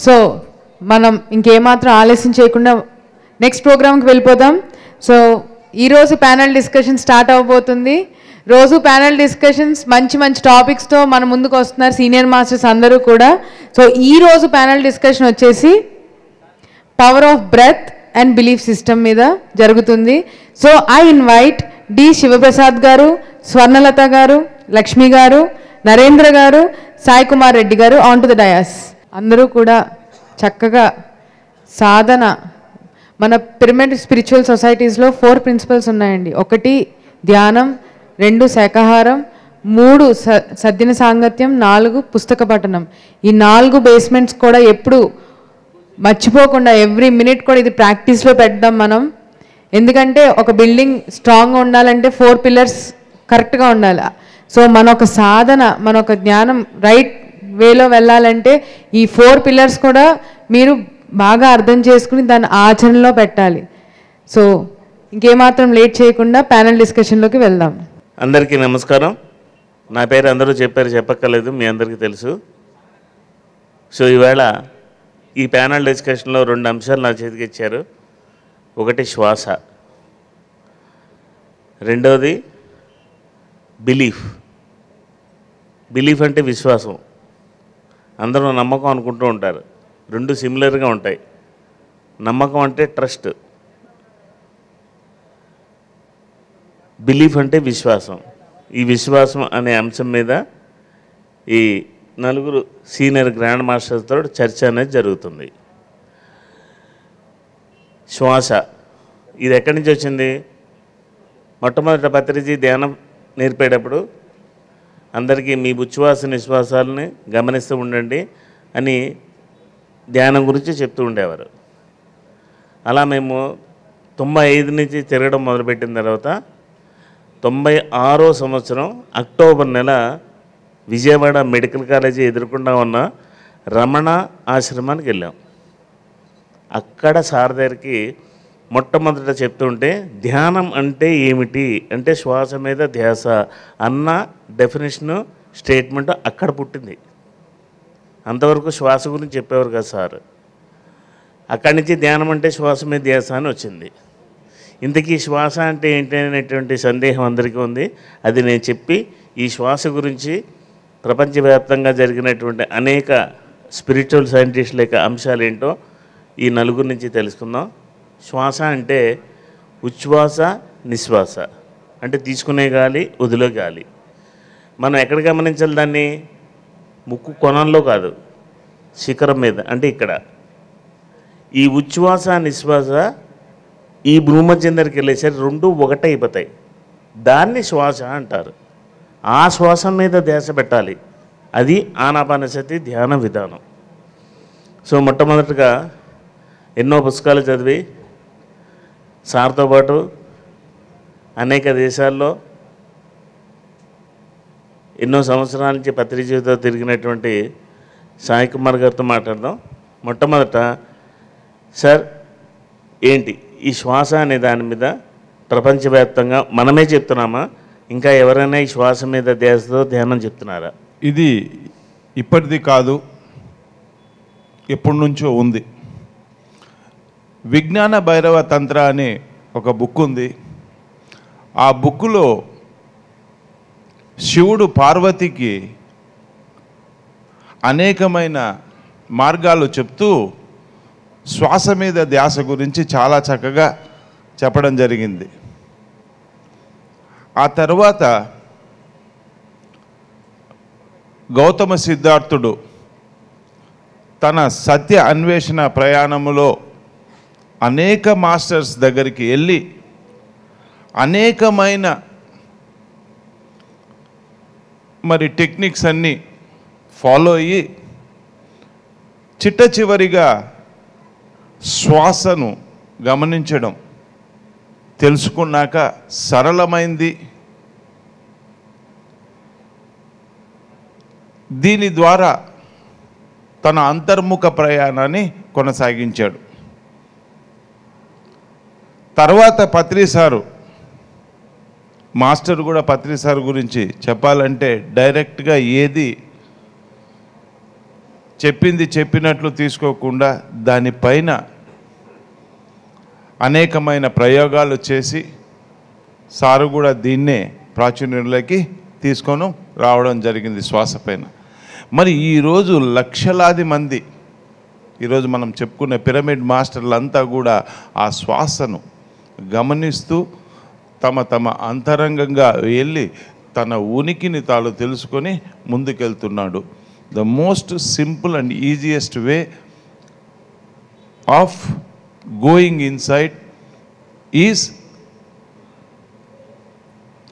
So మనం ఇంకేమాత్రం ఆలస్యం చేయకుండా నెక్స్ట్ ప్రోగ్రామ్కి వెళ్ళిపోదాం. సో ఈరోజు ప్యానల్ డిస్కషన్ స్టార్ట్ అవబోతుంది. రోజు ప్యానల్ డిస్కషన్స్ మంచి మంచి టాపిక్స్తో మన ముందుకు వస్తున్నారు సీనియర్ మాస్టర్స్ అందరూ కూడా. సో ఈరోజు ప్యానల్ డిస్కషన్ వచ్చేసి power of breath and belief system మీద జరుగుతుంది. So I invite D Shivaprasad గారు, స్వర్ణలత గారు, లక్ష్మి గారు, నరేంద్ర గారు, సాయి కుమార్ రెడ్డి గారు ఆన్ టు ద డయాస్. అందరూ కూడా చక్కగా సాధన, మన పిరమిడ్ స్పిరిచువల్ సొసైటీస్లో 4 ప్రిన్సిపల్స్ ఉన్నాయండి. 1 ధ్యానం, 2 శాకాహారం, 3 సద్దిన సాంగత్యం, 4 పుస్తక పఠనం. ఈ 4 బేస్మెంట్స్ కూడా ఎప్పుడు మర్చిపోకుండా ఎవ్రీ మినిట్ కూడా ఇది ప్రాక్టీస్లో పెడదాం మనం. ఎందుకంటే ఒక బిల్డింగ్ స్ట్రాంగ్గా ఉండాలంటే 4 పిల్లర్స్ కరెక్ట్గా ఉండాలి. సో మన ఒక సాధన, మన ఒక జ్ఞానం రైట్ వేలో వెళ్ళాలంటే ఈ 4 పిల్లర్స్ కూడా మీరు బాగా అర్థం చేసుకుని దాన్ని ఆచరణలో పెట్టాలి. సో ఇంకేమాత్రం లేట్ చేయకుండా ప్యానల్ డిస్కషన్లోకి వెళ్దాం. అందరికీ నమస్కారం. నా పేరు అందరూ చెప్పారు, చెప్పక్కర్లేదు, మీ అందరికీ తెలుసు. సో ఈవేళ ఈ ప్యానల్ డిస్కషన్లో 2 అంశాలు నా చేతికి ఇచ్చారు. 1 శ్వాస, 2వది బిలీఫ్. బిలీఫ్ అంటే విశ్వాసం. అందరూ నమ్మకం అనుకుంటూ ఉంటారు, 2 సిమిలర్గా ఉంటాయి. నమ్మకం అంటే ట్రస్ట్, బిలీఫ్ అంటే విశ్వాసం. ఈ విశ్వాసం అనే అంశం మీద ఈ 4 సీనియర్ గ్రాండ్ మాస్టర్స్తో చర్చ అనేది జరుగుతుంది. శ్వాస ఇది ఎక్కడి నుంచి వచ్చింది? మొట్టమొదట పత్రిజీ ధ్యానం నేర్పేటప్పుడు అందరికీ మీ ఉచ్ఛ్వాస నిశ్వాసాలని గమనిస్తూ ఉండండి అని ధ్యానం గురించి చెప్తూ ఉండేవారు. అలా మేము 95 నుంచి తిరగడం మొదలుపెట్టిన తర్వాత 96వ సంవత్సరం అక్టోబర్ నెల విజయవాడ మెడికల్ కాలేజీ ఎదుర్కొండా ఉన్న రమణ ఆశ్రమానికి వెళ్ళాం. అక్కడ సార్ దగ్గరికి మొట్టమొదట చెప్తుంటే ధ్యానం అంటే ఏమిటి అంటే శ్వాస మీద ధ్యాస అన్న డెఫినేషను స్టేట్మెంట్ అక్కడ పుట్టింది. అంతవరకు శ్వాస గురించి చెప్పేవారు కదా సార్. అక్కడి నుంచి ధ్యానం అంటే శ్వాస మీద ధ్యాస అని వచ్చింది. ఇంతకీ శ్వాస అంటే ఏంటి అనేటువంటి సందేహం అందరికీ ఉంది. అది నేను చెప్పి ఈ శ్వాస గురించి ప్రపంచవ్యాప్తంగా జరిగినటువంటి అనేక స్పిరిచువల్ సైంటిస్టుల యొక్క అంశాలు ఏంటో ఈ 4 నుంచి తెలుసుకుందాం. శ్వాస అంటే ఉచ్ఛ్వాస నిశ్వాస, అంటే తీసుకునే గాలి, వదిలే గాలి. మనం ఎక్కడ గమనించాలి దాన్ని? ముక్కు కొనంలో కాదు, శిఖరం మీద, అంటే ఇక్కడ. ఈ ఉచ్ఛ్వాస నిశ్వాస ఈ భూమధ్యం దగ్గరికి వెళ్ళేసరికి 2 ఒకటే అయిపోతాయి. దాన్ని శ్వాస అంటారు. ఆ శ్వాస మీద ధ్యాస పెట్టాలి. అది ఆనాపానసతి ధ్యాన విధానం. సో మొట్టమొదటిగా ఎన్నో పుస్తకాలు చదివి సార్తో పాటు అనేక దేశాల్లో ఎన్నో సంవత్సరాల నుంచి పత్రిజీతో తిరిగినటువంటి సాయి కుమార్ గారితో మాట్లాడదాం. మొట్టమొదట సార్ ఏంటి ఈ శ్వాస అనే దాని మీద ప్రపంచవ్యాప్తంగా మనమే చెప్తున్నామా, ఇంకా ఎవరైనా ఈ శ్వాస మీద ధ్యాసతో ధ్యానం చెప్తున్నారా? ఇది ఇప్పటిది కాదు, ఎప్పటి నుంచో ఉంది. విజ్ఞాన భైరవ తంత్ర అనే ఒక బుక్ ఉంది. ఆ బుక్కులో శివుడు పార్వతికి అనేకమైన మార్గాలు చెప్తూ శ్వాస మీద ధ్యాస గురించి చాలా చక్కగా చెప్పడం జరిగింది. ఆ తర్వాత గౌతమ సిద్ధార్థుడు తన సత్య అన్వేషణ ప్రయాణములో అనేక మాస్టర్స్ దగ్గరికి వెళ్ళి అనేకమైన టెక్నిక్స్ అన్నీ ఫాలో అయ్యి చిట్ట చివరిగా శ్వాసను గమనించడం తెలుసుకున్నాక సరళమైంది. దీని ద్వారా తన అంతర్ముఖ ప్రయాణాన్ని కొనసాగించాడు. తర్వాత పత్రి సారు మాస్టర్ కూడా పత్రి సార్ గురించి చెప్పాలంటే డైరెక్ట్గా ఏది చెప్పింది చెప్పినట్లు తీసుకోకుండా దానిపైన అనేకమైన ప్రయోగాలు చేసి సారు కూడా దీన్నే ప్రాచుర్యంలోకి తీసుకొని రావడం జరిగింది శ్వాస పైన. మరి ఈరోజు లక్షలాది మంది, ఈరోజు మనం చెప్పుకునే పిరమిడ్ మాస్టర్లంతా కూడా ఆ శ్వాసను గమనిస్తూ తమ తమ అంతరంగంగా వెళ్ళి తన ఉనికిని తాను తెలుసుకొని ముందుకెళ్తున్నాడు. The most simple and easiest way of going inside is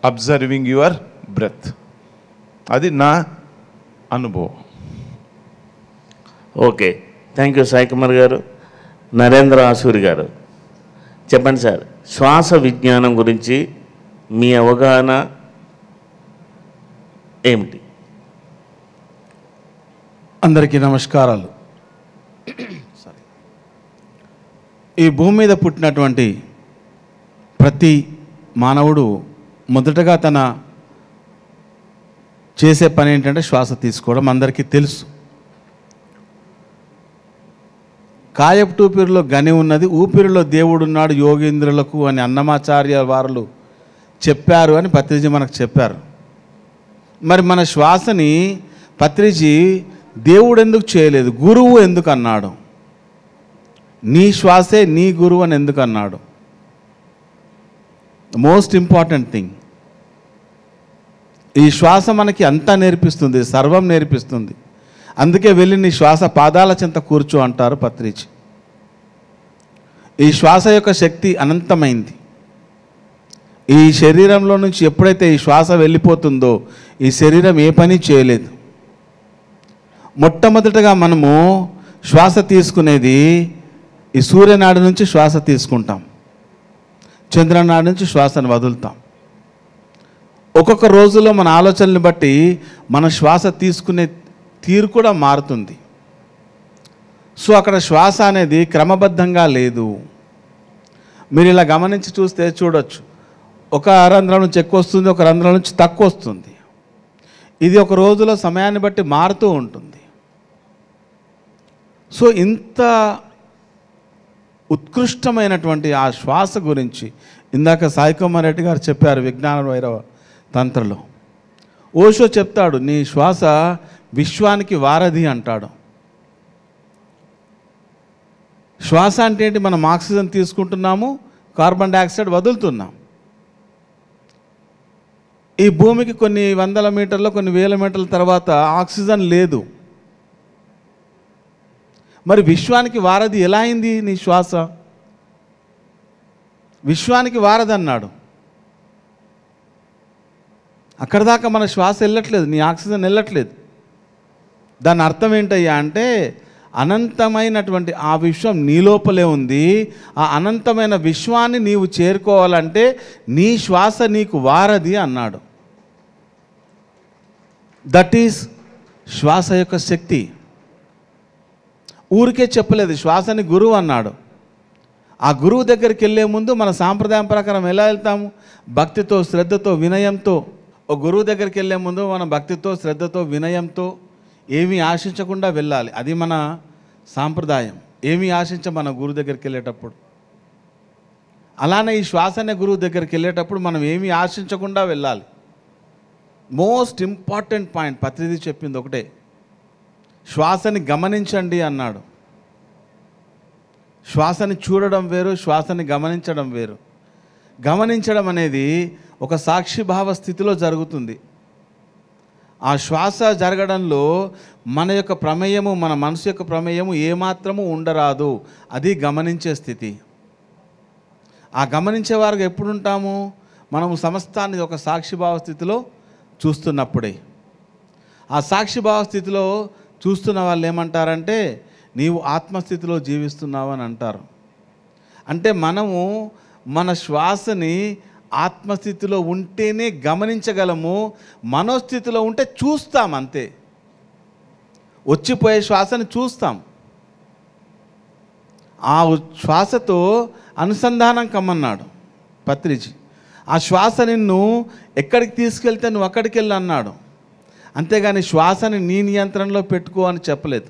observing your breath. అది నా అనుభవం. Okay, thank you Sai Kumar గారు. నరేంద్ర ఆసూరి గారు చెప్పండి సార్, శ్వాస విజ్ఞానం గురించి మీ అవగాహన ఏమిటి? అందరికీ నమస్కారాలు. ఈ భూమి మీద పుట్టినటువంటి ప్రతి మానవుడు మొదటగా తన చేసే పని ఏంటంటే శ్వాస తీసుకోవడం అందరికీ తెలుసు. కాయపు ఊపిరిలో గని ఉన్నది, ఊపిరిలో దేవుడున్నాడు యోగేంద్రులకు అని అన్నమాచార్య వారులు చెప్పారు అని పత్రిజీ మనకు చెప్పారు. మరి మన శ్వాసని పత్రిజీ దేవుడు ఎందుకు చేయలేదు, గురువు ఎందుకు అన్నాడు? నీ శ్వాసే నీ గురువు అని ఎందుకు అన్నాడు? Most important thing. ఈ శ్వాస మనకి అంతా నేర్పిస్తుంది, సర్వం నేర్పిస్తుంది. అందుకే వెళ్ళి నీ శ్వాస పాదాల చెంత కూర్చో అంటారు పత్రిజీ. ఈ శ్వాస యొక్క శక్తి అనంతమైంది. ఈ శరీరంలో నుంచి ఎప్పుడైతే ఈ శ్వాస వెళ్ళిపోతుందో ఈ శరీరం ఏ పని చేయలేదు. మొట్టమొదటగా మనము శ్వాస తీసుకునేది ఈ సూర్యనాడి నుంచి శ్వాస తీసుకుంటాం, చంద్రనాడి నుంచి శ్వాసను వదులుతాం. ఒక్కొక్క రోజులో మన ఆలోచనని బట్టి మన శ్వాస తీసుకునే తీరు కూడా మారుతుంది. సో అక్కడ శ్వాస అనేది క్రమబద్ధంగా లేదు. మీరు ఇలా గమనించి చూస్తే చూడొచ్చు, ఒక రంధ్రం నుంచి ఎక్కువ వస్తుంది, ఒక రంధ్రం నుంచి తక్కువ వస్తుంది. ఇది ఒక రోజులో సమయాన్ని బట్టి మారుతూ ఉంటుంది. సో ఇంత ఉత్కృష్టమైనటువంటి ఆ శ్వాస గురించి ఇందాక సాయి కుమార్ రెడ్డి గారు చెప్పారు విజ్ఞాన వైరవ తంత్రలో. ఓషో చెప్తాడు, నీ శ్వాస విశ్వానికి వారధి అంటాడు. శ్వాస అంటే ఏంటి? మనం ఆక్సిజన్ తీసుకుంటున్నాము, కార్బన్ డైఆక్సైడ్ వదులుతున్నాం. ఈ భూమికి కొన్ని వందల మీటర్లు, కొన్ని వేల మీటర్ల తర్వాత ఆక్సిజన్ లేదు. మరి విశ్వానికి వారధి ఎలా అయింది నీ శ్వాస? విశ్వానికి వారధి అన్నాడు. అక్కడ దాకా మన శ్వాస వెళ్ళట్లేదు, నీ ఆక్సిజన్ వెళ్ళట్లేదు. దాని అర్థం ఏంటయ్యా అంటే అనంతమైనటువంటి ఆ విశ్వం నీ లోపలే ఉంది. ఆ అనంతమైన విశ్వాన్ని నీవు చేరుకోవాలంటే నీ శ్వాస నీకు వారధి అన్నాడు. దట్ ఈస్ శ్వాస యొక్క శక్తి. ఊరికే చెప్పలేదు, శ్వాసని గురువు అన్నాడు. ఆ గురువు దగ్గరికి వెళ్ళే ముందు మన సాంప్రదాయం ప్రకారం ఎలా వెళ్తాము? భక్తితో, శ్రద్ధతో, వినయంతో. ఓ గురువు దగ్గరికి వెళ్ళే ముందు మనం భక్తితో, శ్రద్ధతో, వినయంతో ఏమీ ఆశించకుండా వెళ్ళాలి. అది మన సాంప్రదాయం. ఏమీ ఆశించ మన గురువు దగ్గరికి వెళ్ళేటప్పుడు. అలానే ఈ శ్వాస అనే గురువు దగ్గరికి వెళ్ళేటప్పుడు మనం ఏమీ ఆశించకుండా వెళ్ళాలి. మోస్ట్ ఇంపార్టెంట్ పాయింట్ పత్రిజీ చెప్పింది ఒకటే, శ్వాసని గమనించండి అన్నాడు. శ్వాసని చూడడం వేరు, శ్వాసని గమనించడం వేరు. గమనించడం అనేది ఒక సాక్షిభావ స్థితిలో జరుగుతుంది. ఆ శ్వాస జరగడంలో మన యొక్క ప్రమేయము, మన మనసు యొక్క ప్రమేయము ఏమాత్రము ఉండరాదు. అది గమనించే స్థితి. ఆ గమనించే వారు ఎప్పుడు ఉంటాము? మనము సమస్తాన్ని ఒక సాక్షిభావ స్థితిలో చూస్తున్నప్పుడే. ఆ సాక్షిభావ స్థితిలో చూస్తున్న వాళ్ళు ఏమంటారంటే నీవు ఆత్మస్థితిలో జీవిస్తున్నావు అని అంటారు. అంటే మనము మన శ్వాసని ఆత్మస్థితిలో ఉంటేనే గమనించగలము, మనోస్థితిలో ఉంటే చూస్తాం అంతే. వచ్చిపోయే శ్వాసని చూస్తాం. ఆ శ్వాసతో అనుసంధానం కమ్మన్నాడు పత్రిజీ. ఆ శ్వాస నిన్ను ఎక్కడికి తీసుకెళ్తే నువ్వు అక్కడికి వెళ్ళి అన్నాడు. అంతేగాని శ్వాసని నీ నియంత్రణలో పెట్టుకో అని చెప్పలేదు.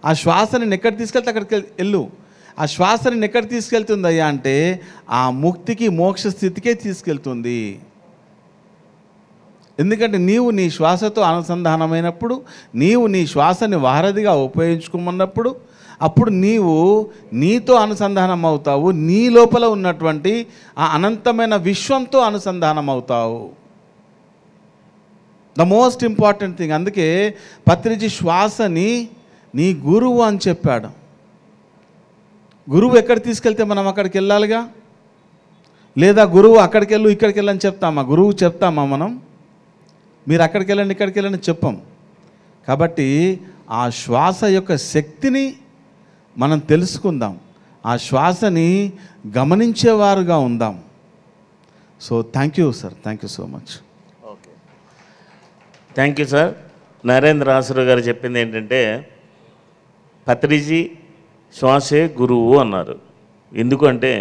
ఆ శ్వాసని ఎక్కడ తీసుకెళ్తే అక్కడికి వెళ్ళు. ఆ శ్వాసని ఎక్కడ తీసుకెళ్తుందయ్యా అంటే ఆ ముక్తికి, మోక్ష స్థితికే తీసుకెళ్తుంది. ఎందుకంటే నీవు నీ శ్వాసతో అనుసంధానమైనప్పుడు, నీవు నీ శ్వాసని వారధిగా ఉపయోగించుకోమన్నప్పుడు, అప్పుడు నీవు నీతో అనుసంధానం అవుతావు, నీ లోపల ఉన్నటువంటి ఆ అనంతమైన విశ్వంతో అనుసంధానం అవుతావు. The most important thing. అందుకే పత్రిజీ శ్వాసని నీ గురువు అని చెప్పాడు. గురువు ఎక్కడ తీసుకెళ్తే మనం అక్కడికి వెళ్ళాలిగా. లేదా గురువు అక్కడికి వెళ్ళు, ఇక్కడికి వెళ్ళని చెప్తామా? గురువు చెప్తామా మనం? మీరు అక్కడికి వెళ్ళండి, ఇక్కడికి వెళ్ళండి చెప్పం. కాబట్టి ఆ శ్వాస యొక్క శక్తిని మనం తెలుసుకుందాం, ఆ శ్వాసని గమనించేవారుగా ఉందాం. So thank you sir, thank you so much. Okay, thank you sir. Narendra Asuri గారు చెప్పింది ఏంటంటే పత్రిజీ శ్వాసే గురువు అన్నారు. ఎందుకంటే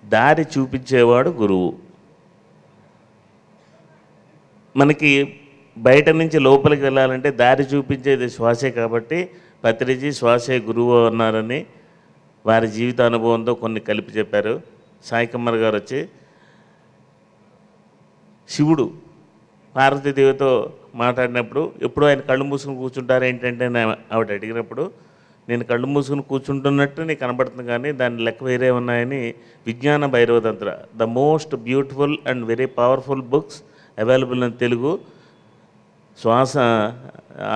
దారి చూపించేవాడు గురువు. మనకి బయట నుంచి లోపలికి వెళ్ళాలంటే దారి చూపించేది శ్వాసే. కాబట్టి పత్రిజీ శ్వాసే గురువు అన్నారని వారి జీవిత అనుభవంతో కొన్ని కలిపి చెప్పారు. సాయి కుమార్ గారు వచ్చి శివుడు పార్వతీదేవితో మాట్లాడినప్పుడు ఎప్పుడు ఆయన కళ్ళు మూసుకుని కూర్చుంటారు ఏంటంటే ఆవిడ అడిగినప్పుడు, నేను కళ్ళు మూసుకుని కూర్చుంటున్నట్టు నీకు కనబడుతుంది కానీ దాని లెక్క వేరే ఉన్నాయని Vijnana Bhairavatantra, the most beautiful and very powerful books available in Telugu. శ్వాస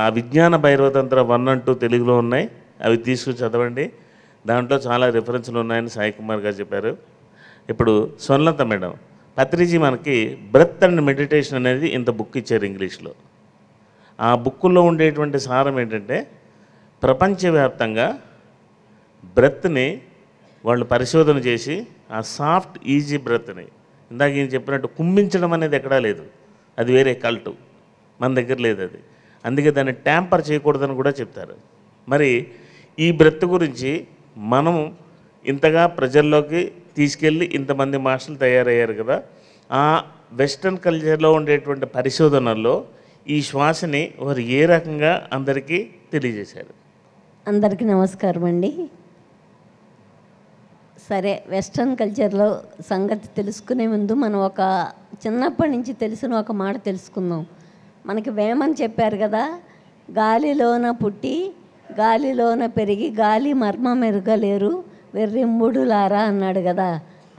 ఆ విజ్ఞాన భైరవతంత్ర 1 and 2 తెలుగులో ఉన్నాయి, అవి తీసుకుని చదవండి. దాంట్లో చాలా రిఫరెన్స్లు ఉన్నాయని సాయి కుమార్ గారు చెప్పారు. ఇప్పుడు స్వర్ణలత మేడం, పత్రిజీ మనకి బ్రెత్ అండ్ మెడిటేషన్ అనేది ఇంత బుక్ ఇచ్చారు ఇంగ్లీష్లో. ఆ బుక్కుల్లో ఉండేటువంటి సారం ఏంటంటే ప్రపంచవ్యాప్తంగా బ్రెత్ని వాళ్ళు పరిశోధన చేసి ఆ సాఫ్ట్ ఈజీ బ్రెత్ని, ఇందాక ఈయన చెప్పినట్టు కుంభించడం అనేది ఎక్కడా లేదు, అది వేరే కల్టు, మన దగ్గర లేదు అది. అందుకే దాన్ని ట్యాంపర్ చేయకూడదని కూడా చెప్తారు. మరి ఈ బ్రెత్ గురించి మనం ఇంతగా ప్రజల్లోకి తీసుకెళ్ళి ఇంతమంది మాస్టర్లు తయారయ్యారు కదా, ఆ వెస్ట్రన్ కల్చర్లో ఉండేటువంటి పరిశోధనల్లో ఈ శ్వాసని వారు ఏ రకంగా అందరికీ తెలియజేశారు? అందరికీ నమస్కారం అండి. సరే, వెస్ట్రన్ కల్చర్లో సంగతి తెలుసుకునే ముందు మనం ఒక చిన్నప్పటి నుంచి తెలిసిన ఒక మాట తెలుసుకుందాం. మనకి వేమని చెప్పారు కదా, గాలిలోన పుట్టి గాలిలోన పెరిగి గాలి మర్మం ఎరుగలేరు వెర్రింబుడులారా అన్నాడు కదా.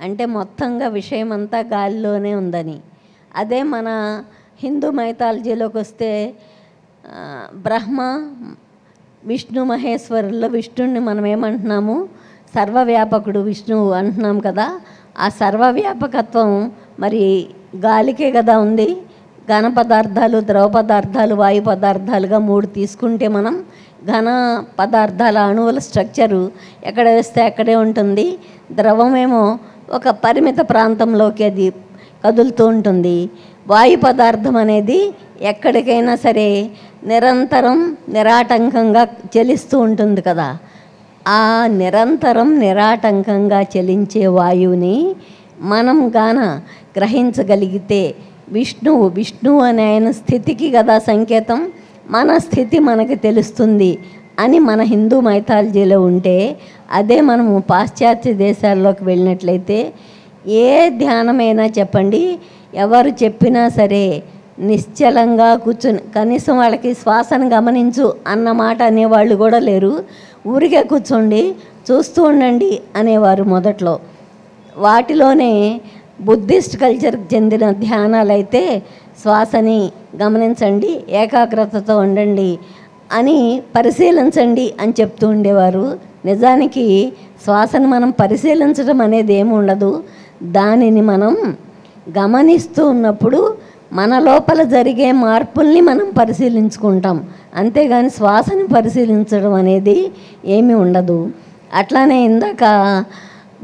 అంటే మొత్తంగా విషయం అంతా గాలిలోనే ఉందని. అదే మన హిందూ మైథాలజీలోకి వస్తే బ్రహ్మ విష్ణు మహేశ్వరుల్లో విష్ణుని మనం ఏమంటున్నాము, సర్వవ్యాపకుడు విష్ణువు అంటున్నాం కదా. ఆ సర్వవ్యాపకత్వం మరి గాలికే కదా ఉంది. ఘన పదార్థాలు, ద్రవ పదార్థాలు, వాయు పదార్థాలుగా 3 తీసుకుంటే మనం ఘన పదార్థాల అణువుల స్ట్రక్చరు ఎక్కడ వేస్తే అక్కడే ఉంటుంది. ద్రవమేమో ఒక పరిమిత ప్రాంతంలోకి అది కదులుతూ ఉంటుంది. వాయు పదార్థం అనేది ఎక్కడికైనా సరే నిరంతరం నిరాటంకంగా చలిస్తూ ఉంటుంది కదా. ఆ నిరంతరం నిరాటంకంగా చలించే వాయువుని మనం గాన గ్రహించగలిగితే విష్ణువు అనే ఆయన స్థితికి కదా సంకేతం. మన స్థితి మనకి తెలుస్తుంది అని మన హిందూ మైథాలజీలో ఉంటే, అదే మనము పాశ్చాత్య దేశాల్లోకి వెళ్ళినట్లయితే ఏ ధ్యానమైనా చెప్పండి, ఎవరు చెప్పినా సరే నిశ్చలంగా కూర్చుని, కనీసం వాళ్ళకి శ్వాసను గమనించు అన్నమాట అనేవాళ్ళు కూడా లేరు. ఊరికే కూర్చోండి, చూస్తూ ఉండండి అనేవారు మొదట్లో. వాటిలోనే బుద్ధిస్ట్ కల్చర్కి చెందిన ధ్యానాలు అయితే శ్వాసని గమనించండి, ఏకాగ్రతతో ఉండండి అని పరిశీలించండి అని చెప్తూ ఉండేవారు. నిజానికి శ్వాసను మనం పరిశీలించడం అనేది ఏమి ఉండదు. దానిని మనం గమనిస్తూ ఉన్నప్పుడు మన లోపల జరిగే మార్పుల్ని మనం పరిశీలించుకుంటాం. అంతేగాని శ్వాసని పరిశీలించడం అనేది ఏమీ ఉండదు. అట్లానే ఇందాక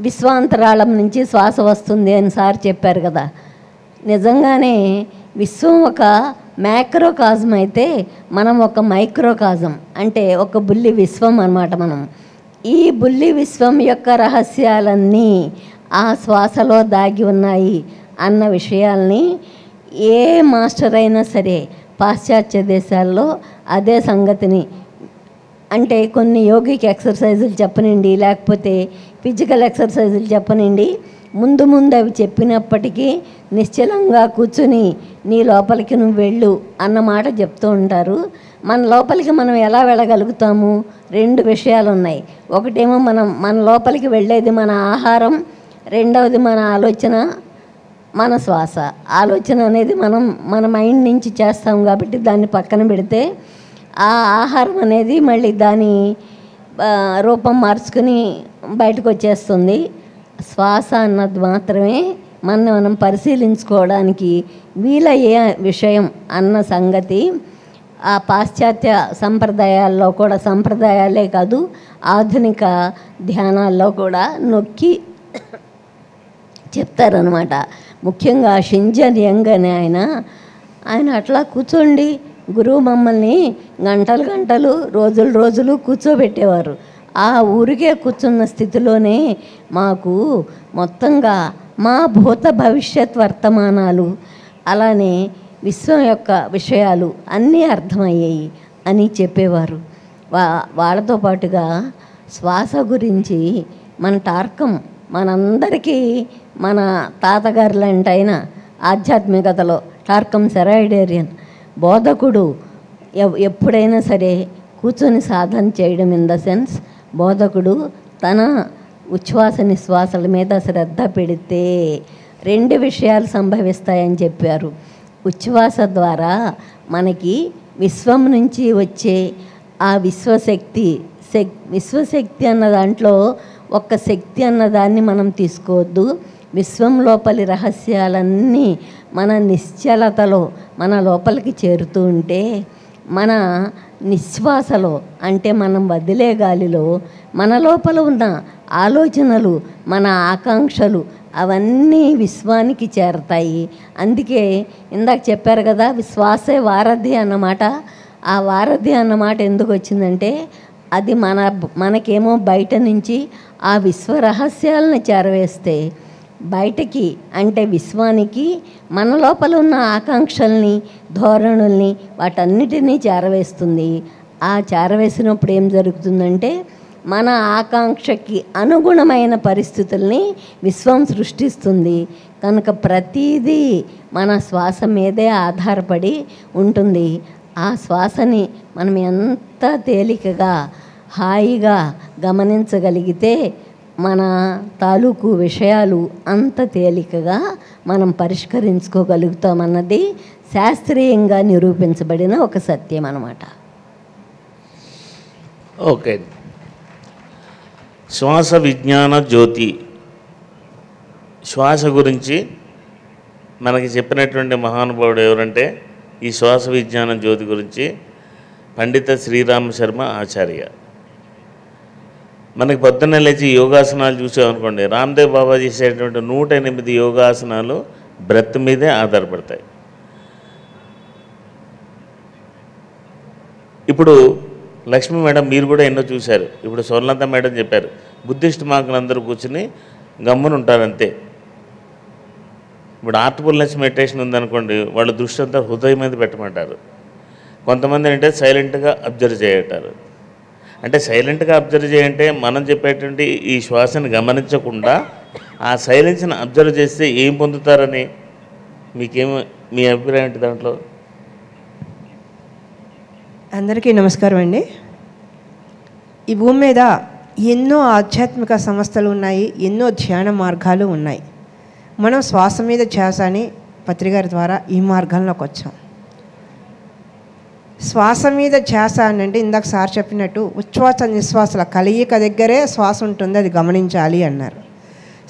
విశ్వాంతరాళం నుంచి శ్వాస వస్తుంది అని సార్ చెప్పారు కదా. నిజంగానే విశ్వం ఒక మ్యాక్రోకాజం అయితే మనం ఒక మైక్రోకాజం, అంటే ఒక బుల్లి విశ్వం అన్నమాట. మనం ఈ బుల్లి విశ్వం యొక్క రహస్యాలన్నీ ఆ శ్వాసలో దాగి ఉన్నాయి అన్న విషయాల్ని ఏ మాస్టర్ అయినా సరే పాశ్చాత్య దేశాల్లో అదే సంగతిని అంటే కొన్ని యోగిక్ ఎక్సర్సైజులు చెప్పనండి, లేకపోతే ఫిజికల్ ఎక్సర్సైజులు చెప్పనండి, ముందు ముందు అవి చెప్పినప్పటికీ నిశ్చలంగా కూర్చుని నీ లోపలికి నువ్వు వెళ్ళు అన్న మాట చెప్తూ ఉంటారు. మన లోపలికి మనం ఎలా వెళ్ళగలుగుతాము? 2 విషయాలు ఉన్నాయి. ఒకటేమో మన లోపలికి వెళ్ళేది మన ఆహారం, రెండవది మన ఆలోచన, మన శ్వాస. ఆలోచన అనేది మన మైండ్ నుంచి చేస్తాం కాబట్టి దాన్ని పక్కన పెడితే, ఆ ఆహారం అనేది మళ్ళీ దాని రూపం మార్చుకుని బయటకు వచ్చేస్తుంది. శ్వాస అన్నది మాత్రమే మనం పరిశీలించుకోవడానికి వీలయ్యే విషయం అన్న సంగతి ఆ పాశ్చాత్య సంప్రదాయాల్లో కూడా, సంప్రదాయాలే కాదు ఆధునిక ధ్యానాల్లో కూడా నొక్కి చెప్తారనమాట. ముఖ్యంగా షింజన్ యంగ్ అనే ఆయన అట్లా కూర్చోండి, గురువు మమ్మల్ని గంటలు గంటలు రోజులు రోజులు కూర్చోబెట్టేవారు. ఆ ఊరికే కూర్చున్న స్థితిలోనే మాకు మొత్తంగా మా భూత భవిష్యత్ వర్తమానాలు, అలానే విశ్వం యొక్క విషయాలు అన్నీ అర్థమయ్యాయి అని చెప్పేవారు. వాళ్ళతో పాటుగా శ్వాస గురించి మన టార్కం, మనందరికీ మన తాతగారు లాంటి ఆయన ఆధ్యాత్మికతలో టార్కం సెరాయిడేరియన్ బోధకుడు ఎప్పుడైనా సరే కూర్చొని సాధన చేయడం, ఇన్ ద సెన్స్ బోధకుడు తన ఉచ్ఛ్వాస నిశ్వాసాల మీద శ్రద్ధ పెడితే 2 విషయాలు సంభవిస్తాయని చెప్పారు. ఉచ్ఛ్వాస ద్వారా మనకి విశ్వం నుంచి వచ్చే ఆ విశ్వశక్తి అన్న దాంట్లో ఒక్క శక్తి అన్నదాన్ని మనం తీసుకోవద్దు. విశ్వం లోపలి రహస్యాలన్నీ మన నిశ్చలతలో మన లోపలికి చేరుతూ ఉంటే, మన నిశ్వాసలో అంటే మనం వదిలే గాలిలో మన లోపల ఉన్న ఆలోచనలు, మన ఆకాంక్షలు అవన్నీ విశ్వానికి చేరతాయి. అందుకే ఇందాక చెప్పారు కదా, శ్వాసే వారధి అన్నమాట. ఆ వారధి అన్నమాట ఎందుకు వచ్చిందంటే, అది మనకేమో బయట నుంచి ఆ విశ్వ రహస్యాలను చేరవేస్తే, బయటకి అంటే విశ్వానికి మన లోపల ఉన్న ఆకాంక్షల్ని, ధోరణుల్ని, వాటన్నిటినీ చేరవేస్తుంది. ఆ చేరవేసినప్పుడు ఏం జరుగుతుందంటే, మన ఆకాంక్షకి అనుగుణమైన పరిస్థితుల్ని విశ్వం సృష్టిస్తుంది. కనుక ప్రతిదీ మన శ్వాస మీదే ఆధారపడి ఉంటుంది. ఆ శ్వాసని మనం ఎంత తేలికగా హాయిగా గమనించగలిగితే మన తాలూకు విషయాలు అంత తేలికగా మనం పరిష్కరించుకోగలుగుతామన్నది శాస్త్రీయంగా నిరూపించబడిన ఒక సత్యం అన్నమాట. ఓకే. శ్వాస విజ్ఞాన జ్యోతి, శ్వాస గురించి మనకి చెప్పినటువంటి మహానుభావుడు ఎవరంటే, ఈ శ్వాస విజ్ఞాన జ్యోతి గురించి పండిత శ్రీరామ శర్మ ఆచార్య. మనకి పొద్దున్నే లేచి యోగాసనాలు చూసామనుకోండి, రామ్దేవ్ బాబా చేసేటువంటి 108 యోగాసనాలు బ్రెత్ మీదే ఆధారపడతాయి. ఇప్పుడు లక్ష్మీ మేడం మీరు కూడా ఎన్నో చూశారు. ఇప్పుడు సోర్లంత మేడం చెప్పారు, బుద్ధిస్ట్ మాకులందరూ కూర్చుని గమ్మున ఉంటారంతే. ఇప్పుడు ఆర్ట్ఫుల్నెస్ మెడిటేషన్ ఉందనుకోండి, వాళ్ళ దృష్టి అంతా హృదయం మీద పెట్టమంటారు. కొంతమంది అంటే సైలెంట్గా అబ్జర్వ్ చేయటారు. అంటే సైలెంట్గా అబ్జర్వ్ చేయంటే మనం చెప్పేటువంటి ఈ శ్వాసను గమనించకుండా ఆ సైలెన్స్ని అబ్జర్వ్ చేస్తే ఏం పొందుతారని మీ అభిప్రాయం ఏంటి దాంట్లో? అందరికీ నమస్కారం అండి. ఈ భూమి మీద ఎన్నో ఆధ్యాత్మిక సంస్థలు ఉన్నాయి, ఎన్నో ధ్యాన మార్గాలు ఉన్నాయి. మనం శ్వాస మీద ధ్యాస అని పత్రికారి ద్వారా ఈ మార్గంలోకి వచ్చాం. శ్వాస మీద ధ్యాస అని అంటే ఇందాక సార్ చెప్పినట్టు ఉచ్ఛ్వాస నిశ్వాసల కలయిక దగ్గరే శ్వాస ఉంటుంది, అది గమనించాలి అన్నారు.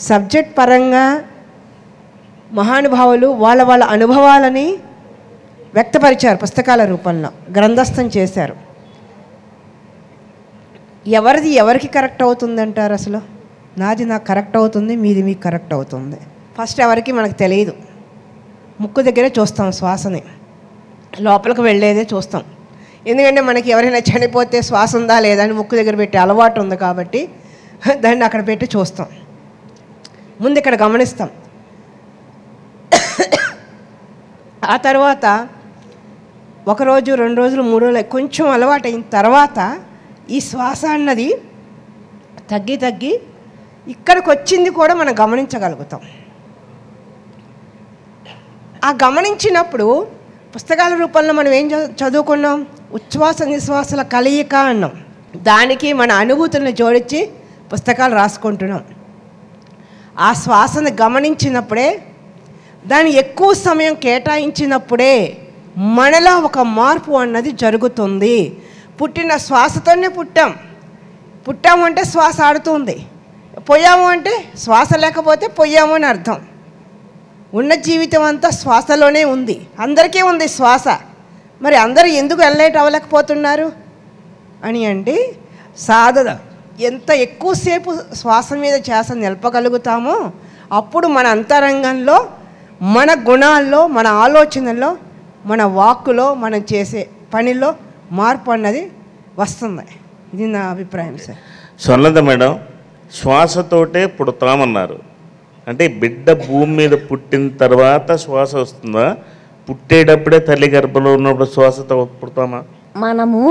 సబ్జెక్ట్ పరంగా మహానుభావులు వాళ్ళ అనుభవాలని వ్యక్తపరిచారు, పుస్తకాల రూపంలో గ్రంథస్థం చేశారు. ఎవరికి కరెక్ట్ అవుతుందంటారు? అసలు నాది నాకు కరెక్ట్ అవుతుంది, మీది మీకు కరెక్ట్ అవుతుంది. ఫస్ట్ ఎవరికి మనకు తెలియదు. ముక్కు దగ్గరే చూస్తాం శ్వాసని, లోపలికి వెళ్ళేదే చూస్తాం. ఎందుకంటే మనకి ఎవరైనా చనిపోతే శ్వాస ఉందా లేదా అని ముక్కు దగ్గర పెట్టి అలవాటు ఉంది కాబట్టి దాన్ని అక్కడ పెట్టి చూస్తాం. ముందు ఇక్కడ గమనిస్తాం. ఆ తర్వాత 1 రోజు 2 రోజులు 3 రోజులు కొంచెం అలవాటు అయిన తర్వాత ఈ శ్వాస అన్నది తగ్గి తగ్గి ఇక్కడికి వచ్చింది కూడా మనం గమనించగలుగుతాం. ఆ గమనించినప్పుడు పుస్తకాల రూపంలో మనం ఏం చదువుకున్నాం? ఉచ్ఛ్వాస నిశ్వాసల కలయిక అన్నాం. దానికి మన అనుభూతులను జోడించి పుస్తకాలు రాసుకుంటున్నాం. ఆ శ్వాసను గమనించినప్పుడే, దాన్ని ఎక్కువ సమయం కేటాయించినప్పుడే మనలో ఒక మార్పు అన్నది జరుగుతుంది. పుట్టిన శ్వాసతోనే పుట్టాము అంటే శ్వాస ఆడుతుంది, పోయాము అంటే శ్వాస లేకపోతే పోయాము అని అర్థం. ఉన్న జీవితం అంతా శ్వాసలోనే ఉంది. అందరికీ ఉంది శ్వాస. మరి అందరూ ఎందుకు ఎలైట్ అవ్వలేకపోతున్నారు అని అంటే, సాధన ఎంత ఎక్కువసేపు శ్వాస మీద ధ్యాస నిలపగలుగుతామో అప్పుడు మన అంతరంగంలో, మన గుణాల్లో, మన ఆలోచనల్లో, మన వాక్కులో, మనం చేసే పనిలో మార్పు అన్నది వస్తుంది. ఇది నా అభిప్రాయం సార్. స్వర్ణలత మేడం, శ్వాసతోటే పుడతామన్నారు. అంటే బిడ్డ భూమి మీద పుట్టిన తర్వాత శ్వాస వస్తుందా? పుట్టేటప్పుడే తల్లి గర్భంలో ఉన్నప్పుడు శ్వాసతో పుడతామా? మనము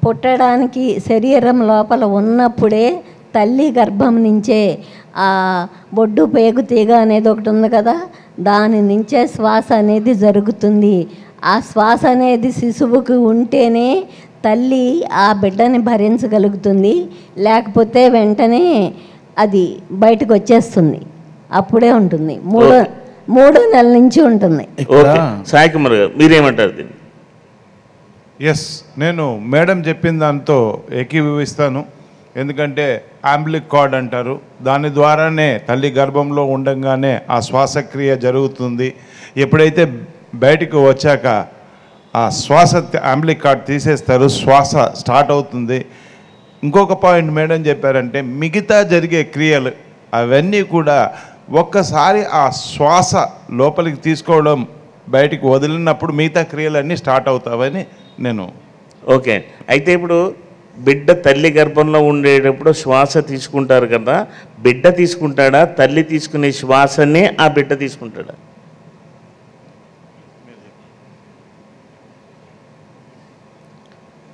పుట్టడానికి శరీరం లోపల ఉన్నప్పుడే తల్లి గర్భం నుంచే ఆ బొడ్డు పేగు తీగ అనేది ఒకటి ఉంది కదా, దాని నుంచే శ్వాస అనేది జరుగుతుంది. ఆ శ్వాస అనేది శిశువుకి ఉంటేనే తల్లి ఆ బిడ్డని భరించగలుగుతుంది, లేకపోతే వెంటనే అది బయటకు వచ్చేస్తుంది. అప్పుడే ఉంటుంది. మూడో నెల నుంచి ఉంటుంది. ఓకే, సాయి కుమార్ గారు మీరేమంటారు దీన్ని? ఎస్, నేను మేడం చెప్పిన దాంతో ఏకీభవిస్తాను. ఎందుకంటే అంబ్లిక్ కార్డ్ అంటారు, దాని ద్వారానే తల్లి గర్భంలో ఉండగానే ఆ శ్వాసక్రియ జరుగుతుంది. ఎప్పుడైతే బయటకు వచ్చాక ఆ శ్వాస అంబ్లిక్ కార్డ్ తీసేస్తారు, శ్వాస స్టార్ట్ అవుతుంది. ఇంకొక పాయింట్ మేడం చెప్పారంటే, మిగతా జరిగే క్రియలు అవన్నీ కూడా ఒక్కసారి ఆ శ్వాస లోపలికి తీసుకోవడం బయటికి వదిలినప్పుడు మిగతా క్రియలన్నీ స్టార్ట్ అవుతావని నేను. ఓకే, అయితే ఇప్పుడు బిడ్డ తల్లి గర్భంలో ఉండేటప్పుడు శ్వాస తీసుకుంటారు కదా, బిడ్డ తీసుకుంటాడా, తల్లి తీసుకునే శ్వాసనే ఆ బిడ్డ తీసుకుంటాడా?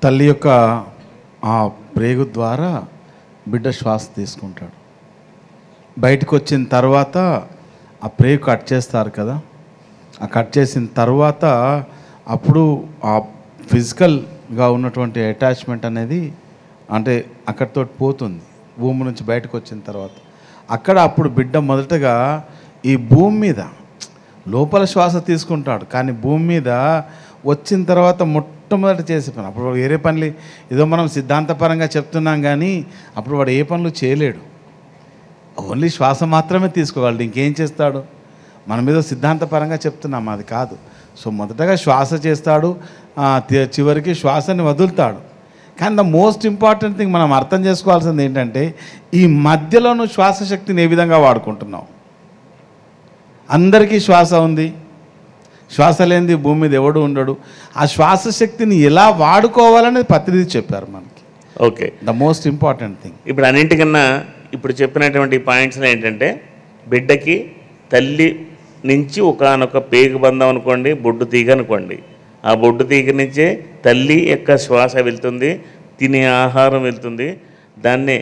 తల్లి యొక్క ఆ ప్రేగు ద్వారా బిడ్డ శ్వాస తీసుకుంటాడు. బయటకు వచ్చిన తర్వాత ఆ ప్రేగు కట్ చేస్తారు కదా, ఆ కట్ చేసిన తర్వాత అప్పుడు ఆ ఫిజికల్గా ఉన్నటువంటి అటాచ్మెంట్ అనేది అంటే అక్కడితో పోతుంది. భూమి నుంచి బయటకు వచ్చిన తర్వాత అక్కడ అప్పుడు బిడ్డ మొదటగా ఈ భూమి మీద లోపల శ్వాస తీసుకుంటాడు, కానీ భూమి మీద వచ్చిన తర్వాత మొట్టమొదటి చేసే పని, అప్పుడు వేరే పనులు ఏదో మనం సిద్ధాంతపరంగా చెప్తున్నాం కానీ అప్పుడు వాడు ఏ పనులు చేయలేడు, ఓన్లీ శ్వాస మాత్రమే తీసుకోగలడు. ఇంకేం చేస్తాడు? మనం ఏదో సిద్ధాంతపరంగా చెప్తున్నాం, అది కాదు. సో మొదటగా శ్వాస చేస్తాడు, చివరికి శ్వాసని వదులుతాడు. కానీ ద మోస్ట్ ఇంపార్టెంట్ థింగ్ మనం అర్థం చేసుకోవాల్సింది ఏంటంటే, ఈ మధ్యలో నువ్వు శ్వాస శక్తిని ఏ విధంగా వాడుకుంటున్నావు. అందరికీ శ్వాస ఉంది, శ్వాస లేనిది భూమి మీద ఎవడు ఉండడు. ఆ శ్వాస శక్తిని ఎలా వాడుకోవాలని ప్రతినిధి చెప్పారు మనకి. Okay, the most important thing. ఇప్పుడు అన్నింటికన్నా ఇప్పుడు చెప్పినటువంటి పాయింట్స్ ఏంటంటే, బిడ్డకి తల్లి నుంచి ఒకానొక పేగు బంధం అనుకోండి, బొడ్డు తీగ అనుకోండి. ఆ బొడ్డు తీగ నుంచే తల్లి యొక్క శ్వాస వెళ్తుంది, తినే ఆహారం వెళ్తుంది, దాన్నే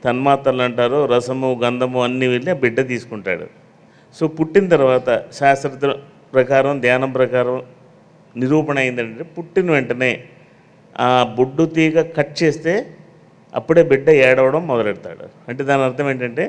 తన్మాత్రలు అంటారు, రసము గంధము అన్నీ వెళ్ళి ఆ బిడ్డ తీసుకుంటాడు. సో పుట్టిన తర్వాత శాస్త్ర ప్రకారం, ధ్యానం ప్రకారం నిరూపణ అయిందంటే, పుట్టిన వెంటనే ఆ బొడ్డు తీగ కట్ చేస్తే అప్పుడే బిడ్డ ఏడవడం మొదలెడతాడు. అంటే దాని అర్థం ఏంటంటే,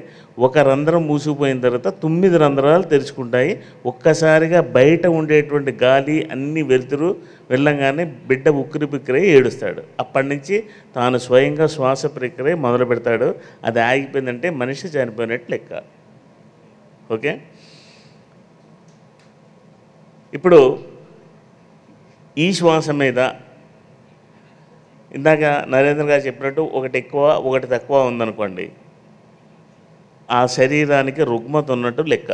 ఒక రంధ్రం మూసుకుపోయిన తర్వాత 9 రంధ్రాలు తెరుచుకుంటాయి. ఒక్కసారిగా బయట ఉండేటువంటి గాలి అన్నీ వెలుతురు వెళ్ళంగానే బిడ్డ ఉక్కిరి బిక్కిరై ఏడుస్తాడు. అప్పటి నుంచి తాను స్వయంగా శ్వాస ప్రక్రియ మొదలు పెడతాడు. అది ఆగిపోయిందంటే మనిషి చనిపోయినట్టు లెక్క. ఓకే, ఇప్పుడు ఈ శ్వాస మీద ఇందాక నరేంద్ర గారు చెప్పినట్టు ఒకటి ఎక్కువ ఒకటి తక్కువ ఉందనుకోండి, ఆ శరీరానికి రుగ్మత ఉన్నట్టు లెక్క.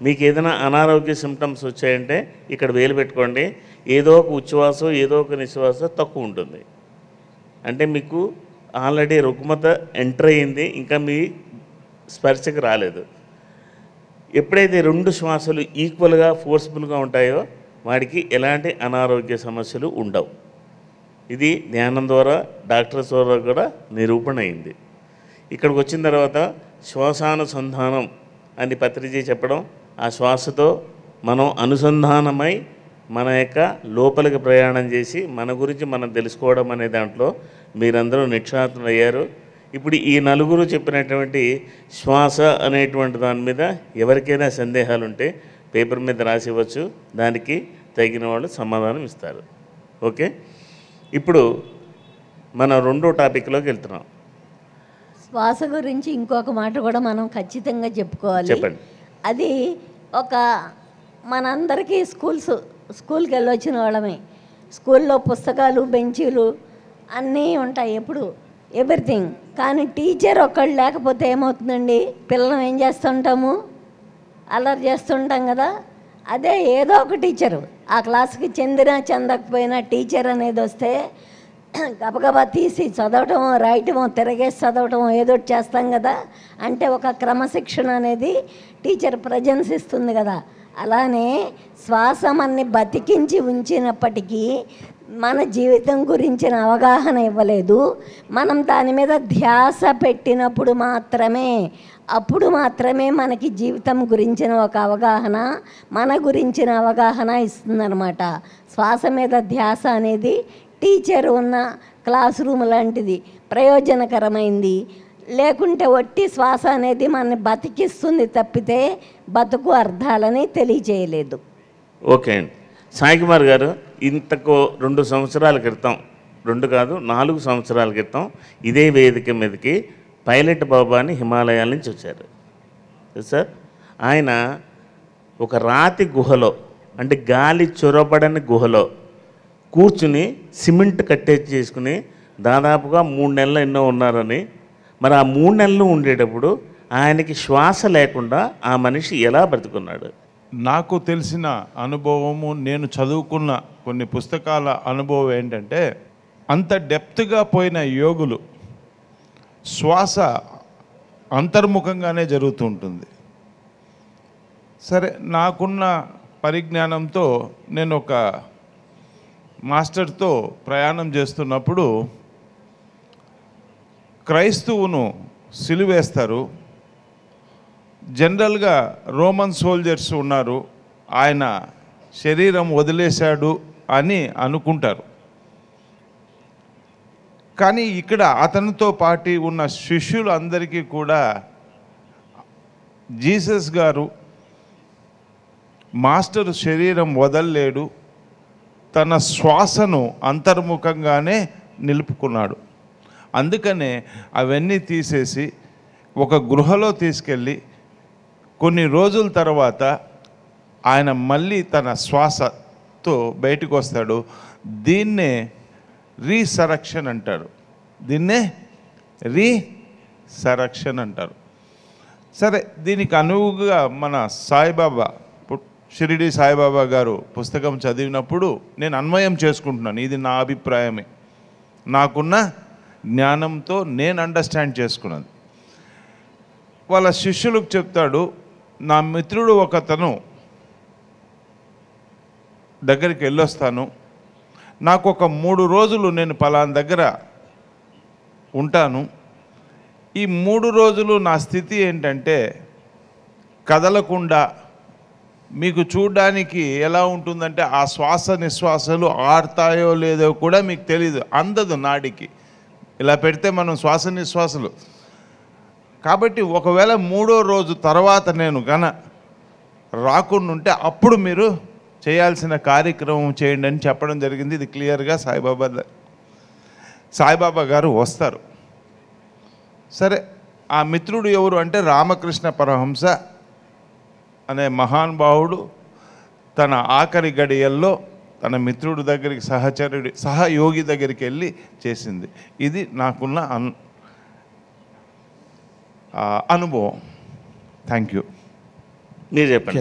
మీకు ఏదైనా అనారోగ్య సిమ్టమ్స్ వచ్చాయంటే ఇక్కడ వేలు పెట్టుకోండి, ఏదో ఒక ఉచ్ఛ్వాసం ఏదో ఒక నిశ్వాస తక్కువ ఉంటుంది. అంటే మీకు ఆల్రెడీ రుగ్మత ఎంటర్ అయ్యింది, ఇంకా మీ స్పర్శకు రాలేదు. ఎప్పుడైతే 2 శ్వాసలు ఈక్వల్గా ఫోర్స్ఫుల్గా ఉంటాయో వాడికి ఎలాంటి అనారోగ్య సమస్యలు ఉండవు. ఇది ధ్యానం ద్వారా డాక్టర్స్ ద్వారా కూడా నిరూపణ అయింది. ఇక్కడికి వచ్చిన తర్వాత శ్వాసానుసంధానం అని పత్రిజీ చెప్పడం, ఆ శ్వాసతో మనం అనుసంధానమై మన యొక్క లోపలికి ప్రయాణం చేసి మన గురించి మనం తెలుసుకోవడం అనే దాంట్లో మీరందరూ నిక్షాతులయ్యారు. ఇప్పుడు ఈ నలుగురు చెప్పినటువంటి శ్వాస అనేటువంటి దాని మీద ఎవరికైనా సందేహాలు ఉంటే పేపర్ మీద రాసివ్వచ్చు, దానికి తగిన వాళ్ళు సమాధానం ఇస్తారు. ఓకే, ఇప్పుడు మన రెండో టాపిక్లోకి వెళ్తున్నాం. శ్వాస గురించి ఇంకొక మాట కూడా మనం ఖచ్చితంగా చెప్పుకోవాలి. చెప్పండి. అది ఒక మనందరికీ స్కూల్కి వెళ్ళొచ్చిన వాళ్ళమే. స్కూల్లో పుస్తకాలు, బెంచీలు అన్నీ ఉంటాయి, ఎప్పుడు ఎవ్రీథింగ్. కానీ టీచర్ ఒక్కళ్ళు లేకపోతే ఏమవుతుందండి? పిల్లలు ఏం చేస్తుంటాము? అల్లరి చేస్తుంటాం కదా. అదే ఏదో ఒక టీచరు, ఆ క్లాస్కి చెందినా చెందకపోయినా టీచర్ అనేది వస్తే గబగబా తీసి చదవటమో, రాయటమో, తిరగేసి చదవటమో ఏదో చేస్తాం కదా. అంటే ఒక క్రమశిక్షణ అనేది టీచర్ ప్రజెన్స్ ఇస్తుంది కదా. అలానే శ్వాస మనని బతికించి ఉంచినప్పటికీ మన జీవితం గురించిన అవగాహన ఇవ్వలేదు. మనం దాని మీద ధ్యాస పెట్టినప్పుడు అప్పుడు మాత్రమే మనకి జీవితం గురించిన ఒక అవగాహన, మన గురించిన అవగాహన ఇస్తుందన్నమాట. శ్వాస మీద ధ్యాస అనేది టీచర్ ఉన్న క్లాస్ రూమ్ లాంటిది, ప్రయోజనకరమైంది. లేకుంటే ఒట్టి శ్వాస అనేది మనని బతికిస్తుంది తప్పితే బతుకు అర్థాలని తెలియజేయలేదు. ఓకే అండి. సాయి కుమార్ గారు, ఇంతకు 2 సంవత్సరాల క్రితం, 2 కాదు 4 సంవత్సరాల క్రితం ఇదే వేదిక మీదకి పైలట్ బాబా అని హిమాలయాల నుంచి వచ్చారు సార్. ఆయన ఒక రాతి గుహలో, అంటే గాలి చొరబడని గుహలో కూర్చుని సిమెంట్ కట్టేసి చేసుకుని దాదాపుగా 3 నెలలు ఎన్నో ఉన్నారని. మరి ఆ 3 నెలలు ఉండేటప్పుడు ఆయనకి శ్వాస లేకుండా ఆ మనిషి ఎలా బ్రతుకున్నాడు? నాకు తెలిసిన అనుభవము, నేను చదువుకున్న కొన్ని పుస్తకాల అనుభవం ఏంటంటే, అంత డెప్త్గా పోయిన యోగులు శ్వాస అంతర్ముఖంగానే జరుగుతూ ఉంటుంది. సరే, నాకున్న పరిజ్ఞానంతో నేను ఒక మాస్టర్తో ప్రయాణం చేస్తున్నప్పుడు క్రైస్తవును సిలువేస్తారు. జనరల్గా రోమన్ సోల్జర్స్ ఉన్నారు, ఆయన శరీరం వదిలేశాడు అని అనుకుంటారు. కానీ ఇక్కడ అతనితో పాటు ఉన్న శిష్యులందరికీ కూడా జీసస్ గారు మాస్టర్ శరీరం వదలలేడు, తన శ్వాసను అంతర్ముఖంగానే నిలుపుకున్నాడు. అందుకనే అవన్నీ తీసేసి ఒక గృహలో తీసుకెళ్ళి కొన్ని రోజుల తర్వాత ఆయన మళ్ళీ తన శ్వాసతో బయటకు వస్తాడు. దీన్నే రీసరక్షన్ అంటారు. రీసరక్షన్ అంటారు. సరే, దీనికి అనువుగా మన సాయిబాబా, షిరిడి సాయిబాబా గారు పుస్తకం చదివినప్పుడు నేను అన్వయం చేసుకుంటున్నాను. ఇది నా అభిప్రాయమే, నాకున్న జ్ఞానంతో నేను అండర్స్టాండ్ చేసుకున్నది. వాళ్ళ శిష్యులకు చెప్తాడు, నా మిత్రుడు ఒకతను దగ్గరికి వెళ్ళొస్తాను, నాకు ఒక 3 రోజులు నేను పలానా దగ్గర ఉంటాను. ఈ 3 రోజులు నా స్థితి ఏంటంటే కదలకుండా, మీకు చూడడానికి ఎలా ఉంటుందంటే ఆ శ్వాస నిశ్వాసలు ఆడతాయో లేదో కూడా మీకు తెలీదు, అందదు నాడికి. ఇలా పెడితే మనం శ్వాస నిశ్వాసలు. కాబట్టి ఒకవేళ 3వ రోజు తర్వాత నేను రాకుండా ఉంటే అప్పుడు మీరు చేయాల్సిన కార్యక్రమం చేయండి అని చెప్పడం జరిగింది. ఇది క్లియర్గా సాయిబాబా గారు వస్తారు. సరే, ఆ మిత్రుడు ఎవరు అంటే రామకృష్ణ పరమహంస అనే మహానుభావుడు తన ఆఖరి గడియల్లో తన మిత్రుడి దగ్గరికి, సహయోగి దగ్గరికి వెళ్ళి చేసింది. ఇది నాకున్న అనుభవం. Thank you. మీరు చెప్పండి,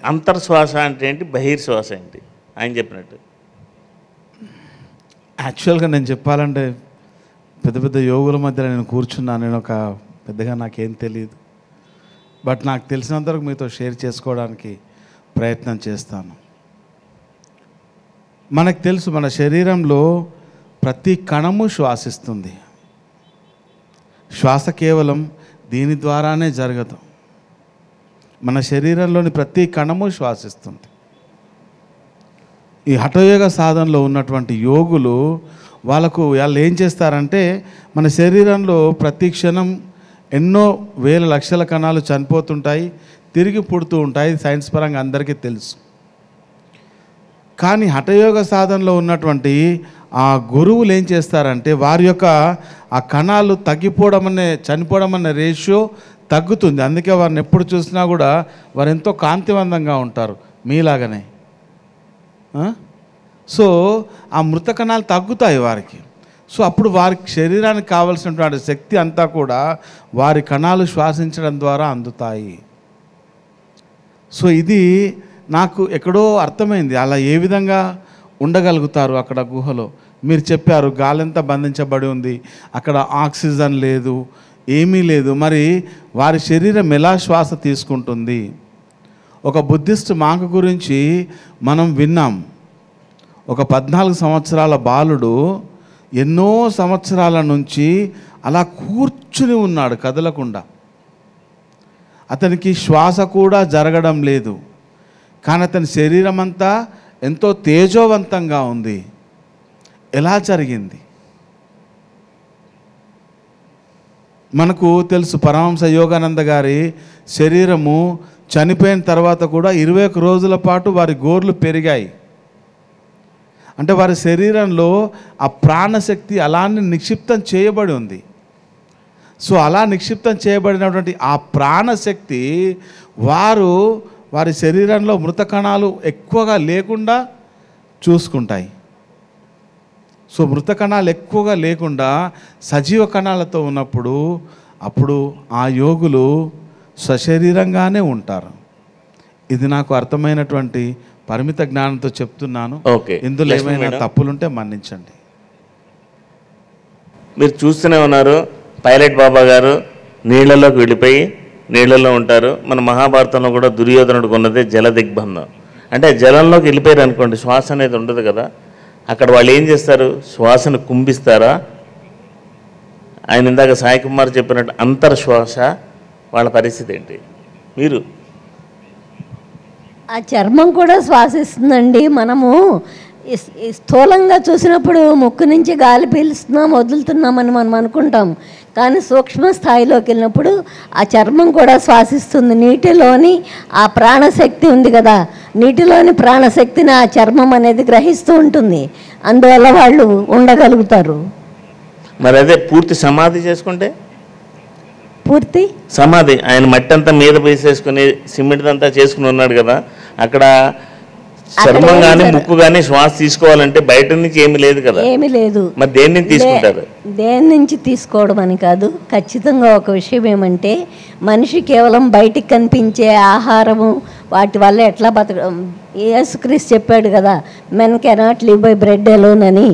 అంతర్శ్వాస అంటే ఏంటి, బహిర్శ్వాస ఏంటి ఆయన చెప్పినట్టు? యాక్చువల్గా నేను చెప్పాలంటే పెద్ద పెద్ద యోగుల మధ్య నేను కూర్చున్నాను. నేను పెద్దగా నాకేం తెలియదు, బట్ నాకు తెలిసినంతవరకు మీతో షేర్ చేసుకోవడానికి ప్రయత్నం చేస్తాను. మనకు తెలుసు, మన శరీరంలో ప్రతి కణము శ్వాసిస్తుంది. శ్వాస కేవలం దీని ద్వారానే జరగదు. మన శరీరంలోని ప్రతి కణము శ్వాసిస్తుంది. ఈ హఠయోగ సాధనలో ఉన్నటువంటి యోగులు వాళ్ళు ఏం చేస్తారంటే, మన శరీరంలో ప్రతి క్షణం ఎన్నో వేల లక్షల కణాలు చనిపోతుంటాయి, తిరిగి పుడుతూ ఉంటాయి. సైన్స్ పరంగా అందరికీ తెలుసు. కానీ హఠయోగ సాధనలో ఉన్నటువంటి ఆ గురువులు ఏం చేస్తారంటే, వారి యొక్క ఆ కణాలు చనిపోవడం అనే రేషియో తగ్గుతుంది. అందుకే వారిని ఎప్పుడు చూసినా కూడా వారు ఎంతో కాంతివంతంగా ఉంటారు, మీలాగనే. సో ఆ మృత కణాలు తగ్గుతాయి వారికి. సో అప్పుడు వారి శరీరానికి కావలసినటువంటి శక్తి అంతా కూడా వారి కణాలు శ్వాసించడం ద్వారా అందుతాయి. సో ఇది నాకు ఎక్కడో అర్థమైంది. అలా ఏ విధంగా ఉండగలుగుతారు అక్కడ గుహలో? మీరు చెప్పారు గాలంతా బంధించబడి ఉంది, అక్కడ ఆక్సిజన్ లేదు, ఏమీ లేదు. మరి వారి శరీరం ఎలా శ్వాస తీసుకుంటుంది? ఒక బుద్ధిస్ట్ మాంక్ గురించి మనం విన్నాం. ఒక 14 సంవత్సరాల బాలుడు ఎన్నో సంవత్సరాల నుంచి అలా కూర్చుని ఉన్నాడు కదలకుండా. అతనికి శ్వాస కూడా జరగడం లేదు, కానీ అతని శరీరం అంతా ఎంతో తేజోవంతంగా ఉంది. ఎలా జరిగింది? మనకు తెలుసు, పరమహంస యోగానంద గారి శరీరము చనిపోయిన తర్వాత కూడా 21 రోజుల పాటు వారి గోర్లు పెరిగాయి. అంటే వారి శరీరంలో ఆ ప్రాణశక్తి అలానే నిక్షిప్తం చేయబడి ఉంది. సో అలా నిక్షిప్తం చేయబడినటువంటి ఆ ప్రాణశక్తి వారి శరీరంలో మృత కణాలు ఎక్కువగా లేకుండా చూసుకుంటాయి. సో మృత కణాలు ఎక్కువగా లేకుండా సజీవ కణాలతో ఉన్నప్పుడు అప్పుడు ఆ యోగులు సశరీరంగానే ఉంటారు. ఇది నాకు అర్థమైనటువంటి పరిమిత జ్ఞానంతో చెప్తున్నాను. ఇందులో ఏమైనా తప్పులుంటే మన్నించండి. మీరు చూస్తూనే ఉన్నారు, పైలట్ బాబా గారు నీళ్లలోకి వెళ్ళిపోయి నీళ్లలో ఉంటారు. మన మహాభారతంలో కూడా దుర్యోధనుడికి ఉన్నదే జల దిగ్బంధం. అంటే జలంలోకి వెళ్ళిపోయారు అనుకోండి, శ్వాస అనేది ఉండదు కదా. అక్కడ వాళ్ళు ఏం చేస్తారు? శ్వాసను కుంభిస్తారా? ఆయన ఇందాక సాయి కుమార్ చెప్పినట్టు అంతర్శ్వాస. వాళ్ళ పరిస్థితి ఏంటి? మీరు ఆ చర్మం కూడా శ్వాసిస్తుందండి. మనము స్థూలంగా చూసినప్పుడు ముక్కు నుంచి గాలి పీలుస్తున్నాం, వదులుతున్నామని మనం అనుకుంటాం. కానీ సూక్ష్మ స్థాయిలోకి వెళ్ళినప్పుడు ఆ చర్మం కూడా శ్వాసిస్తుంది. నీటిలోని ఆ ప్రాణశక్తి ఉంది కదా, నీటిలోని ప్రాణశక్తిని ఆ చర్మం అనేది గ్రహిస్తూ ఉంటుంది. అందువల్ల వాళ్ళు ఉండగలుగుతారు. మరి అదే పూర్తి సమాధి చేసుకుంటే? పూర్తి సమాధి ఆయన మట్టి అంతా మీద వేసేసుకుని సిమెంట్ అంతా చేసుకుని ఉన్నాడు కదా, అక్కడ చర్మం కానీ ముక్కు కానీ శ్వాస తీసుకోవాలంటే బయట నుంచి ఏమీ లేదు కదా. ఏమీ లేదు. మరి దేని నుంచి తీసుకుంటారు? దేని నుంచి తీసుకోవడం అని కాదు, ఖచ్చితంగా ఒక విషయం ఏమంటే, మనిషి కేవలం బయటికి కనిపించే ఆహారము వాటి వల్ల ఎట్లా యేసుక్రీస్తు చెప్పాడు కదా, men cannot live by bread alone అని.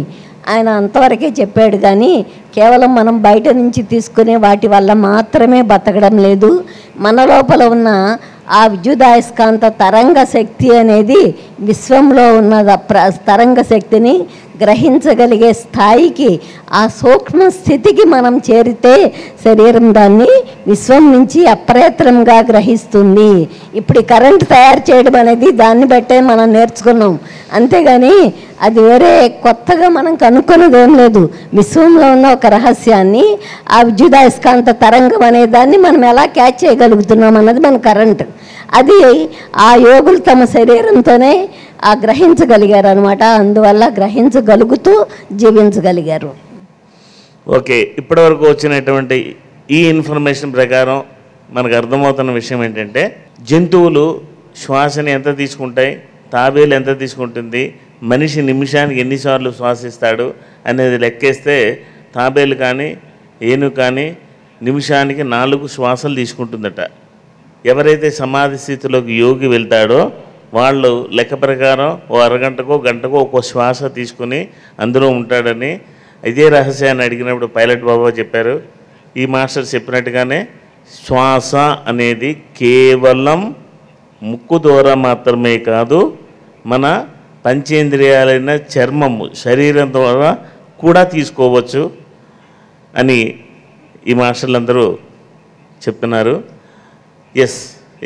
ఆయన అంతవరకే చెప్పాడు. కానీ కేవలం మనం బయట నుంచి తీసుకునే వాటి వల్ల మాత్రమే బతకడం లేదు. మన లోపల ఉన్న ఆ విద్యుదాయస్కాంత తరంగ శక్తి అనేది విశ్వంలో ఉన్న తరంగ శక్తిని గ్రహించగలిగే స్థాయికి, ఆ సూక్ష్మ స్థితికి మనం చేరితే శరీరం దాన్ని విశ్వం నుంచి అప్రయత్నంగా గ్రహిస్తుంది. ఇప్పుడు కరెంటు తయారు చేయడం అనేది దాన్ని బట్టే మనం నేర్చుకున్నాం. అంతేగాని అది వేరే కొత్తగా మనం కనుక్కొనేది ఏం లేదు. విశ్వంలో ఉన్న ఒక రహస్యాన్ని, ఆ విద్యుదాయస్కాంత తరంగం అనే దాన్ని మనం ఎలా క్యాచ్ చేయగలుగుతున్నాం అన్నది మన కరెంటు. అది ఆ యోగులు తమ శరీరంతోనే ఆ గ్రహించగలిగారు అనమాట. అందువల్ల గ్రహించగలుగుతూ జీవించగలిగారు. ఓకే, ఇప్పటివరకు వచ్చినటువంటి ఈ ఇన్ఫర్మేషన్ ప్రకారం మనకు అర్థమవుతున్న విషయం ఏంటంటే, జంతువులు శ్వాసని ఎంత తీసుకుంటాయి, తాబేలు ఎంత తీసుకుంటుంది, మనిషి నిమిషానికి ఎన్నిసార్లు శ్వాసిస్తాడు అనేది లెక్కేస్తే తాబేలు కానీ ఏనుగు కానీ నిమిషానికి 4 శ్వాసలు తీసుకుంటుందట. ఎవరైతే సమాధి స్థితిలోకి యోగి వెళ్తాడో వాళ్ళు లెక్క ప్రకారం ఓ అరగంటకో గంటకో ఒక్కో శ్వాస తీసుకుని అందులో ఉంటాడని. ఇదే రహస్యాన్ని అడిగినప్పుడు పైలట్ బాబా చెప్పారు, ఈ మాస్టర్ చెప్పినట్టుగానే శ్వాస అనేది కేవలం ముక్కు ద్వారా మాత్రమే కాదు, మన పంచేంద్రియాలైన చర్మము శరీరం ద్వారా కూడా తీసుకోవచ్చు అని ఈ మాస్టర్లందరూ చెప్తున్నారు. Yes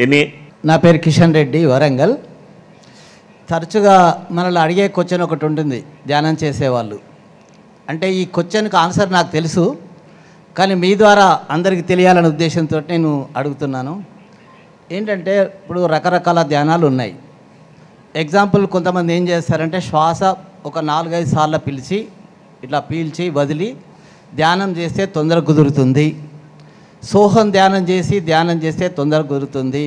any. నా పేరు కిషన్ రెడ్డి, వరంగల్. తరచుగా మనల్ని అడిగే క్వశ్చన్ ఒకటి ఉంటుంది ధ్యానం చేసేవాళ్ళు. అంటే ఈ క్వశ్చన్కి ఆన్సర్ నాకు తెలుసు, కానీ మీ ద్వారా అందరికీ తెలియాలనే ఉద్దేశంతో నేను అడుగుతున్నాను. ఏంటంటే ఇప్పుడు రకరకాల ధ్యానాలు ఉన్నాయి. ఎగ్జాంపుల్ కొంతమంది ఏం చేస్తారంటే శ్వాస ఒక 4-5 సార్లు పిలిచి ఇట్లా పీల్చి వదిలి ధ్యానం చేస్తే తొందరగా కుదురుతుంది. సోహం ధ్యానం చేస్తే తొందరగా కుదురుతుంది.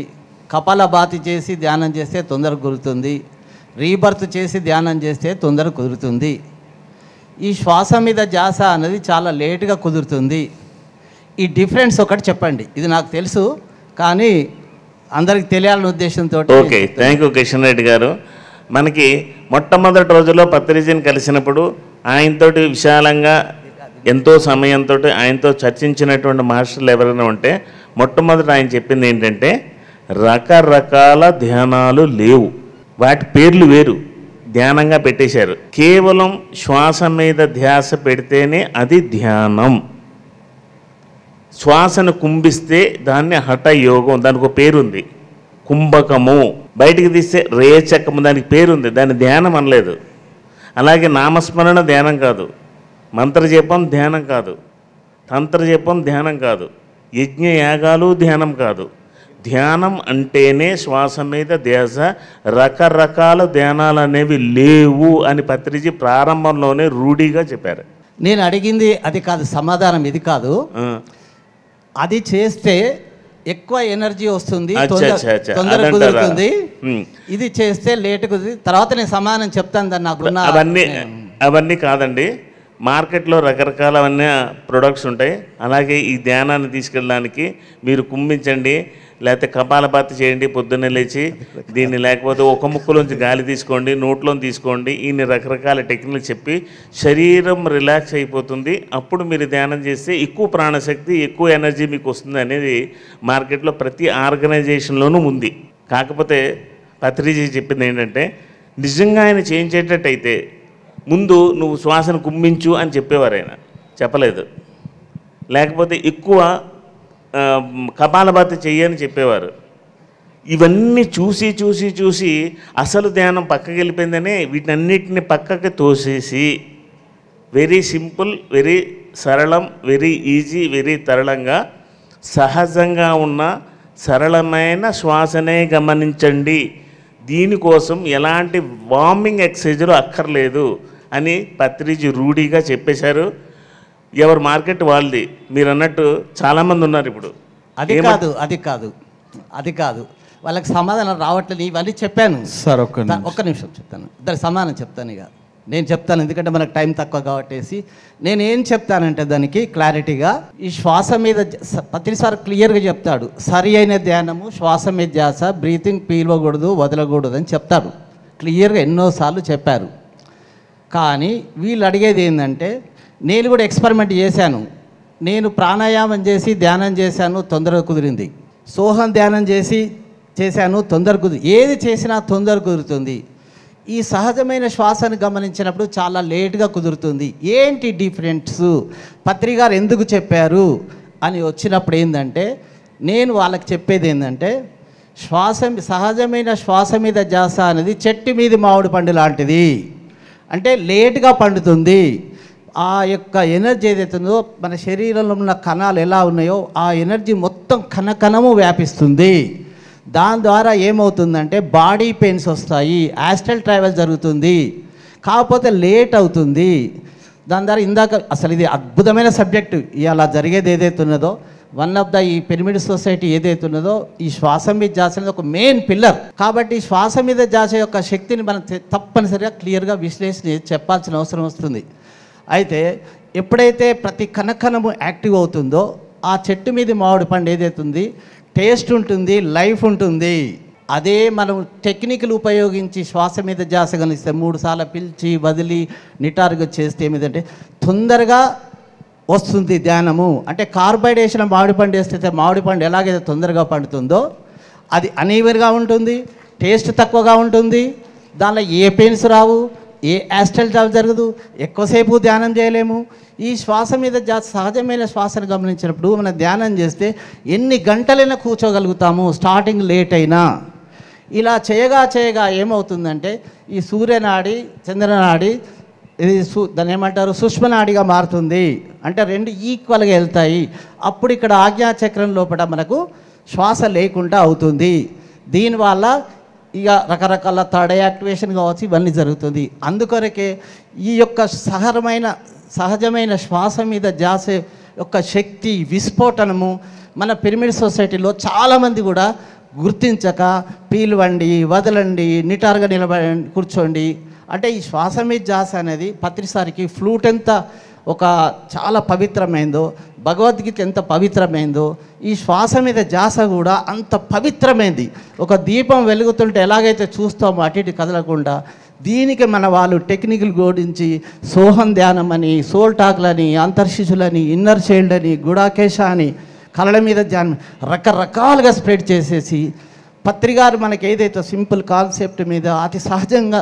కపాలభాతి చేసి ధ్యానం చేస్తే తొందరగా కుదురుతుంది. రీబర్త్ చేసి ధ్యానం చేస్తే తొందరగా కుదురుతుంది. ఈ శ్వాస మీద ధ్యాస అనేది చాలా లేటుగా కుదురుతుంది. ఈ డిఫరెన్స్ ఒకటి చెప్పండి. ఇది నాకు తెలుసు, కానీ అందరికి తెలియాలనే ఉద్దేశంతో. Okay, thank you Kishan Reddy గారు. మనకి మొట్టమొదటి రోజుల్లో పత్రిజీని కలిసినప్పుడు ఆయనతోటి విశాలంగా ఎంతో సమయంతో ఆయనతో చర్చించినటువంటి మాస్టర్లు ఎవరైనా ఉంటే మొట్టమొదట ఆయన చెప్పింది ఏంటంటే రకరకాల ధ్యానాలు లేవు, వాటి పేర్లు వేరు, ధ్యానంగా పెట్టేశారు. కేవలం శ్వాస మీద ధ్యాస పెడితేనే అది ధ్యానం. శ్వాసను కుంభిస్తే దాన్ని హఠయోగం, దానికి ఒక పేరుంది, కుంభకము. బయటికి తీస్తే రేచకము, దానికి పేరుంది, దాన్ని ధ్యానం అనలేదు. అలాగే నామస్మరణ ధ్యానం కాదు, మంత్రజపం ధ్యానం కాదు, తంత్రజపం ధ్యానం కాదు, యజ్ఞయాగాలు ధ్యానం కాదు. ధ్యానం అంటేనే శ్వాస మీద ధ్యాస. రకరకాల ధ్యానాలు అనేవి లేవు అని పత్రిజీ ప్రారంభంలోనే రూఢిగా చెప్పారు. నేను అడిగింది అది కాదు, సమాధానం ఇది కాదు. అది చేస్తే ఎక్కువ ఎనర్జీ వస్తుంది, తొందరగా కుదురుతుంది. ఇది చేస్తే లేట్ కుదిరి తర్వాత నేను సమాధానం చెప్తాను. దాన్ని నాకున్న అవన్నీ కాదండి. మార్కెట్లో రకరకాలవన్నీ ప్రొడక్ట్స్ ఉంటాయి. అలాగే ఈ ధ్యానాన్ని తీసుకెళ్ళడానికి మీరు కుంభించండి, లేకపోతే కపాలభాతి చేయండి పొద్దున్నే లేచి దీన్ని, లేకపోతే ఒక ముక్కులోంచి గాలి తీసుకోండి, నోట్లో తీసుకోండి, ఇన్ని రకరకాల టెక్నిక్లు చెప్పి శరీరం రిలాక్స్ అయిపోతుంది. అప్పుడు మీరు ధ్యానం చేస్తే ఎక్కువ ప్రాణశక్తి, ఎక్కువ ఎనర్జీ మీకు వస్తుంది అనేది మార్కెట్లో ప్రతి ఆర్గనైజేషన్లోనూ ఉంది. కాకపోతే పత్రిజీ చెప్పింది ఏంటంటే నిజంగా ఆయన చేయించేటట్టయితే ముందు నువ్వు శ్వాసను కుంభించు అని చెప్పేవారు, ఆయన చెప్పలేదు. లేకపోతే ఎక్కువ కపాలభాతి చెయ్యని చెప్పేవారు. ఇవన్నీ చూసి చూసి చూసి అసలు ధ్యానం పక్కకి వెళ్ళిపోయిందనే వీటన్నిటిని పక్కకి తోసేసి వెరీ సింపుల్, వెరీ సరళం, వెరీ ఈజీ, వెరీ తరళంగా సహజంగా ఉన్న సరళమైన శ్వాసనే గమనించండి, దీనికోసం ఎలాంటి వార్మింగ్ ఎక్సర్సైజులు అక్కర్లేదు అని పత్రిజీ రూఢిగా చెప్పేశారు. ఎవరు మార్కెట్ వాళ్ళది. మీరు అన్నట్టు చాలామంది ఉన్నారు ఇప్పుడు. అది కాదు వాళ్ళకి సమాధానం రావట్లేదు. ఇవన్నీ చెప్పాను సార్. ఒక్క నిమిషం చెప్తాను, దానికి సమాధానం చెప్తాను. ఇక నేను చెప్తాను, ఎందుకంటే మనకు టైం తక్కువ కాబట్టేసి నేనేం చెప్తానంటే దానికి క్లారిటీగా ఈ శ్వాస మీద ప్రతిసారి క్లియర్గా చెప్తాడు. సరి అయిన ధ్యానము శ్వాస మీద ధ్యాస, బ్రీతింగ్ పీలవకూడదు వదలకూడదు అని చెప్తాడు. క్లియర్గా ఎన్నోసార్లు చెప్పారు. కానీ వీళ్ళు అడిగేది ఏంటంటే నేను కూడా ఎక్స్పెరిమెంట్ చేశాను. నేను ప్రాణాయామం చేసి ధ్యానం చేశాను, తొందరగా కుదిరింది. సోహం ధ్యానం చేశాను, తొందరగా కుదిరి. ఏది చేసినా తొందరగా కుదురుతుంది. ఈ సహజమైన శ్వాసను గమనించినప్పుడు చాలా లేట్గా కుదురుతుంది. ఏంటి డిఫరెన్స్, పత్రికారు ఎందుకు చెప్పారు అని వచ్చినప్పుడు ఏంటంటే నేను వాళ్ళకి చెప్పేది ఏంటంటే సహజమైన శ్వాస మీద ధ్యాస అనేది చెట్టు మీది మామిడి పండు లాంటిది. అంటే లేటుగా పండుతుంది. ఆ యొక్క ఎనర్జీ ఏదైతుందో మన శరీరంలో ఉన్న కణాలు ఎలా ఉన్నాయో ఆ ఎనర్జీ మొత్తం కణకణము వ్యాపిస్తుంది. దాని ద్వారా ఏమవుతుందంటే బాడీ పెయిన్స్ వస్తాయి, యాస్ట్రల్ ట్రావెల్ జరుగుతుంది, కాకపోతే లేట్ అవుతుంది. దాని ద్వారా ఇందాక అసలు ఇది అద్భుతమైన సబ్జెక్టు. ఇలా జరిగేది ఏదైతే ఉన్నదో వన్ ఆఫ్ ద ఈ పిరమిడ్ సొసైటీ ఏదైతే ఉన్నదో ఈ శ్వాస మీద ధ్యాస అనేది ఒక మెయిన్ పిల్లర్. కాబట్టి శ్వాస మీద ధ్యాస యొక్క శక్తిని మనం తప్పనిసరిగా క్లియర్గా విశ్లేషణ చెప్పాల్సిన అవసరం వస్తుంది. అయితే ఎప్పుడైతే ప్రతి కణకణము యాక్టివ్ అవుతుందో ఆ చెట్టు మీద మామిడి పండు ఏదైతుంది టేస్ట్ ఉంటుంది, లైఫ్ ఉంటుంది. అదే మనం టెక్నిక్లు ఉపయోగించి శ్వాస మీద ధ్యాస గనిస్తే 3 సార్లు పిలిచి వదిలి నిటారుగా చేస్తే ఏమిటంటే తొందరగా వస్తుంది ధ్యానము. అంటే కార్బైడేషన్ మామిడి పండు వేస్తే మామిడి పండు ఎలాగైతే తొందరగా పండుతుందో అది అనీవెన్గా ఉంటుంది, టేస్ట్ తక్కువగా ఉంటుంది, దానిలో ఏ పెయిన్స్ రావు, ఏ యాస్ట్రల్ ట్రావెల్ జరగదు, ఎక్కువసేపు ధ్యానం చేయలేము. ఈ శ్వాస మీద సహజమైన శ్వాసను గమనించినప్పుడు మనం ధ్యానం చేస్తే ఎన్ని గంటలైనా కూర్చోగలుగుతాము, స్టార్టింగ్ లేట్ అయినా. ఇలా చేయగా ఏమవుతుందంటే ఈ సూర్యనాడి చంద్రనాడి ఇది దాన్ని ఏమంటారు సూక్ష్మనాడిగా మారుతుంది. అంటే రెండు ఈక్వల్గా వెళ్తాయి. అప్పుడు ఇక్కడ ఆజ్ఞాచక్రం లోపల మనకు శ్వాస లేకుండా అవుతుంది. దీనివల్ల ఇక రకరకాల థర్డ్ యాక్టివేషన్ కావచ్చు, ఇవన్నీ జరుగుతుంది. అందుకొరకే ఈ యొక్క సహజమైన శ్వాస మీద ధ్యాస యొక్క శక్తి విస్ఫోటనము మన పిరమిడ్ సొసైటీలో చాలామంది కూడా గుర్తించక పీలువండి, వదలండి, నిటారుగా నిలబడి కూర్చోండి అంటే ఈ శ్వాస మీద ధ్యాస అనేది పత్రిసారికి ఫ్లూట్ ఎంత ఒక చాలా పవిత్రమైందో, భగవద్గీత ఎంత పవిత్రమైందో, ఈ శ్వాస మీద ధ్యాస కూడా అంత పవిత్రమైంది. ఒక దీపం వెలుగుతుంటే ఎలాగైతే చూస్తామో అటు ఇటు కదలకుండా, దీనికి మన వాళ్ళు టెక్నికల్ జోడించి సోహం ధ్యానం అని, సోల్ టాక్లని, అంతర్శిశులని, ఇన్నర్ చైల్డ్ అని, గుడాకేశ అని, కళల మీద ధ్యానం రకరకాలుగా స్ప్రెడ్ చేసేసి పత్రిగారు మనకి ఏదైతే సింపుల్ కాన్సెప్ట్ మీద అతి సహజంగా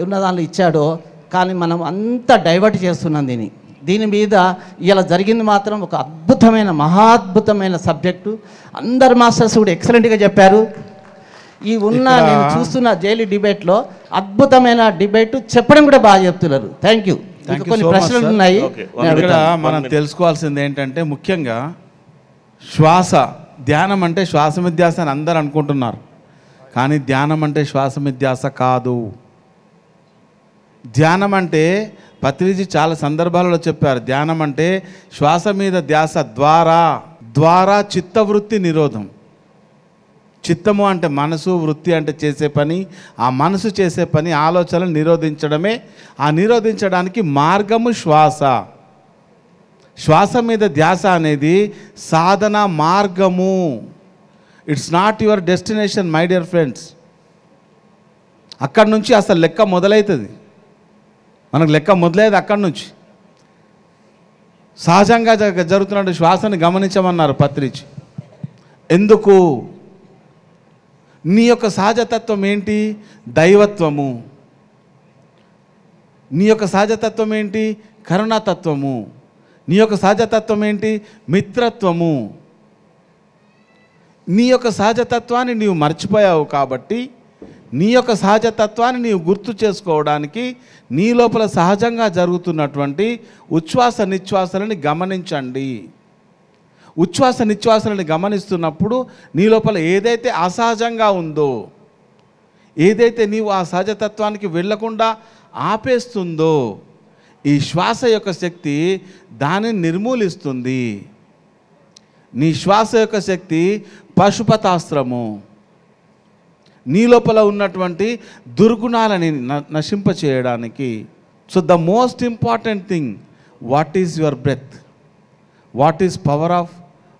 ఉన్నదాన్ని ఇచ్చాడో, కానీ మనం అంతా డైవర్ట్ చేస్తున్నాం దీని మీద. ఇలా జరిగింది మాత్రం ఒక అద్భుతమైన మహాద్భుతమైన సబ్జెక్టు. అందరు మాస్టర్స్ కూడా ఎక్సలెంట్గా చెప్పారు. ఈ నేను చూస్తున్న జైలు డిబేట్లో అద్భుతమైన డిబేట్ చెప్పడం కూడా బాగా చెప్తున్నారు. Thank you. కొన్ని ప్రశ్నలు ఉన్నాయి. ఇక్కడ మనం తెలుసుకోవాల్సింది ఏంటంటే ముఖ్యంగా శ్వాస ధ్యానం అంటే శ్వాస మీద ధ్యాస అని అందరు అనుకుంటున్నారు, కానీ ధ్యానం అంటే శ్వాస మీద ధ్యాస కాదు. ధ్యానం అంటే పత్రిజీ చాలా సందర్భాలలో చెప్పారు, ధ్యానం అంటే శ్వాస మీద ధ్యాస ద్వారా చిత్తవృత్తి నిరోధం. చిత్తము అంటే మనసు, వృత్తి అంటే చేసే పని, ఆ మనసు చేసే పని ఆలోచనలు నిరోధించడమే. ఆ నిరోధించడానికి మార్గము శ్వాస. శ్వాస మీద ధ్యాస అనేది సాధన మార్గము. It's not your destination my dear friends. అక్కడి నుంచి అసలు లెక్క మొదలవుతుంది. మనకు లెక్క మొదలయ్యేది అక్కడి నుంచి. సహజంగా జరుగుతున్న శ్వాసని గమనించమన్నారు పత్రిజీ. ఎందుకు? నీ యొక్క సహజతత్వం ఏంటి? దైవత్వము. నీ యొక్క సహజతత్వం ఏంటి? కరుణాతత్వము. నీ యొక్క సహజతత్వం ఏంటి? మిత్రత్వము. నీ యొక్క సహజతత్వాన్ని నీవు మర్చిపోయావు కాబట్టి నీ యొక్క సహజతత్వాన్ని నీవు గుర్తు చేసుకోవడానికి నీ లోపల సహజంగా జరుగుతున్నటువంటి ఉచ్ఛ్వాస నిశ్వాసలని గమనించండి. ఉచ్ఛ్వాస నిశ్వాసలని గమనిస్తున్నప్పుడు నీ లోపల ఏదైతే అసహజంగా ఉందో, ఏదైతే నీవు ఆ సహజతత్వానికి వెళ్లకుండా ఆపేస్తుందో, ఈ శ్వాస యొక్క శక్తి దానిని నిర్మూలిస్తుంది. నీ శ్వాస యొక్క శక్తి పశుపతాస్త్రము. నీ లోపల ఉన్నటువంటి దుర్గుణాలని నశింపచేయడానికి. So the most important thing, what is your breath, what is power of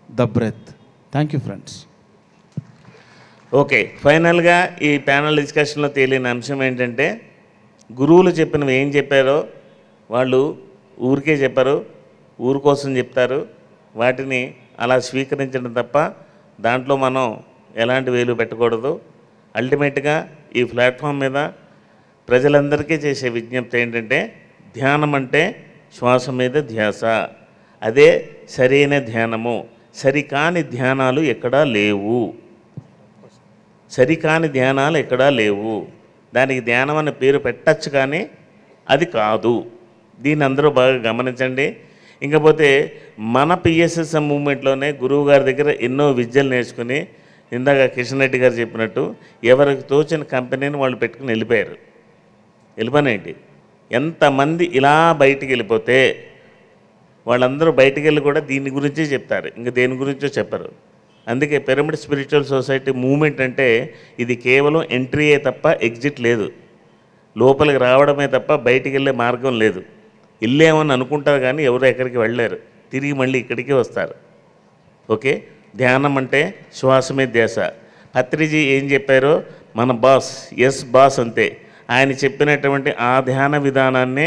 the breath. Thank you friends. Okay, ఫైనల్గా ఈ ప్యానల్ డిస్కషన్లో తేలిన అంశం ఏంటంటే, గురువులు చెప్పినవి ఏం చెప్పారో వాళ్ళు ఊరికే చెప్పారు, ఊరు కోసం చెప్తారు. వాటిని అలా స్వీకరించడం తప్ప దాంట్లో మనం ఎలాంటి వేలు పెట్టకూడదు. అల్టిమేట్గా ఈ ప్లాట్ఫామ్ మీద ప్రజలందరికీ చేసే విజ్ఞప్తి ఏంటంటే, ధ్యానం అంటే శ్వాస మీద ధ్యాస, అదే సరైన ధ్యానము. సరికాని ధ్యానాలు ఎక్కడా లేవు. సరికాని ధ్యానాలు ఎక్కడా లేవు. దానికి ధ్యానం అనే పేరు పెట్టచ్చు, కానీ అది కాదు. దీన్ని అందరూ బాగా గమనించండి. ఇంకపోతే మన పిఎస్ఎస్ఎం మూవ్మెంట్లోనే గురువు గారి దగ్గర ఎన్నో విద్యలు నేర్చుకుని, ఇందాక కిషన్ రెడ్డి గారు చెప్పినట్టు ఎవరికి తోచిన కంపెనీని వాళ్ళు పెట్టుకుని వెళ్ళిపోయారు. వెళ్ళిపోయినేంటి, ఎంతమంది ఇలా బయటికి వెళ్ళిపోతే వాళ్ళందరూ బయటికి వెళ్ళి కూడా దీని గురించే చెప్తారు, ఇంకా దేని గురించో చెప్పరు. అందుకే పిరమిడ్ స్పిరిచువల్ సొసైటీ మూవ్మెంట్ అంటే ఇది కేవలం ఎంట్రీయే తప్ప ఎగ్జిట్ లేదు. లోపలికి రావడమే తప్ప బయటికి వెళ్ళే మార్గం లేదు. వెళ్ళామని అనుకుంటారు కానీ ఎవరు ఎక్కడికి వెళ్ళలేరు, తిరిగి మళ్ళీ ఇక్కడికే వస్తారు. ఓకే, ధ్యానం అంటే శ్వాస మీద ధ్యాస. పత్రిజీ ఏం చెప్పారో మన బాస్, ఎస్ బాస్ అంతే. ఆయన చెప్పినటువంటి ఆ ధ్యాన విధానాన్నే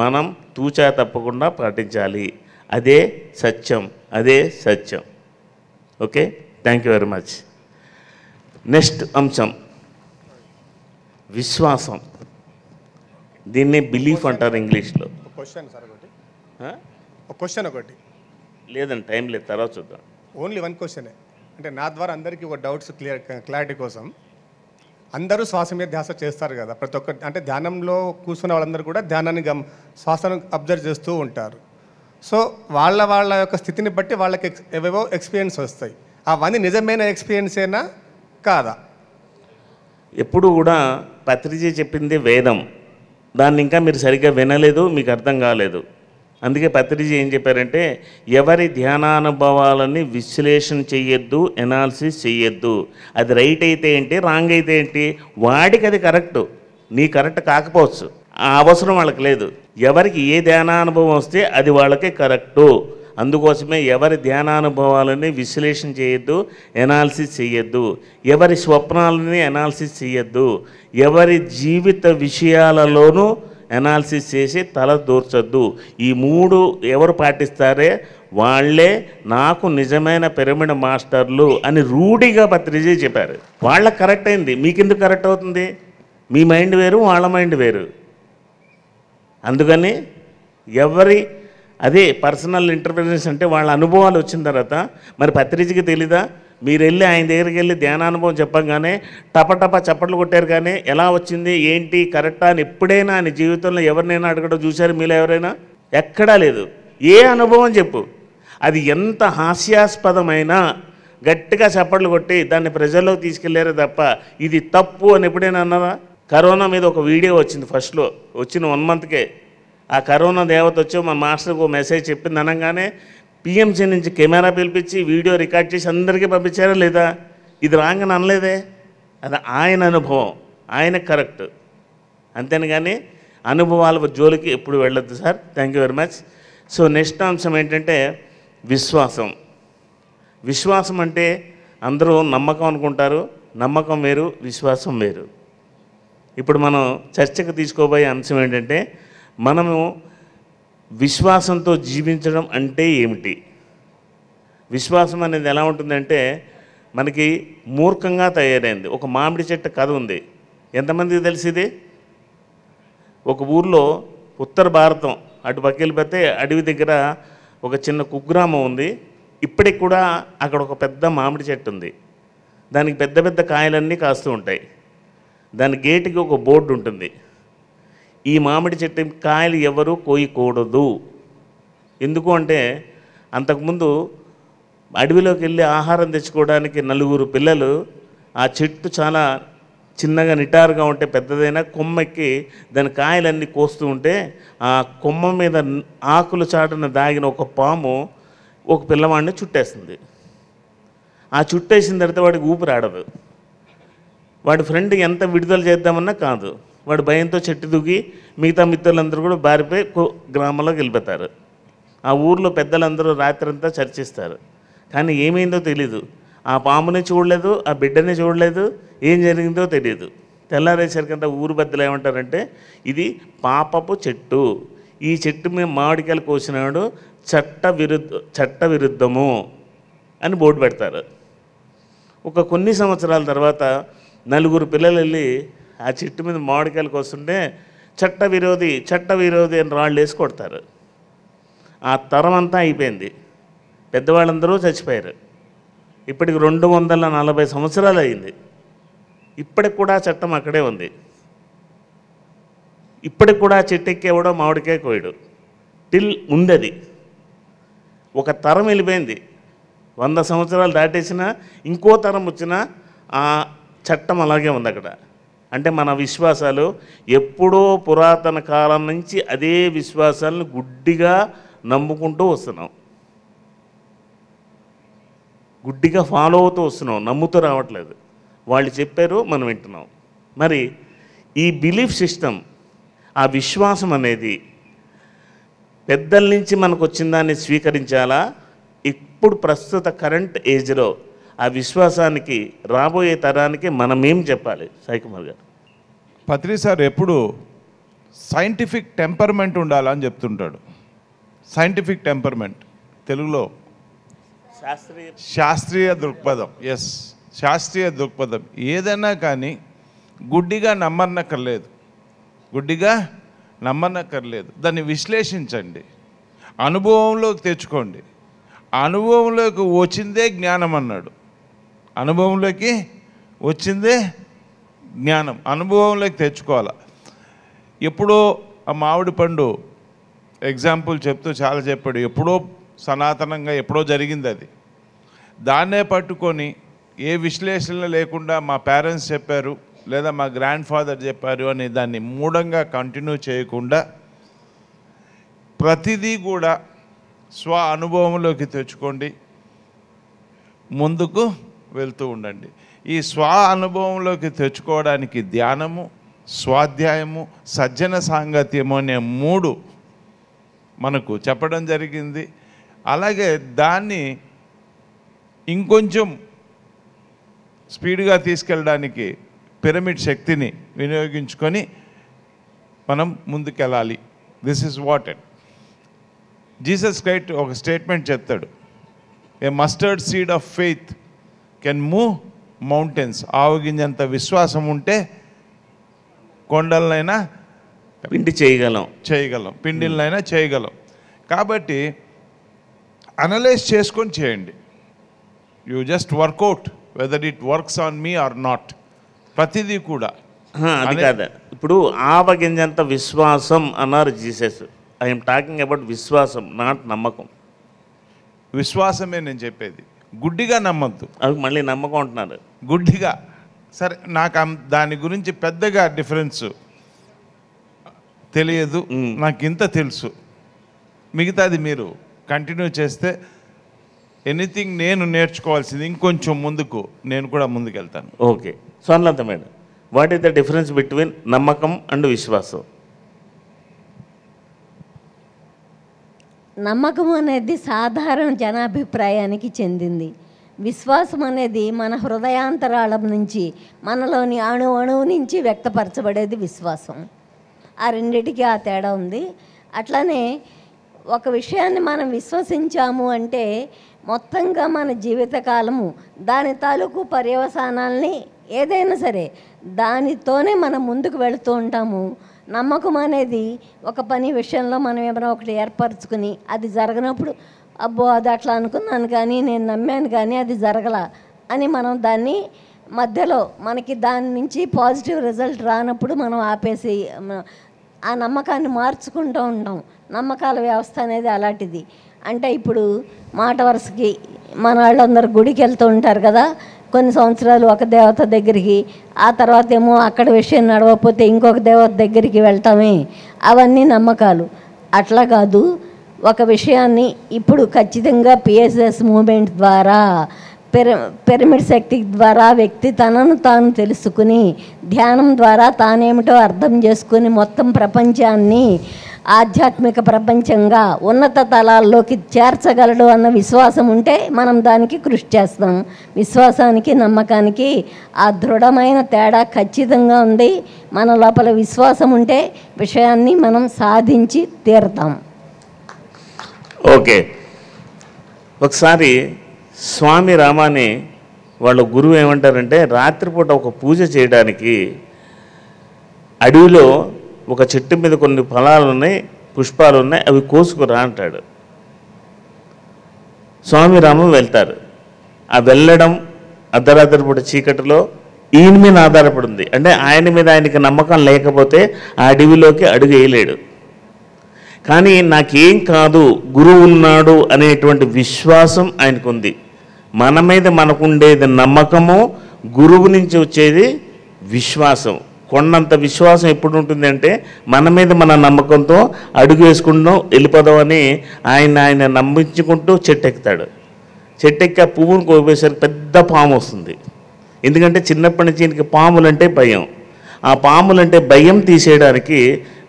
మనం తూచా తప్పకుండా పాటించాలి. అదే సత్యం, అదే సత్యం. Okay, thank you very much. Next అంశం విశ్వాసం. దీన్నే బిలీఫ్ అంటారు ఇంగ్లీష్లో. క్వశ్చన్ సార్ ఒకటి, ఒక క్వశ్చన్ ఒకటి లేదండి, టైం లేదు, తర్వాత చూద్దాం. ఓన్లీ వన్ క్వశ్చనే. అంటే నా ద్వారా అందరికీ ఒక డౌట్స్ క్లారిటీ కోసం, అందరూ శ్వాస మీద ధ్యాస చేస్తారు కదా ప్రతి ఒక్క, అంటే ధ్యానంలో కూర్చున్న వాళ్ళందరూ కూడా ధ్యానాన్ని శ్వాసను అబ్జర్వ్ చేస్తూ ఉంటారు. సో వాళ్ళ యొక్క స్థితిని బట్టి వాళ్ళకి ఏవేవో ఎక్స్పీరియన్స్ వస్తాయి. అవన్నీ నిజమైన ఎక్స్పీరియన్సేనా కాదా? ఎప్పుడు కూడా పత్రిజీ చెప్పింది వేదం, దాన్ని ఇంకా మీరు సరిగ్గా వినలేదు, మీకు అర్థం కాలేదు. అందుకే పత్రిజీ ఏం చెప్పారంటే, ఎవరి ధ్యానానుభవాలని విశ్లేషణ చెయ్యొద్దు, ఎనాలిసిస్ చెయ్యొద్దు. అది రైట్ అయితే ఏంటి, రాంగ్ అయితే ఏంటి, వాడికి అది కరెక్టు, నీ కరెక్ట్ కాకపోవచ్చు, ఆ అవసరం వాళ్ళకి లేదు. ఎవరికి ఏ ధ్యానానుభవం వస్తే అది వాళ్ళకే కరెక్టు. అందుకోసమే ఎవరి ధ్యానానుభవాలని విశ్లేషణ చేయొద్దు, ఎనాలిసిస్ చేయొద్దు. ఎవరి స్వప్నాలని ఎనాలిసిస్ చేయొద్దు. ఎవరి జీవిత విషయాలలోనూ ఎనాలిసిస్ చేసి తల దూర్చొద్దు. ఈ మూడు ఎవరు పాటిస్తారే వాళ్ళే నాకు నిజమైన పిరమిడ్ మాస్టర్లు అని రూఢిగా పత్రిజీ చెప్పారు. వాళ్ళకి కరెక్ట్ అయింది, మీకెందుకు కరెక్ట్ అవుతుంది? మీ మైండ్ వేరు, వాళ్ళ మైండ్ వేరు. అందుకని ఎవరి అదే పర్సనల్ ఇంటర్ప్రిటేషన్ అంటే వాళ్ళ అనుభవాలు వచ్చిన తర్వాత, మరి పత్రిజీకి తెలీదా? మీరు వెళ్ళి ఆయన దగ్గరికి వెళ్ళి ధ్యానానుభవం చెప్పంగానే టపటప చప్పట్లు కొట్టారు, కానీ ఎలా వచ్చింది ఏంటి కరెక్టా అని ఎప్పుడైనా ఆయన జీవితంలో ఎవరినైనా అడగడం చూశారు మీలో ఎవరైనా? ఎక్కడా లేదు. ఏ అనుభవం చెప్పు, అది ఎంత హాస్యాస్పదమైనా గట్టిగా చప్పట్లు కొట్టి దాన్ని ప్రజల్లోకి తీసుకెళ్లారే తప్ప ఇది తప్పు అని ఎప్పుడైనా అన్నారా? కరోనా మీద ఒక వీడియో వచ్చింది, ఫస్ట్లో వచ్చిన 1 మంత్కే. ఆ కరోనా దేవత వచ్చి మన మాస్టర్కి ఒక మెసేజ్ చెప్పింది అనగానే పిఎంసీ నుంచి కెమెరా పిలిపించి వీడియో రికార్డ్ చేసి అందరికీ పంపించారా లేదా? ఇది రాంగ్ అని అనలేదే. అది ఆయన అనుభవం, ఆయన కరెక్ట్. అంతేను కానీ అనుభవాల జోలికి ఎప్పుడు వెళ్ళొద్దు sir. Thank you very much. So next అంశం ఏంటంటే విశ్వాసం. విశ్వాసం అంటే అందరూ నమ్మకం అనుకుంటారు, నమ్మకం వేరు, విశ్వాసం వేరు. ఇప్పుడు మనం చర్చకు తీసుకోబోయే అంశం ఏంటంటే, మనము విశ్వాసంతో జీవించడం అంటే ఏమిటి? విశ్వాసం అనేది ఎలా ఉంటుందంటే, మనకి మూర్ఖంగా తయారైంది. ఒక మామిడి చెట్టు కథ ఉంది, ఎంతమందికి తెలిసింది? ఒక ఊర్లో ఉత్తర భారతం అటు పక్కెళ్ళిపోతే అడవి దగ్గర ఒక చిన్న కుగ్రామం ఉంది. ఇప్పటికి కూడా అక్కడ ఒక పెద్ద మామిడి చెట్టు ఉంది. దానికి పెద్ద పెద్ద కాయలన్నీ కాస్తూ ఉంటాయి. దాని గేటుకి ఒక బోర్డు ఉంటుంది, ఈ మామిడి చెట్టు కాయలు ఎవరు కోయకూడదు. ఎందుకు అంటే, అంతకుముందు అడవిలోకి వెళ్ళి ఆహారం తెచ్చుకోవడానికి 4 పిల్లలు ఆ చెట్టు చాలా చిన్నగా నిటారుగా ఉంటే పెద్దదైనా కొమ్మెక్కి దాని కాయలన్నీ కోస్తూ ఉంటే ఆ కొమ్మ మీద ఆకులు చాటున దాగిన ఒక పాము ఒక పిల్లవాడిని చుట్టేస్తుంది. ఆ చుట్టేసిన తర్వాత వాడికి ఊపిరాడదు. వాడి ఫ్రెండ్ ఎంత విడుదల చేద్దామన్నా కాదు. వాడు భయంతో చెట్టు దూకి మిగతా మిత్రులందరూ కూడా బారిపోయి గ్రామంలోకి వెళ్ళిపోతారు. ఆ ఊర్లో పెద్దలందరూ రాత్రంతా చర్చిస్తారు, కానీ ఏమైందో తెలీదు. ఆ పాముని చూడలేదు, ఆ బిడ్డని చూడలేదు, ఏం జరిగిందో తెలియదు. తెల్లారేసరికంతా ఊరు పెద్దలు ఏమంటారంటే, ఇది చెట్టు, ఈ చెట్టు మేము మామిడికాయలు కోసినాడు చట్ట విరుద్ధము అని బోర్డు పెడతారు. కొన్ని సంవత్సరాల తర్వాత 4 పిల్లలు వెళ్ళి ఆ చెట్టు మీద మామిడికాయలకు వస్తుంటే చట్ట విరోధి అని రాళ్ళు వేసి కొడతారు. ఆ తరం అంతా అయిపోయింది, పెద్దవాళ్ళందరూ చచ్చిపోయారు. ఇప్పటికి 240 సంవత్సరాలు అయింది. ఇప్పటికి కూడా చట్టం అక్కడే ఉంది. ఇప్పటికి కూడా చెట్టు ఎక్కేవాడో మామిడికాయ కోయడు, టిల్ ఉంది. ఒక తరం వెళ్ళిపోయింది. 100 సంవత్సరాలు దాటేసినా ఇంకో తరం వచ్చినా ఆ చట్టం అలాగే ఉంది అక్కడ. అంటే మన విశ్వాసాలు ఎప్పుడో పురాతన కాలం నుంచి అదే విశ్వాసాలను గుడ్డిగా నమ్ముకుంటూ వస్తున్నాం, గుడ్డిగా ఫాలో అవుతూ వస్తున్నాం, నమ్ముతూ రావట్లేదు. వాళ్ళు చెప్పారు, మనం వింటున్నాం. మరి ఈ బిలీఫ్ సిస్టమ్, ఆ విశ్వాసం అనేది పెద్దల నుంచి మనకు వచ్చిన దాన్ని స్వీకరించాలా? ఇప్పుడు ప్రస్తుత కరెంట్ ఏజ్లో ఆ విశ్వాసానికి రాబోయే తరానికి మనం ఏం చెప్పాలి? సాయి కుమార్ గారు. పత్రి సార్ ఎప్పుడు సైంటిఫిక్ టెంపర్మెంట్ ఉండాలని చెప్తుంటాడు. సైంటిఫిక్ టెంపర్మెంట్ తెలుగులో శాస్త్రీయ దృక్పథం. ఎస్, శాస్త్రీయ దృక్పథం. ఏదైనా కానీ గుడ్డిగా నమ్మనక్కర్లేదు, గుడ్డిగా నమ్మనక్కర్లేదు, దాన్ని విశ్లేషించండి, అనుభవంలోకి తెచ్చుకోండి. అనుభవంలోకి వచ్చిందే జ్ఞానం అన్నాడు. అనుభవంలోకి వచ్చిందే జ్ఞానం, అనుభవంలోకి తెచ్చుకోవాలి. ఎప్పుడో ఆ మామిడి పండు ఎగ్జాంపుల్ చెప్తూ చాలా చెప్పాడు. ఎప్పుడో సనాతనంగా ఎప్పుడో జరిగింది అది. దాన్నే పట్టుకొని ఏ విశ్లేషణ లేకుండా మా పేరెంట్స్ చెప్పారు లేదా మా గ్రాండ్ ఫాదర్ చెప్పారు అని దాన్ని మూఢంగా కంటిన్యూ చేయకుండా ప్రతిదీ కూడా స్వ అనుభవంలోకి తెచ్చుకోండి, ముందుకు వెళ్తూ ఉండండి. ఈ స్వ అనుభవంలోకి తెచ్చుకోవడానికి ధ్యానము, స్వాధ్యాయము, సజ్జన సాంగత్యము అనే 3 మనకు చెప్పడం జరిగింది. అలాగే దాన్ని ఇంకొంచెం స్పీడ్గా తీసుకెళ్ళడానికి పిరమిడ్ శక్తిని వినియోగించుకొని మనం ముందుకెళ్ళాలి. This is what it. Jesus Christ ఒక స్టేట్మెంట్ చెప్తాడు, a mustard seed of faith can move mountains. ఆవగింజంత విశ్వాసం ఉంటే కొండలనైనా చేయగలం, పిండిలనైనా చేయగలం. కాబట్టి అనలైజ్ చేసుకొని చేయండి. You just work out whether it works on me or not. ప్రతిదీ కూడా అది కాదు. ఇప్పుడు ఆవగింజంత విశ్వాసం అన్నారు జీసస్. ఐఎమ్ టాకింగ్ అబౌట్ విశ్వాసం, నాట్ నమ్మకం. విశ్వాసమే నేను చెప్పేది, గుడ్డిగా నమ్మద్దు. అవి మళ్ళీ నమ్మకం అంటున్నారు, గుడ్డిగా. సరే, నాకు దాని గురించి పెద్దగా డిఫరెన్స్ తెలియదు, నాకు ఇంత తెలుసు. మిగతాది మీరు కంటిన్యూ చేస్తే ఎనీథింగ్ నేను నేర్చుకోవాల్సింది ఇంకొంచెం ముందుకు నేను కూడా ముందుకెళ్తాను. Okay, Swarnalatha madam, what is the difference between నమ్మకం అండ్ విశ్వాసం? నమ్మకం అనేది సాధారణ జనాభిప్రాయానికి చెందింది. విశ్వాసం అనేది మన హృదయాంతరాళం నుంచి, మనలోని అణువు నుంచి వ్యక్తపరచబడేది విశ్వాసం. ఆ రెండిటికి ఆ తేడా ఉంది. అట్లానే ఒక విషయాన్ని మనం విశ్వసించాము అంటే మొత్తంగా మన జీవితకాలము దాని తాలూకు పర్యవసానాల్ని ఏదైనా సరే దానితోనే మనం ముందుకు వెళుతూ ఉంటాము. నమ్మకం అనేది ఒక పని విషయంలో మనం ఏమైనా ఒకటి ఏర్పరచుకుని అది జరగనప్పుడు అబ్బో అది అట్లా అనుకున్నాను కానీ నేను నమ్మాను కానీ అది జరగల అని మనం దాన్ని మధ్యలో మనకి దాని నుంచి పాజిటివ్ రిజల్ట్ రానప్పుడు మనం ఆపేసి ఆ నమ్మకాన్ని మార్చుకుంటూ ఉంటాం. నమ్మకాల వ్యవస్థ అనేది అలాంటిది. అంటే ఇప్పుడు మాట వరుసకి మన వాళ్ళందరూ గుడికి వెళ్తూ ఉంటారు కదా, కొన్ని సంవత్సరాలు ఒక దేవత దగ్గరికి, ఆ తర్వాత ఏమో అక్కడ విషయం నడవకపోతే ఇంకొక దేవత దగ్గరికి వెళ్తామే, అవన్నీ నమ్మకాలు. అట్లా కాదు, ఒక విషయాన్ని ఇప్పుడు ఖచ్చితంగా పిఎస్ఎస్ మూమెంట్ ద్వారా పిరమిడ్ శక్తి ద్వారా వ్యక్తి తనను తాను తెలుసుకుని ధ్యానం ద్వారా తానేమిటో అర్థం చేసుకుని మొత్తం ప్రపంచాన్ని ఆధ్యాత్మిక ప్రపంచంగా ఉన్నత తలాల్లోకి చేర్చగలడు అన్న విశ్వాసం ఉంటే మనం దానికి కృషి చేస్తాం. విశ్వాసానికి నమ్మకానికి ఆ దృఢమైన తేడా ఖచ్చితంగా ఉంది. మన లోపల విశ్వాసం ఉంటే విషయాన్ని మనం సాధించి తీరుతాం. ఓకే, ఒకసారి స్వామి రామాని వాళ్ళ గురువు ఏమంటారంటే, రాత్రిపూట ఒక పూజ చేయడానికి అడవిలో ఒక చెట్టు మీద కొన్ని ఫలాలు ఉన్నాయి, పుష్పాలు ఉన్నాయి, అవి కోసుకురా అంటాడు. స్వామి రామ వెళ్తారు. ఆ వెళ్ళడం అర్ధరాత్రి పూట చీకటిలో ఈయన మీద ఆధారపడింది. అంటే ఆయన మీద ఆయనకి నమ్మకం లేకపోతే ఆ అడవిలోకి అడుగు వేయలేడు. కానీ నాకేం కాదు, గురువు ఉన్నాడు అనేటువంటి విశ్వాసం ఆయనకుంది. మన మీద మనకుండేది నమ్మకము, గురువు నుంచి వచ్చేది విశ్వాసం. కొండంత విశ్వాసం ఎప్పుడు ఉంటుంది అంటే మన మీద మన నమ్మకంతో అడుగు వేసుకుంటాం, వెళ్ళిపోదామని ఆయన నమ్మించుకుంటూ చెట్టు ఎక్కుతాడు. చెట్టు ఎక్కి ఆ పువ్వును కోపేసరికి పెద్ద పాము వస్తుంది. ఎందుకంటే చిన్నప్పటి నుంచి ఈయనకి పాములంటే భయం. ఆ పాములంటే భయం తీసేయడానికి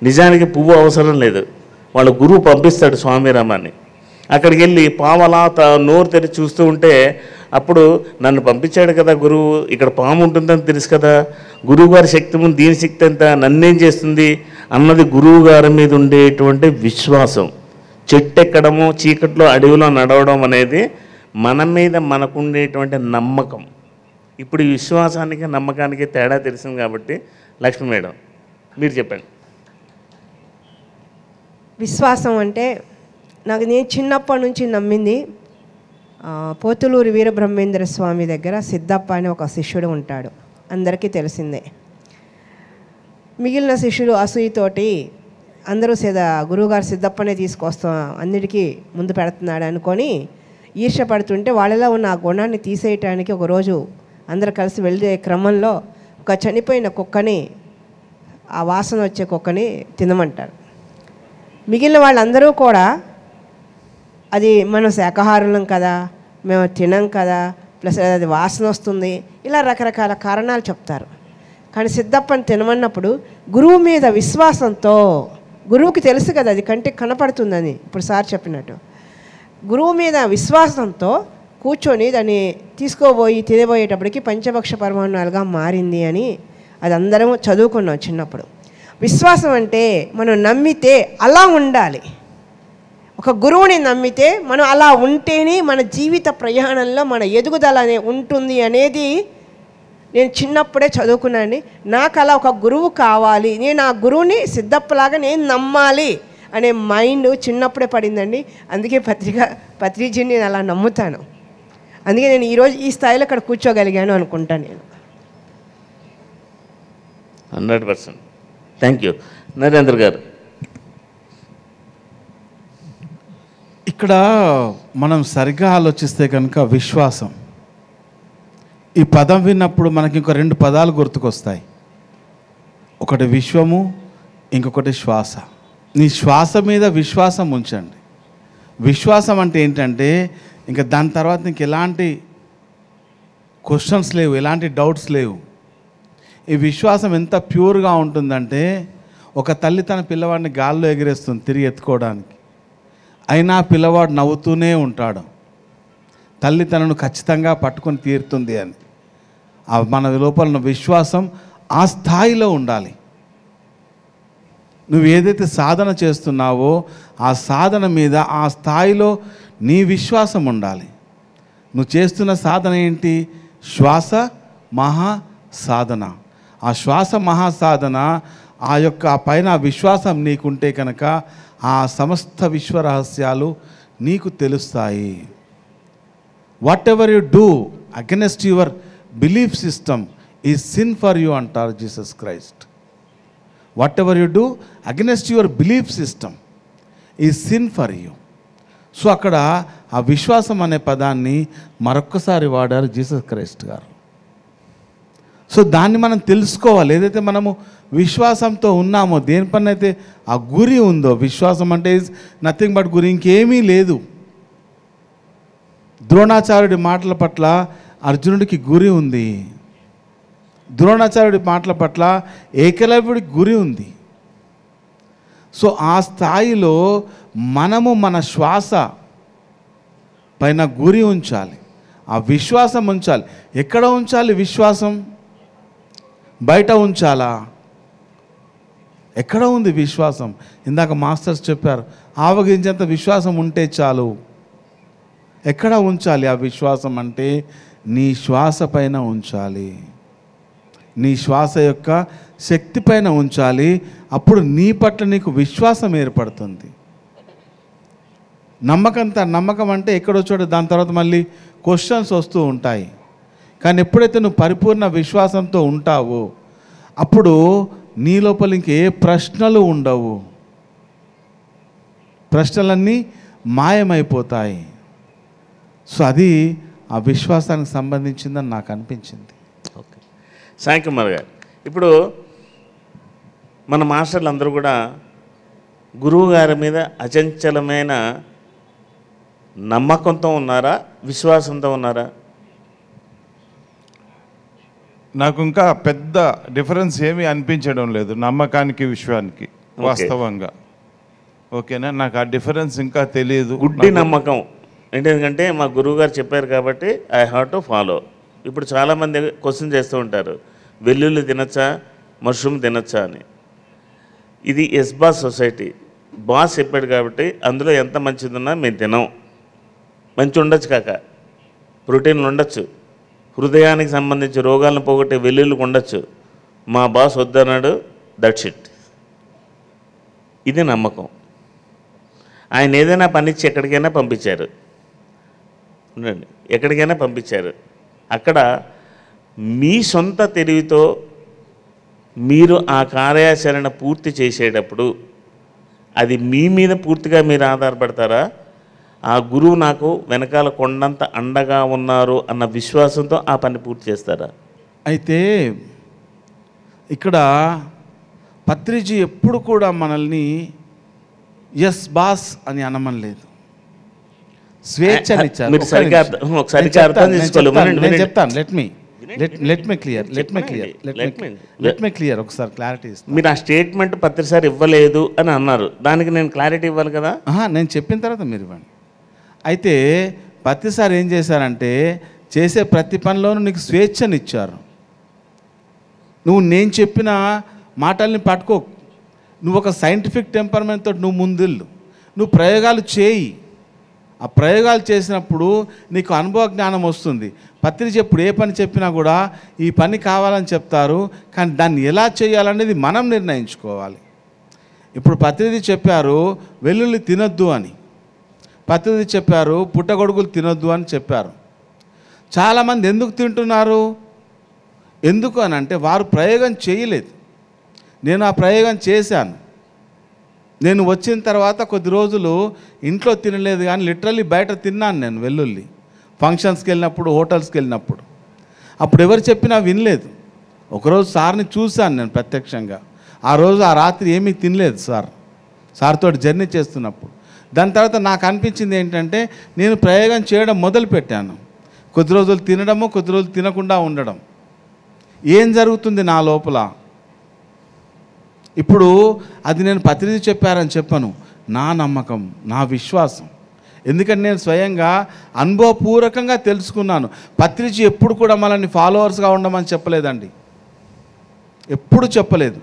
నిజానికి పువ్వు అవసరం లేదు, వాళ్ళ గురువు పంపిస్తాడు స్వామిరామాన్ని. అక్కడికి వెళ్ళి పాము అలా నోరు తెరిచి చూస్తూ ఉంటే అప్పుడు నన్ను పంపించాడు కదా గురువు, ఇక్కడ పాము ఉంటుందని తెలుసు కదా, గురువు గారి శక్తి ముందు దీని శక్తి ఎంత, నన్నేం చేస్తుంది అన్నది గురువు గారి మీద ఉండేటువంటి విశ్వాసం. చెట్టు ఎక్కడము, చీకట్లో అడవిలో నడవడం అనేది మన మీద మనకుండేటువంటి నమ్మకం. ఇప్పుడు ఈ విశ్వాసానికి నమ్మకానికి తేడా తెలిసింది కాబట్టి లక్ష్మీ మేడం మీరు చెప్పండి. విశ్వాసం అంటే నేను చిన్నప్పటి నుంచి నమ్మింది. పోతులూరి వీరబ్రహ్మేంద్ర స్వామి దగ్గర సిద్ధప్ప అని ఒక శిష్యుడు ఉంటాడు, అందరికీ తెలిసిందే. మిగిలిన శిష్యులు అసూయతోటి అందరూ గురువుగారు సిద్ధప్పనే తీసుకొస్తాం అన్నిటికీ ముందు పెడుతున్నాడు అనుకొని ఈర్ష్యపడుతుంటే వాళ్ళలో ఉన్న ఆ గుణాన్ని తీసేయటానికి ఒకరోజు అందరు కలిసి వెళ్ళే క్రమంలో ఒక చనిపోయిన కుక్కని, ఆ వాసన వచ్చే కుక్కని తినమంటారు. మిగిలిన వాళ్ళందరూ కూడా అది మనం శాకాహారులం కదా, మేము తినం కదా, ప్లస్ అది వాసన వస్తుంది, ఇలా రకరకాల కారణాలు చెప్తారు. కానీ సిద్ధప్పని తినమన్నప్పుడు గురువు మీద విశ్వాసంతో, గురువుకి తెలుసు కదా అది కంటికి కనపడుతుందని, ఇప్పుడు సార్ చెప్పినట్టు గురువు మీద విశ్వాసంతో కూర్చొని దాన్ని తీసుకోబోయి తినబోయేటప్పటికి పంచభక్ష పరమాణాలుగా మారింది అని అది అందరం చదువుకున్నాం చిన్నప్పుడు. విశ్వాసం అంటే మనం నమ్మితే అలా ఉండాలి. ఒక గురువుని నమ్మితే మనం అలా ఉంటేనే మన జీవిత ప్రయాణంలో మన ఎదుగుదల ఉంటుంది అనేది నేను చిన్నప్పుడే చదువుకున్నాను. నాకు అలా ఒక గురువు కావాలి, నేను ఆ గురువుని సిద్ధప్పలాగా నేను నమ్మాలి అనే మైండ్ చిన్నప్పుడే పడిందండి. అందుకే పత్రిజీని నేను అలా నమ్ముతాను. అందుకే నేను ఈరోజు ఈ స్థాయిలో అక్కడ కూర్చోగలిగాను అనుకుంటాను నేను. 100%. Thank you. నరేంద్ర గారు, ఇక్కడ మనం సరిగ్గా ఆలోచిస్తే కనుక విశ్వాసం, ఈ పదం విన్నప్పుడు మనకి ఇంకో 2 పదాలు గుర్తుకొస్తాయి. ఒకటి విశ్వము, ఇంకొకటి శ్వాస. నీ శ్వాస మీద విశ్వాసం ఉంచండి. విశ్వాసం అంటే ఏంటంటే ఇంకా దాని తర్వాత నీకు ఎలాంటి క్వశ్చన్స్ లేవు, ఎలాంటి డౌట్స్ లేవు. ఈ విశ్వాసం ఎంత ప్యూర్గా ఉంటుందంటే ఒక తల్లి తన పిల్లవాడిని గాల్లో ఎగిరేస్తుంది తిరిగి ఎత్తుకోవడానికి, అయినా పిల్లవాడు నవ్వుతూనే ఉంటాడు, తల్లి తనను ఖచ్చితంగా పట్టుకొని తీరుతుంది అని. మన లోపల ఉన్న విశ్వాసం ఆ స్థాయిలో ఉండాలి. నువ్వు ఏదైతే సాధన చేస్తున్నావో ఆ సాధన మీద ఆ స్థాయిలో నీ విశ్వాసం ఉండాలి. నువ్వు చేస్తున్న సాధన ఏంటి? శ్వాస మహా సాధన. ఆ శ్వాస మహాసాధన, ఆ యొక్క పైన విశ్వాసం నీకుంటే కనుక ఆ సమస్త విశ్వ రహస్యాలు నీకు తెలుస్తాయి. Whatever you do against your belief system is sin for you అంటారు Jesus Christ. Whatever you do against your belief system is sin for you. So అక్కడ ఆ విశ్వాసం అనే పదాన్ని మరొక్కసారి వాడారు జీసస్ క్రైస్ట్ గారు. సో దాన్ని మనం తెలుసుకోవాలి. ఏదైతే మనము విశ్వాసంతో ఉన్నామో, దేనిపైన అయితే ఆ గురి ఉందో, విశ్వాసం అంటే ఈజ్ నథింగ్ బట్ గురి, ఇంకేమీ లేదు. ద్రోణాచార్యుడి మాటల పట్ల అర్జునుడికి గురి ఉంది. ద్రోణాచార్యుడి మాటల పట్ల ఏకలవ్యుడికి గురి ఉంది. సో ఆ స్థాయిలో మనము మన శ్వాస పైన గురి ఉంచాలి, ఆ విశ్వాసం ఉంచాలి. ఎక్కడ ఉంచాలి విశ్వాసం? బయట ఉంచాలా? ఎక్కడ ఉంది విశ్వాసం? ఇందాక మాస్టర్స్ చెప్పారు, ఆవగించేంత విశ్వాసం ఉంటే చాలు. ఎక్కడ ఉంచాలి ఆ విశ్వాసం అంటే నీ శ్వాస పైన ఉంచాలి, నీ శ్వాస యొక్క శక్తి పైన ఉంచాలి. అప్పుడు నీ పట్ల నీకు విశ్వాసం ఏర్పడుతుంది. నమ్మకం అంటే ఎక్కడో చోట దాని తర్వాత మళ్ళీ క్వశ్చన్స్ వస్తూ ఉంటాయి. కానీ ఎప్పుడైతే నువ్వు పరిపూర్ణ విశ్వాసంతో ఉంటావో అప్పుడు నీ లోపల ఇంకే ప్రశ్నలు ఉండవు, ప్రశ్నలన్నీ మాయమైపోతాయి. సో అది ఆ విశ్వాసానికి సంబంధించిందని నాకు అనిపించింది. ఓకే, సాయి కుమార్ గారు, ఇప్పుడు మన మాస్టర్లు అందరూ కూడా గురువు గారి మీద అచంచలమైన నమ్మకంతో ఉన్నారా, విశ్వాసంతో ఉన్నారా? నాకు ఇంకా పెద్ద డిఫరెన్స్ ఏమీ అనిపించడం లేదు నమ్మకానికి విశ్వానికి వాస్తవంగా. ఓకేనా, నాకు ఆ డిఫరెన్స్ ఇంకా తెలియదు. గుడ్డి నమ్మకం ఎందుకంటే మా గురువు గారు చెప్పారు కాబట్టి ఐ హ్యావ్ టు ఫాలో. ఇప్పుడు చాలామంది క్వశ్చన్ చేస్తూ ఉంటారు, వెల్లుల్లి తినచ్చా, మష్రూమ్ తినచ్చా అని. ఇది ఎస్ బాస్ సొసైటీ, బాస్ చెప్పాడు కాబట్టి అందులో ఎంత మంచిది ఉన్నా మేము తినాం. మంచి ఉండొచ్చు కాక, ప్రోటీన్లు ఉండొచ్చు, హృదయానికి సంబంధించి రోగాలను పోగొట్టే వెల్లుల్లికి ఉండొచ్చు. మా బాస్ వద్దన్నాడు, దట్స్ ఇట్. ఇది నమ్మకం. ఆయన ఏదైనా పనిచ్చి ఎక్కడికైనా పంపించారు, ఉండండి, ఎక్కడికైనా పంపించారు. అక్కడ మీ సొంత తెలివితో మీరు ఆ కార్యాచరణ పూర్తి చేసేటప్పుడు అది మీ మీద పూర్తిగా మీరు ఆధారపడతారా, ఆ గురువు నాకు వెనకాల కొండంత అండగా ఉన్నారు అన్న విశ్వాసంతో ఆ పని పూర్తి చేస్తారా? అయితే ఇక్కడ పత్రిజీ ఎప్పుడు కూడా మనల్ని ఎస్ బాస్ అని అనమనలేదు, స్వేచ్ఛనిచ్చారు. మీరు సరిగ్గా ఒకసారి అర్థం చేసుకోలేదు. నేను చెప్తాను, లెట్ మీ క్లియర్ ఒకసారి క్లారిటీ ఇస్తాను. మీరు ఆ స్టేట్మెంట్ పత్రిసారి ఇవ్వలేదు అని అన్నారు, దానికి నేను క్లారిటీ ఇవ్వాలి కదా. నేను చెప్పిన తర్వాత మీరు ఇవ్వండి. అయితే ప్రతిసారి ఏం చేశారంటే చేసే ప్రతి పనిలోనూ నీకు స్వేచ్ఛనిచ్చారు. నువ్వు నేను చెప్పిన మాటల్ని పట్టుకో, నువ్వు ఒక సైంటిఫిక్ టెంపర్మెంట్ తోటి నువ్వు ముందుళ్ళు, నువ్వు ప్రయోగాలు చేయి. ఆ ప్రయోగాలు చేసినప్పుడు నీకు అనుభవ జ్ఞానం వస్తుంది. పత్రిక ఎప్పుడు ఏ పని చెప్పినా కూడా ఈ పని కావాలని చెప్తారు, కానీ దాన్ని ఎలా చేయాలనేది మనం నిర్ణయించుకోవాలి. ఇప్పుడు పత్రిక చెప్పారు వెల్లుల్లి తినొద్దు అని, పత్రిక చెప్పారు పుట్టగొడుగులు తినొద్దు అని చెప్పారు. చాలామంది ఎందుకు తింటున్నారు? ఎందుకు అని అంటే వారు ప్రయోగం చేయలేదు. నేను ఆ ప్రయోగం చేశాను. నేను వచ్చిన తర్వాత కొద్ది రోజులు ఇంట్లో తినలేదు, కానీ లిటరల్లీ బయట తిన్నాను నేను వెల్లుల్లి. ఫంక్షన్స్కి వెళ్ళినప్పుడు, హోటల్స్కి వెళ్ళినప్పుడు. అప్పుడు ఎవరు చెప్పినా వినలేదు. ఒకరోజు సార్ని చూశాను నేను ప్రత్యక్షంగా. ఆ రోజు ఆ రాత్రి ఏమీ తినలేదు సార్తో జర్నీ చేస్తున్నప్పుడు. దాని తర్వాత నాకు అనిపించింది ఏంటంటే నేను ప్రయోగం చేయడం మొదలుపెట్టాను. కొద్ది రోజులు తినడము, కొద్ది రోజులు తినకుండా ఉండడం. ఏం జరుగుతుంది నా లోపల? ఇప్పుడు అది నేను పత్రిక చెప్పారని చెప్పను, నా నమ్మకం, నా విశ్వాసం. ఎందుకంటే నేను స్వయంగా అనుభవపూర్వకంగా తెలుసుకున్నాను. పత్రిక ఎప్పుడు కూడా మనల్ని ఫాలోవర్స్గా ఉండమని చెప్పలేదండి, ఎప్పుడు చెప్పలేదు.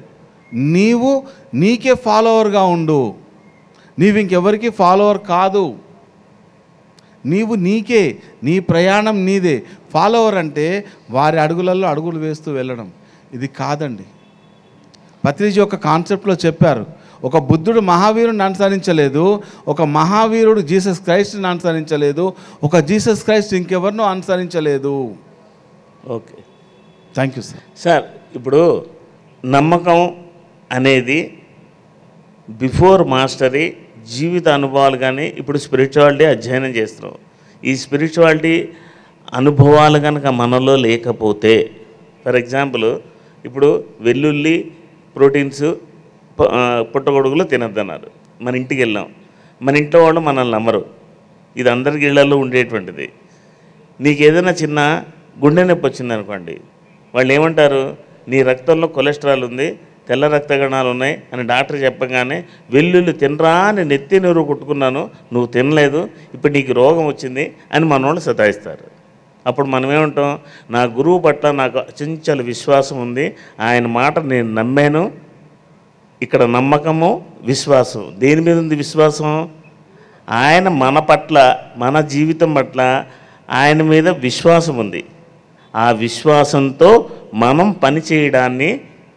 నీవు నీకే ఫాలోవర్గా ఉండు, నీవు ఇంకెవరికి ఫాలోవర్ కాదు. నీవు నీకే, నీ ప్రయాణం నీదే. ఫాలోవర్ అంటే వారి అడుగులలో అడుగులు వేస్తూ వెళ్ళడం, ఇది కాదండి. పత్రిజీ ఒక కాన్సెప్ట్లో చెప్పారు, ఒక బుద్ధుడు మహావీరుని అనుసరించలేదు, ఒక మహావీరుడు జీసస్ క్రైస్ట్ని అనుసరించలేదు, ఒక జీసస్ క్రైస్ట్ ఇంకెవరినో అనుసరించలేదు. Okay, thank you sir. Sir, ఇప్పుడు నమ్మకం అనేది బిఫోర్ మాస్టరీ జీవిత అనుభవాలు, కానీ ఇప్పుడు స్పిరిచువాలిటీ అధ్యయనం చేస్తున్నాం. ఈ స్పిరిచువాలిటీ అనుభవాలు కనుక మనలో లేకపోతే, ఫర్ ఎగ్జాంపుల్ ఇప్పుడు వెల్లుల్లి ప్రోటీన్స్ పుట్టగొడుగులు తినద్దన్నారు, మన ఇంటికి వెళ్ళాం, మన ఇంట్లో వాళ్ళు మనల్ని నమ్మరు, ఇది అందరికి ఇళ్లలో ఉండేటువంటిది. నీకు ఏదైనా చిన్న గుండె నొప్పి వచ్చింది అనుకోండి, వాళ్ళు ఏమంటారు, నీ రక్తంలో కొలెస్ట్రాల్ ఉంది, తెల్ల రక్తగణాలు ఉన్నాయి అని డాక్టర్ చెప్పగానే వెల్లుల్లి తినరా అని నెత్తి నీరు కొట్టుకున్నాను, నువ్వు తినలేదు, ఇప్పుడు నీకు రోగం వచ్చింది అని మనోళ్ళు సతాయిస్తారు. అప్పుడు మనం ఏమంటాం, నా గురువు పట్ల నాకు అచంచల విశ్వాసం ఉంది, ఆయన మాట నేను నమ్మాను. ఇక్కడ నమ్మకము, విశ్వాసం, దేని మీద ఉంది విశ్వాసం? ఆయన మన పట్ల, మన జీవితం పట్ల ఆయన మీద విశ్వాసం ఉంది. ఆ విశ్వాసంతో మనం పని చేయడాన్ని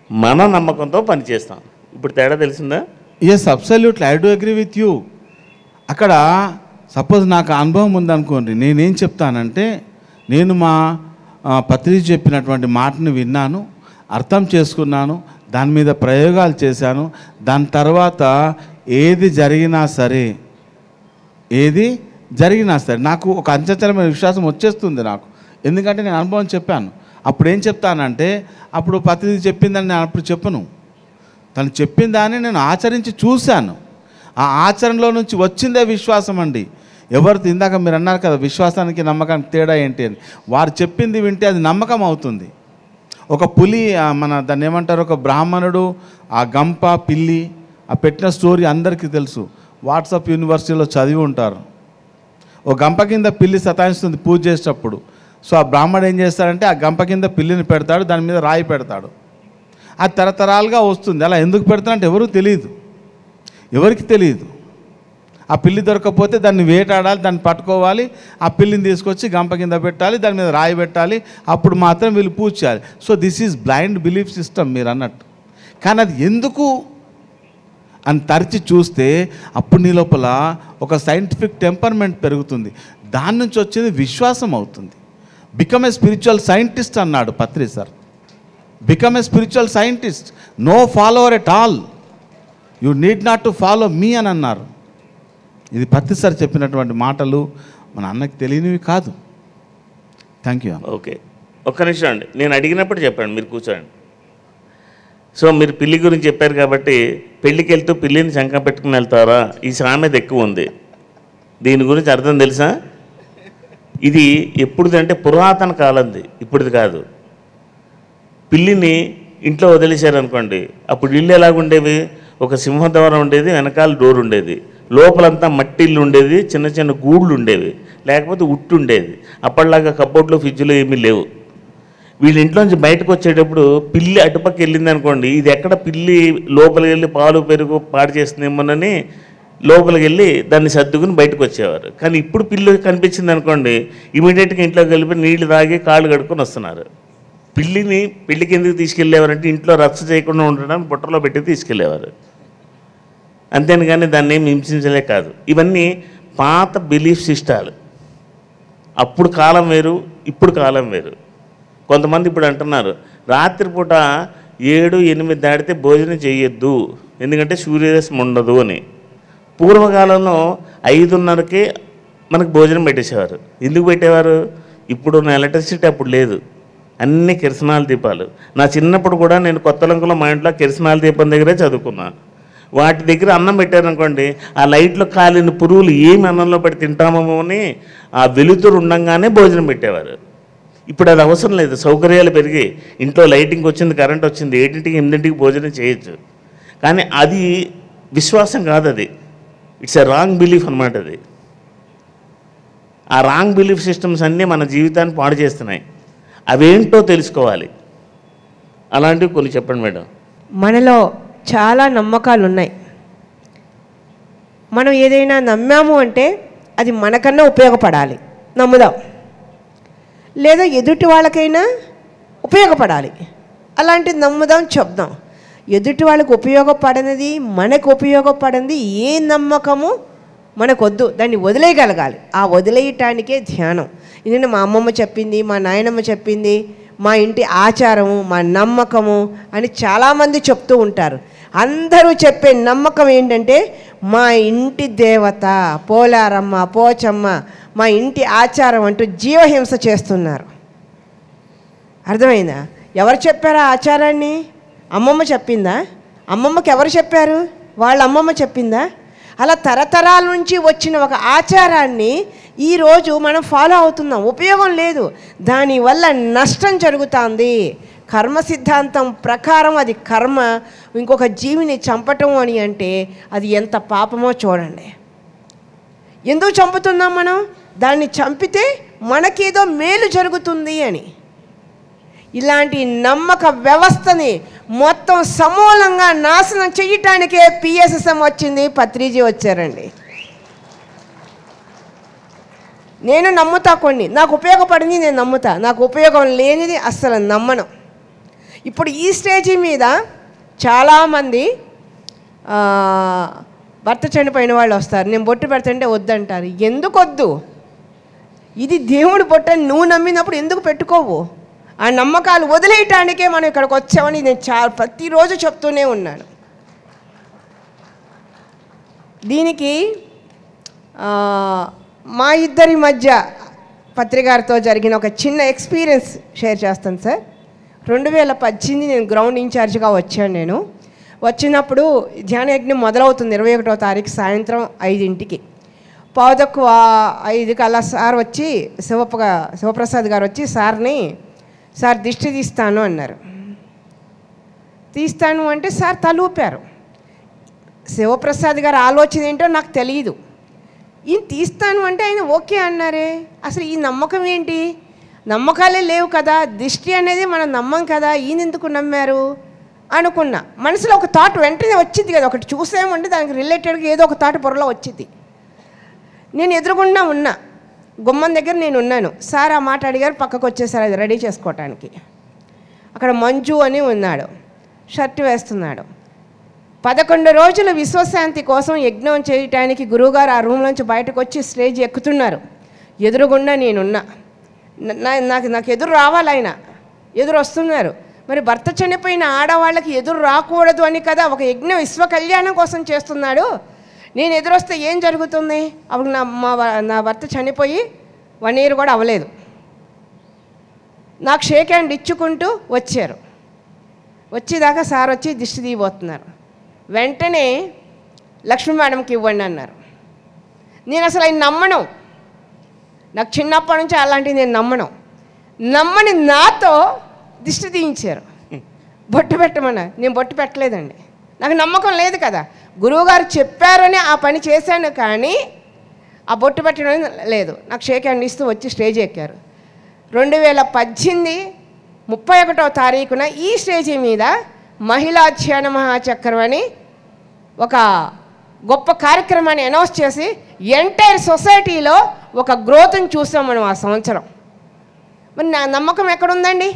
మన నమ్మకంతో పనిచేస్తాం. ఇప్పుడు తేడా తెలిసిందా? Yes, absolutely, I do agree with you. అక్కడ సపోజ్ నాకు అనుభవం ఉందనుకోండి, నేనేం చెప్తానంటే, నేను మా పత్రిక చెప్పినటువంటి మాటను విన్నాను, అర్థం చేసుకున్నాను, దాని మీద ప్రయోగాలు చేశాను. దాని తర్వాత ఏది జరిగినా సరే నాకు ఒక అంచంచలమైన విశ్వాసం వచ్చేస్తుంది నాకు. ఎందుకంటే నేను అనుభవం చెప్పాను. అప్పుడు ఏం చెప్తానంటే, అప్పుడు పత్రిక చెప్పిందని నేను అప్పుడు చెప్పను, తను చెప్పిన దాన్ని నేను ఆచరించి చూశాను. ఆ ఆచరణలో నుంచి వచ్చిందే విశ్వాసం అండి. ఎవరితో ఇందాక మీరు అన్నారు కదా, విశ్వాసానికి నమ్మకానికి తేడా ఏంటి అని, వారు చెప్పింది వింటే అది నమ్మకం అవుతుంది. ఒక పులి, దాన్ని ఏమంటారు, ఒక బ్రాహ్మణుడు ఆ గంప పిల్లి ఆ పెట్టిన స్టోరీ అందరికీ తెలుసు, వాట్సాప్ యూనివర్సిటీలో చదివి ఉంటారు. ఓ గంప కింద పిల్లి సతాయిస్తుంది పూజ చేసేటప్పుడు. సో ఆ బ్రాహ్మణుడు ఏం చేస్తాడంటే, ఆ గంప కింద పిల్లిని పెడతాడు, దాని మీద రాయి పెడతాడు. అది తరతరాలుగా వస్తుంది. అలా ఎందుకు పెడతాడంటే ఎవరికి తెలియదు. ఆ పిల్లి దొరకకపోతే దాన్ని వేటాడాలి, దాన్ని పట్టుకోవాలి, ఆ పిల్లిని తీసుకొచ్చి గంప కింద పెట్టాలి, దాని మీద రాయి పెట్టాలి, అప్పుడు మాత్రం వీళ్ళు పూజ చేయాలి. So this is blind belief system మీరు అన్నట్టు. కానీ అది ఎందుకు అని తరిచి చూస్తే అప్పుడు నీ లోపల ఒక సైంటిఫిక్ టెంపర్మెంట్ పెరుగుతుంది. దాని నుంచి వచ్చేది విశ్వాసం అవుతుంది. బికమ్ ఏ స్పిరిచువల్ సైంటిస్ట్ అన్నాడు Patri sir. Become a spiritual scientist, no follower at all, you need not to follow me అని అన్నారు. ఇది పత్రి సార్ చెప్పినటువంటి మాటలు మన అన్నకి తెలియనివి కాదు. Thank you. ఓకే, ఒక్క నిమిషం అండి, నేను అడిగినప్పుడు చెప్పండి, మీరు కూర్చోండి. సో మీరు పిల్లి గురించి చెప్పారు కాబట్టి పెళ్ళికి వెళ్తూ పిల్లిని శంఖం పెట్టుకుని వెళ్తారా, ఈ సామెత ఎక్కువ ఉంది. దీని గురించి అర్థం తెలుసా? ఇది ఎప్పుడుదంటే పురాతన కాలంది, ఇప్పుడుది కాదు. పిల్లిని ఇంట్లో వదిలేశారనుకోండి, అప్పుడు ఇల్లు ఎలాగుండేవి? ఒక సింహద్వారం ఉండేది, వెనకాల డోర్ ఉండేది, లోపలంతా మట్టి ఇల్లు ఉండేది, చిన్న చిన్న గూళ్ళు ఉండేవి, లేకపోతే ఉట్టు ఉండేది. అప్పటిలాగా కబోర్డ్లు ఫ్రిడ్జ్లు ఏమీ లేవు. వీళ్ళ ఇంట్లోంచి బయటకు వచ్చేటప్పుడు పిల్లి అటుపక్క వెళ్ళింది అనుకోండి, ఇది ఎక్కడ పిల్లి లోపలికి వెళ్ళి పాలు పెరుగు పాడు చేస్తుందేమోనని లోపలికి వెళ్ళి దాన్ని సర్దుకుని బయటకు వచ్చేవారు. కానీ ఇప్పుడు పిల్లి కనిపించింది అనుకోండి, ఇమీడియట్గా ఇంట్లోకి వెళ్ళి నీళ్లు తాగి కాళ్ళు కడుక్కొని వస్తున్నారు. పిల్లిని పెళ్ళికి ఎందుకు తీసుకెళ్ళేవారంటే ఇంట్లో రచ్చ చేయకుండా ఉండడానికి బుట్టలో పెట్టి తీసుకెళ్ళేవారు, అంతేని. కానీ దాన్ని ఏమి హింసించలే కాదు. ఇవన్నీ పాత బిలీఫ్ సిస్టాలు. అప్పుడు కాలం వేరు, ఇప్పుడు కాలం వేరు. కొంతమంది ఇప్పుడు అంటున్నారు రాత్రిపూట 7-8 దాటితే భోజనం చేయొద్దు, ఎందుకంటే సూర్యరశ్మి ఉండదు అని. పూర్వకాలంలో 5:30కే మనకు భోజనం పెట్టేసేవారు. ఎందుకు పెట్టేవారు? ఇప్పుడు ఉన్న ఎలక్ట్రిసిటీ అప్పుడు లేదు, అన్ని కిరసనాల దీపాలు. నా చిన్నప్పుడు కూడా నేను కొత్తలంకలో మా ఇంట్లో కిరసనాల దీపం దగ్గరే చదువుకున్నాను. వాటి దగ్గర అన్నం పెట్టారనుకోండి, ఆ లైట్లో కాలిన పురుగులు ఏమి అన్నంలో పెట్టి తింటామో అని ఆ వెలుతురు ఉండంగానే భోజనం పెట్టేవారు. ఇప్పుడు అది అవసరం లేదు, సౌకర్యాలు పెరిగి ఇంట్లో లైటింగ్ వచ్చింది, కరెంట్ వచ్చింది, 7-8 భోజనం చేయొచ్చు. కానీ అది విశ్వాసం కాదు, అది ఇట్స్ ఎ రాంగ్ బిలీఫ్ అనమాట. అది ఆ రాంగ్ బిలీఫ్ సిస్టమ్స్ అన్నీ మన జీవితాన్ని పాడు చేస్తున్నాయి. అవేంటో తెలుసుకోవాలి. అలాంటివి కొన్ని చెప్పండి మేడం. మనలో చాలా నమ్మకాలు ఉన్నాయి. మనం ఏదైనా నమ్మాము అంటే అది మనకన్నా ఉపయోగపడాలి, నమ్ముదాం. లేదా ఎదుటి వాళ్ళకైనా ఉపయోగపడాలి, అలాంటిది నమ్ముదాం, చెప్దాం. ఎదుటి వాళ్ళకి ఉపయోగపడనిది, మనకు ఉపయోగపడింది ఏ నమ్మకము మనకొద్దు, దాన్ని వదిలేయగలగాలి. ఆ వదిలేయటానికే ధ్యానం. ఇది మా అమ్మమ్మ చెప్పింది, మా నాయనమ్మ చెప్పింది, మా ఇంటి ఆచారము, మా నమ్మకము అని చాలామంది చెప్తూ ఉంటారు. అందరూ చెప్పే నమ్మకం ఏంటంటే మా ఇంటి దేవత పోలారమ్మ, పోచమ్మ, మా ఇంటి ఆచారం అంటూ జీవహింస చేస్తున్నారు. అర్థమైందా? ఎవరు చెప్పారు ఆ ఆచారాన్ని? అమ్మమ్మ చెప్పిందా? అమ్మమ్మకి ఎవరు చెప్పారు? వాళ్ళ అమ్మమ్మ చెప్పిందా? అలా తరతరాల నుంచి వచ్చిన ఒక ఆచారాన్ని ఈరోజు మనం ఫాలో అవుతున్నాం. ఉపయోగం లేదు, దానివల్ల నష్టం జరుగుతుంది. కర్మ సిద్ధాంతం ప్రకారం అది కర్మ. ఇంకొక జీవిని చంపటం అని అంటే అది ఎంత పాపమో చూడండి. ఎందుకు చంపుతున్నాం మనం? దాన్ని చంపితే మనకేదో మేలు జరుగుతుంది అని. ఇలాంటి నమ్మక వ్యవస్థని మొత్తం సమూలంగా నాశనం చేయటానికే పిఎస్ఎస్ఎం వచ్చింది, పత్రిజీ వచ్చారండి. నేను నమ్ముతా, కొన్ని నాకు ఉపయోగపడింది నేను నమ్ముతా, నాకు ఉపయోగం లేనిది అస్సలు నమ్మను. ఇప్పుడు ఈ స్టేజీ మీద చాలామంది భర్త చనిపోయిన వాళ్ళు వస్తారు, నేను బొట్టు పెడుతుంటే వద్దంటారు. ఎందుకు వద్దు? ఇది దేవుడు బొట్టని నువ్వు నమ్మినప్పుడు ఎందుకు పెట్టుకోవు? ఆ నమ్మకాలు వదిలేయటానికే మనం ఇక్కడికి వచ్చామని నేను ప్రతిరోజు చెప్తూనే ఉన్నాను. దీనికి మా ఇద్దరి మధ్య పత్రికారితో జరిగిన ఒక చిన్న ఎక్స్పీరియన్స్ షేర్ చేస్తాను సార్. 2018 నేను గ్రౌండ్ ఇన్ఛార్జ్గా వచ్చాను. నేను వచ్చినప్పుడు ధ్యానయజ్ఞం మొదలవుతుంది 21వ తారీఖు సాయంత్రం 5ంటికి. 4:45 అలా సార్ వచ్చి శివప్రసాద్ గారు వచ్చి సార్ని, సార్ దిష్టి తీస్తాను అన్నారు. తీస్తాను అంటే సార్ తలూపారు. శివప్రసాద్ గారు ఆలోచన ఏంటో నాకు తెలియదు. ఈయన తీస్తాను అంటే ఆయన ఓకే అన్నారే. అసలు ఈ నమ్మకం ఏంటి? నమ్మకాలే లేవు కదా, దిష్టి అనేది మనం నమ్మం కదా, ఈయన ఎందుకు నమ్మారు అనుకున్నా. మనసులో ఒక థాట్ వెంటనే వచ్చింది కదా, ఒకటి చూసామంటే దానికి రిలేటెడ్గా ఏదో ఒక థాట్ పొరలో వచ్చింది. నేను ఎదురుగుండా ఉన్నా, గుమ్మం దగ్గర నేను ఉన్నాను. సార్ ఆ మాట అడిగారు, పక్కకు వచ్చేసారు అది రెడీ చేసుకోవటానికి. అక్కడ మంజు అని ఉన్నాడు, షర్ట్ వేస్తున్నాడు. 11 రోజులు విశ్వశాంతి కోసం యజ్ఞం చేయటానికి గురువుగారు ఆ రూమ్ నుంచి బయటకు వచ్చి స్టేజ్ ఎక్కుతున్నారు. ఎదురుగుండా నేనున్నా. నాకు ఎదురు రావాలి ఆయన, ఎదురు వస్తున్నారు. మరి భర్త చనిపోయిన ఆడవాళ్ళకి ఎదురు రాకూడదు అని కదా ఒక యజ్ఞం విశ్వ కళ్యాణం కోసం చేస్తున్నాడు. నేను ఎదురొస్తే ఏం జరుగుతుంది? అప్పుడు నా భర్త చనిపోయి 1 year కూడా అవ్వలేదు. నాకు షేక్ హ్యాండ్ ఇచ్చుకుంటూ వచ్చారు. వచ్చేదాకా సార్ వచ్చి దిష్టి తీయబోతున్నారు. వెంటనే లక్ష్మీ మేడంకి ఇవ్వండి అన్నారు. నేను అసలు ఆయన నమ్మను. నాకు చిన్నప్పటి నుంచి అలాంటివి నేను నమ్మని నాతో దిష్టి తీయించారు. బొట్టు పెట్టమన్నా. నేను బొట్టు పెట్టలేదండి. నాకు నమ్మకం లేదు కదా. గురువుగారు చెప్పారని ఆ పని చేశాను, కానీ ఆ బొట్టు పెట్టడం లేదు. నాకు షేక్ హ్యాండ్ ఇస్తూ వచ్చి స్టేజ్ ఎక్కారు. 2018 31వ తారీఖున ఈ స్టేజీ మీద మహిళా ధ్యాన మహాచక్రం అని ఒక గొప్ప కార్యక్రమాన్ని అనౌన్స్ చేసి ఎంటైర్ సొసైటీలో ఒక గ్రోత్ని చూసాం మనం ఆ సంవత్సరం. మరి నా నమ్మకం ఎక్కడుందండి?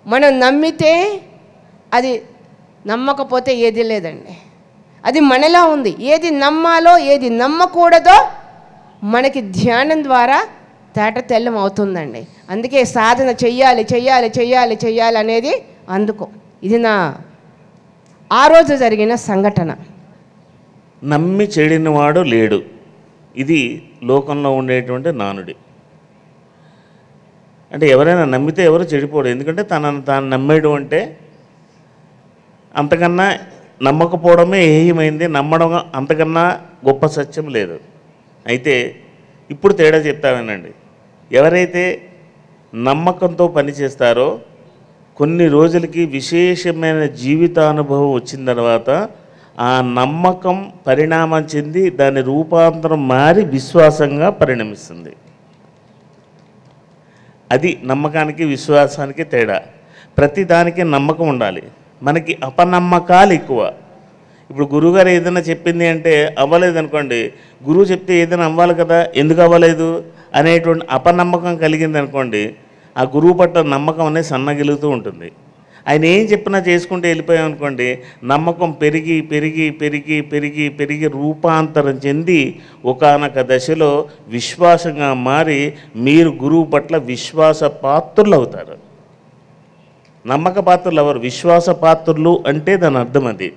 మనం నమ్మితే అది, నమ్మకపోతే ఏది లేదండి. అది మనలో ఉంది. ఏది నమ్మాలో ఏది నమ్మకూడదో మనకి ధ్యానం ద్వారా తేటతెల్లం అవుతుందండి. అందుకే సాధన చెయ్యాలి అనేది అందుకో. ఇది ఆ రోజు జరిగిన సంఘటన. నమ్మి చెడినవాడు లేడు, ఇది లోకంలో ఉండేటువంటి నానుడి. అంటే ఎవరైనా నమ్మితే ఎవరు చెడిపోడు. ఎందుకంటే తనను తాను నమ్మేడు అంటే అంతకన్నా నమ్మకపోవడమే ఏమైంది, నమ్మడం అంతకన్నా గొప్ప సత్యం లేదు. అయితే ఇప్పుడు తేడా చెప్తామేనండి. ఎవరైతే నమ్మకంతో పనిచేస్తారో కొన్ని రోజులకి విశేషమైన జీవితానుభవం వచ్చిన తర్వాత ఆ నమ్మకం పరిణామం చెంది దాని రూపాంతరం మారి విశ్వాసంగా పరిణమిస్తుంది. అది నమ్మకానికి విశ్వాసానికి తేడా. ప్రతి దానికి నమ్మకం ఉండాలి. మనకి అపనమ్మకాలు ఎక్కువ. ఇప్పుడు గురువుగారు ఏదైనా చెప్పింది అంటే అవ్వలేదు అనుకోండి, గురువు చెప్తే ఏదైనా అవ్వాలి కదా, ఎందుకు అవ్వలేదు అనేటువంటి అపనమ్మకం కలిగింది అనుకోండి, ఆ గురువు పట్ల నమ్మకం అనేది సన్నగిలుగుతూ ఉంటుంది. ఆయన ఏం చెప్పినా చేసుకుంటూ వెళ్ళిపోయాం అనుకోండి, నమ్మకం పెరిగి పెరిగి పెరిగి పెరిగి పెరిగి రూపాంతరం చెంది ఒకానొక దశలో విశ్వాసంగా మారి మీరు గురువు పట్ల విశ్వాస పాత్రులు అవుతారు. నమ్మక పాత్రులు ఎవరు? విశ్వాస పాత్రులు అంటే దాని అర్థం అది.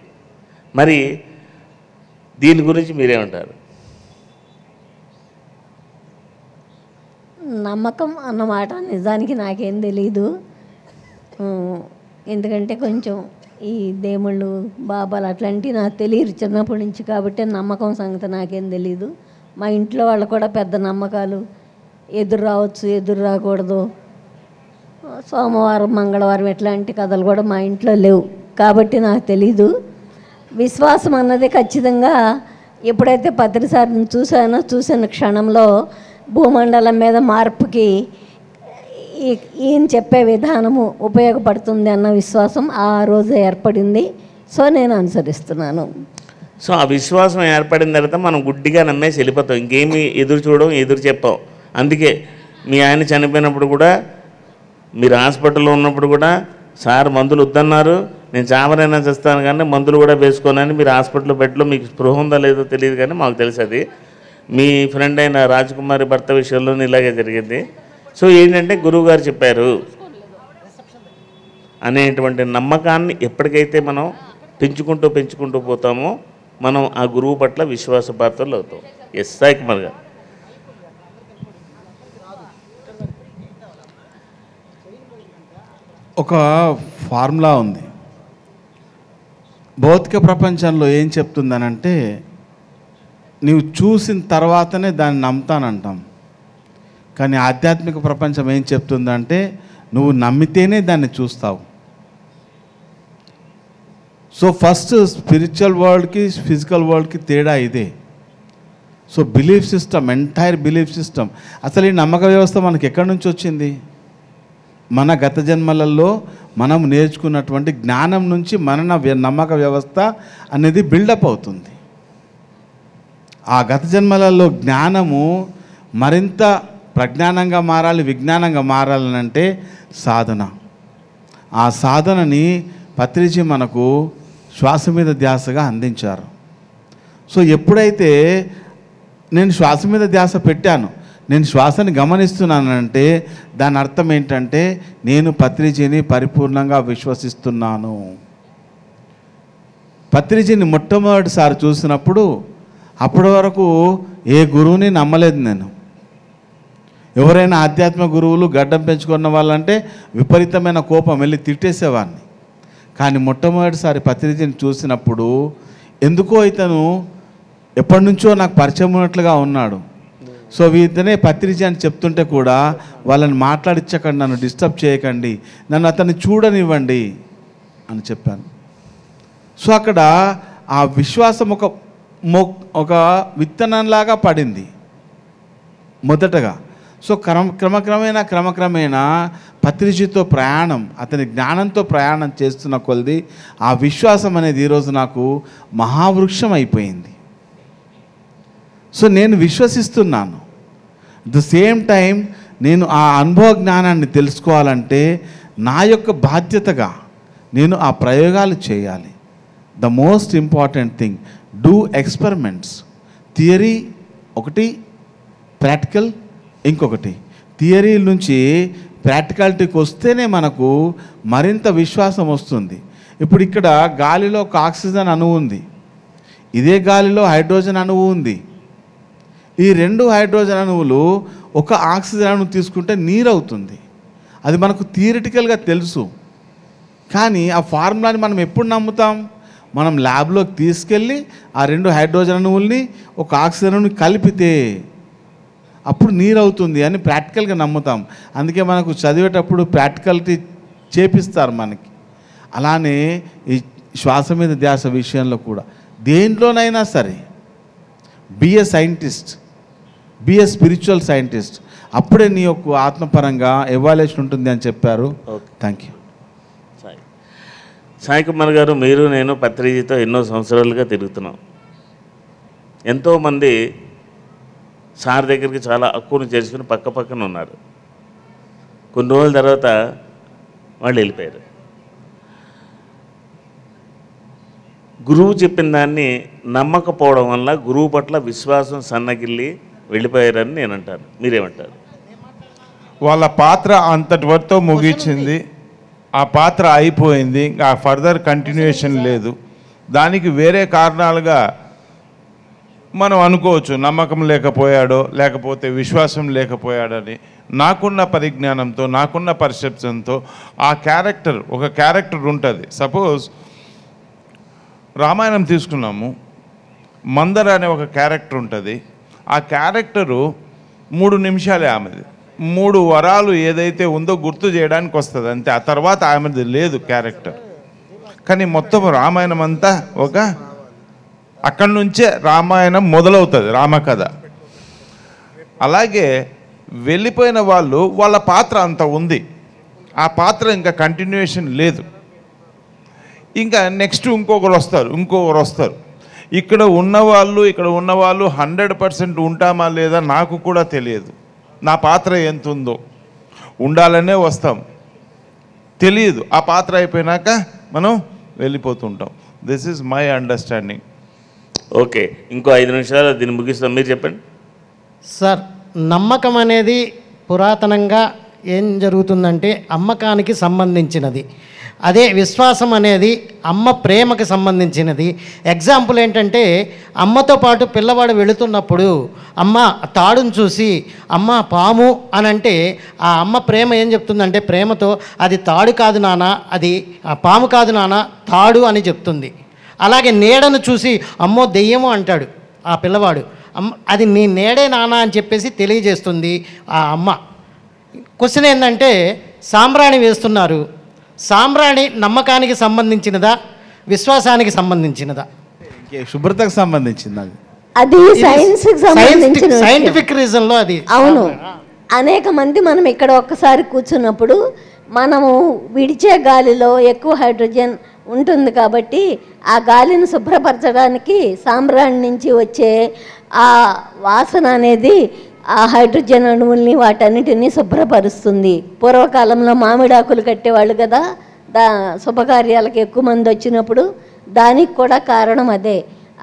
మరి దీని గురించి మీరేమంటారు? నమ్మకం అన్నమాట నిజానికి నాకేం తెలీదు. ఎందుకంటే కొంచెం ఈ దేవుళ్ళు బాబాలు అట్లాంటివి నాకు తెలియదు చిన్నప్పటి నుంచి. కాబట్టి నమ్మకం సంగతి నాకేం తెలీదు. మా ఇంట్లో వాళ్ళు కూడా పెద్ద నమ్మకాలు, ఎదురు రావచ్చు ఎదురు రాకూడదు, సోమవారం మంగళవారం ఇట్లాంటి కథలు కూడా మా ఇంట్లో లేవు. కాబట్టి నాకు తెలీదు. విశ్వాసం అన్నది ఖచ్చితంగా ఎప్పుడైతే పత్రిసారిని చూసిన క్షణంలో భూమండలం మీద మార్పుకి ఈయన చెప్పే విధానము ఉపయోగపడుతుంది అన్న విశ్వాసం ఆ రోజు ఏర్పడింది. సో నేను అనుసరిస్తున్నాను. సో ఆ విశ్వాసం ఏర్పడిన తర్వాత మనం గుడ్డిగా నమ్మేసి వెళ్ళిపోతాం. ఇంకేమీ ఎదురు చూడడం, ఎదురు చెప్పాం. అందుకే మీ ఆయన చనిపోయినప్పుడు కూడా, మీరు హాస్పిటల్లో ఉన్నప్పుడు కూడా, సార్ మందులు వద్దన్నారు, నేను చావరైనా చేస్తాను కానీ మందులు కూడా వేసుకోనని మీరు హాస్పిటల్ బెడ్లో మీకు స్పృహ ఉందో లేదో తెలియదు కానీ మాకు తెలుసు. అది మీ ఫ్రెండ్ అయిన రాజకుమారి భర్త విషయంలో ఇలాగే జరిగింది. సో ఏంటంటే గురువుగారు చెప్పారు అనేటువంటి నమ్మకాన్ని ఎప్పటికైతే మనం పెంచుకుంటూ పోతామో మనం ఆ గురువు పట్ల విశ్వాసపాత్రలు అవుతాం. ఎస్ సాయి కుమార్ గారు. ఒక ఫార్ములా ఉంది. భౌతిక ప్రపంచంలో ఏం చెప్తుందనంటే నీవు చూసిన తర్వాతనే దాన్ని నమ్ముతానంటాం. కానీ ఆధ్యాత్మిక ప్రపంచం ఏం చెప్తుందంటే నువ్వు నమ్మితేనే దాన్ని చూస్తావు. సో ఫస్ట్ స్పిరిచువల్ వరల్డ్కి ఫిజికల్ వరల్డ్కి తేడా ఇదే. So belief system, entire belief system, అసలు ఈ నమ్మక వ్యవస్థ మనకి ఎక్కడి నుంచి వచ్చింది? మన గత జన్మలలో మనం నేర్చుకున్నటువంటి జ్ఞానం నుంచి మన నమ్మక వ్యవస్థ అనేది బిల్డప్ అవుతుంది. ఆ గత జన్మలలో జ్ఞానము మరింత ప్రజ్ఞానంగా మారాలి, విజ్ఞానంగా మారాలనంటే సాధన. ఆ సాధనని పత్రిజీ మనకు శ్వాస మీద ధ్యాసగా అందించారు. సో ఎప్పుడైతే నేను శ్వాస మీద ధ్యాస పెట్టాను, నేను శ్వాసని గమనిస్తున్నానంటే దాని అర్థం ఏంటంటే నేను పత్రిజీని పరిపూర్ణంగా విశ్వసిస్తున్నాను. పత్రిజీని మొట్టమొదటిసారి చూసినప్పుడు అప్పటి వరకు ఏ గురువుని నమ్మలేదు నేను. ఎవరైనా ఆధ్యాత్మిక గురువులు గడ్డం పెంచుకున్న వాళ్ళంటే విపరీతమైన కోపం వెళ్ళి తిట్టేసేవాడిని. కానీ మొట్టమొదటిసారి పత్రిజీని చూసినప్పుడు ఎందుకో ఇతను ఎప్పటి నుంచో నాకు పరిచయం ఉన్నట్లుగా ఉన్నాడు. సో ఇతనే పత్రిజీ అని చెప్తుంటే కూడా వాళ్ళని మాట్లాడించకండి, నన్ను డిస్టర్బ్ చేయకండి, నన్ను అతన్ని చూడనివ్వండి అని చెప్పాను. సో అక్కడ ఆ విశ్వాసం ఒక విత్తనంలాగా పడింది మొదటగా. సో క్రమక్రమేణా పత్రిజీతో ప్రయాణం, అతని జ్ఞానంతో ప్రయాణం చేస్తున్న కొలది ఆ విశ్వాసం అనేది ఈరోజు నాకు మహావృక్షం అయిపోయింది. సో నేను విశ్వసిస్తున్నాను. ద సేమ్ టైం నేను ఆ అనుభవ జ్ఞానాన్ని తెలుసుకోవాలంటే నా యొక్క బాధ్యతగా నేను ఆ ప్రయోగాలు చేయాలి. The most important thing, do experiments. Theory ఒకటి, ప్రాక్టికల్ ఇంకొకటి. థియరీ నుంచి ప్రాక్టికాలిటీకి వస్తేనే మనకు మరింత విశ్వాసం వస్తుంది. ఇప్పుడు ఇక్కడ గాలిలో ఒక ఆక్సిజన్ అణువు ఉంది, ఇదే గాలిలో హైడ్రోజన్ అణువు ఉంది. ఈ రెండు హైడ్రోజన్ అణువులు ఒక ఆక్సిజన్ అణువు తీసుకుంటే నీరు అవుతుంది. అది మనకు థియరిటికల్గా తెలుసు. కానీ ఆ ఫార్ములాని మనం ఎప్పుడు నమ్ముతాం? మనం ల్యాబ్లోకి తీసుకెళ్ళి ఆ రెండు హైడ్రోజన్ అణువుల్ని ఒక ఆక్సిజన్ అణువుని కలిపితే అప్పుడు నీరు అవుతుంది అని ప్రాక్టికల్గా నమ్ముతాం. అందుకే మనకు చదివేటప్పుడు ప్రాక్టికాలిటీ చేపిస్తారు మనకి. అలానే ఈ శ్వాస మీద ధ్యాస విషయంలో కూడా దేంట్లోనైనా సరే be a scientist, be a spiritual scientist. అప్పుడే నీ యొక్క ఆత్మపరంగా ఎవాల్యుయేషన్ ఉంటుంది అని చెప్పారు. Thank you. సాయి కుమార్ గారు, మీరు నేను పత్రిజీతో ఎన్నో సంవత్సరాలుగా తిరుగుతున్నాం. ఎంతోమంది సార్ దగ్గరికి చాలా హక్కును చేర్చుకుని పక్కన ఉన్నారు. కొన్ని రోజుల తర్వాత వాళ్ళు వెళ్ళిపోయారు. గురువు చెప్పిన దాన్ని నమ్మకపోవడం వల్ల గురువు పట్ల విశ్వాసం సన్నగిల్లి వెళ్ళిపోయారని నేను అంటాను. మీరేమంటారు? వాళ్ళ పాత్ర అంతటి వరతో ముగించింది, ఆ పాత్ర అయిపోయింది, ఇంకా ఫర్దర్ కంటిన్యూషన్ లేదు. దానికి వేరే కారణాలుగా మనం అనుకోవచ్చు, నమ్మకం లేకపోయాడో లేకపోతే విశ్వాసం లేకపోయాడని. నాకున్న పరిజ్ఞానంతో, నాకున్న పర్సెప్షన్తో ఆ క్యారెక్టర్, ఒక క్యారెక్టర్ ఉంటుంది. సపోజ్ రామాయణం తీసుకున్నాము, మందర అనే ఒక క్యారెక్టర్ ఉంటుంది. ఆ క్యారెక్టరు 3 నిమిషాలే ఆమెది. 3 వరాలు ఏదైతే ఉందో గుర్తు చేయడానికి వస్తుంది అంతే. ఆ తర్వాత ఆమెది లేదు క్యారెక్టర్. కానీ మొత్తం రామాయణం అంతా అక్కడి నుంచే రామాయణం మొదలవుతుంది, రామకథ. అలాగే వెళ్ళిపోయిన వాళ్ళ పాత్ర అంత ఉంది, ఆ పాత్ర ఇంకా కంటిన్యూషన్ లేదు. ఇంకా నెక్స్ట్ ఇంకొకరు వస్తారు. ఇక్కడ ఉన్నవాళ్ళు 100% ఉంటామా లేదా నాకు కూడా తెలియదు. నా పాత్ర ఎంత ఉందో, ఉండాలనే వస్తాం, తెలియదు. ఆ పాత్ర అయిపోయినాక మనం వెళ్ళిపోతుంటాం. This is my understanding. Okay, ఇంకో 5 నిమిషాలు దీన్ని ముగిస్తాం. మీరు చెప్పండి సార్. నమ్మకం అనేది పురాతనంగా ఏం జరుగుతుందంటే అమ్మకానికి సంబంధించినది. అదే విశ్వాసం అనేది అమ్మ ప్రేమకి సంబంధించినది. ఎగ్జాంపుల్ ఏంటంటే, అమ్మతో పాటు పిల్లవాడు వెళుతున్నప్పుడు అమ్మ తాడును చూసి అమ్మ పాము అని అంటే ఆ అమ్మ ప్రేమ ఏం చెప్తుందంటే ప్రేమతో, అది తాడు కాదు నాన్న, అది పాము కాదు నాన్న, తాడు అని చెప్తుంది. అలాగే నీడను చూసి అమ్మో దెయ్యము అంటాడు ఆ పిల్లవాడు, అది నీ నీడే నాన్న అని చెప్పేసి తెలియజేస్తుంది ఆ అమ్మ. క్వశ్చన్ ఏంటంటే, సాంబ్రాణి వేస్తున్నారు, సాంబ్రాణి నమ్మకానికి సంబంధించినదా, విశ్వాసానికి సంబంధించినదా? శుభ్రతకు సంబంధించింది. అది సైంటిఫిక్ రీజన్లో అది. అవును, అనేక మంది మనం ఇక్కడ ఒక్కసారి కూర్చున్నప్పుడు మనము విడిచే గాలిలో ఎక్కువ హైడ్రోజన్ ఉంటుంది కాబట్టి ఆ గాలిని శుభ్రపరచడానికి సాంబ్రాణి నుంచి వచ్చే ఆ వాసన అనేది ఆ హైడ్రోజన్ అణువుల్ని వాటన్నిటినీ శుభ్రపరుస్తుంది. పూర్వకాలంలో మామిడాకులు కట్టేవాళ్ళు కదా, శుభకార్యాలకు ఎక్కువ మంది వచ్చినప్పుడు దానికి కూడా కారణం అదే.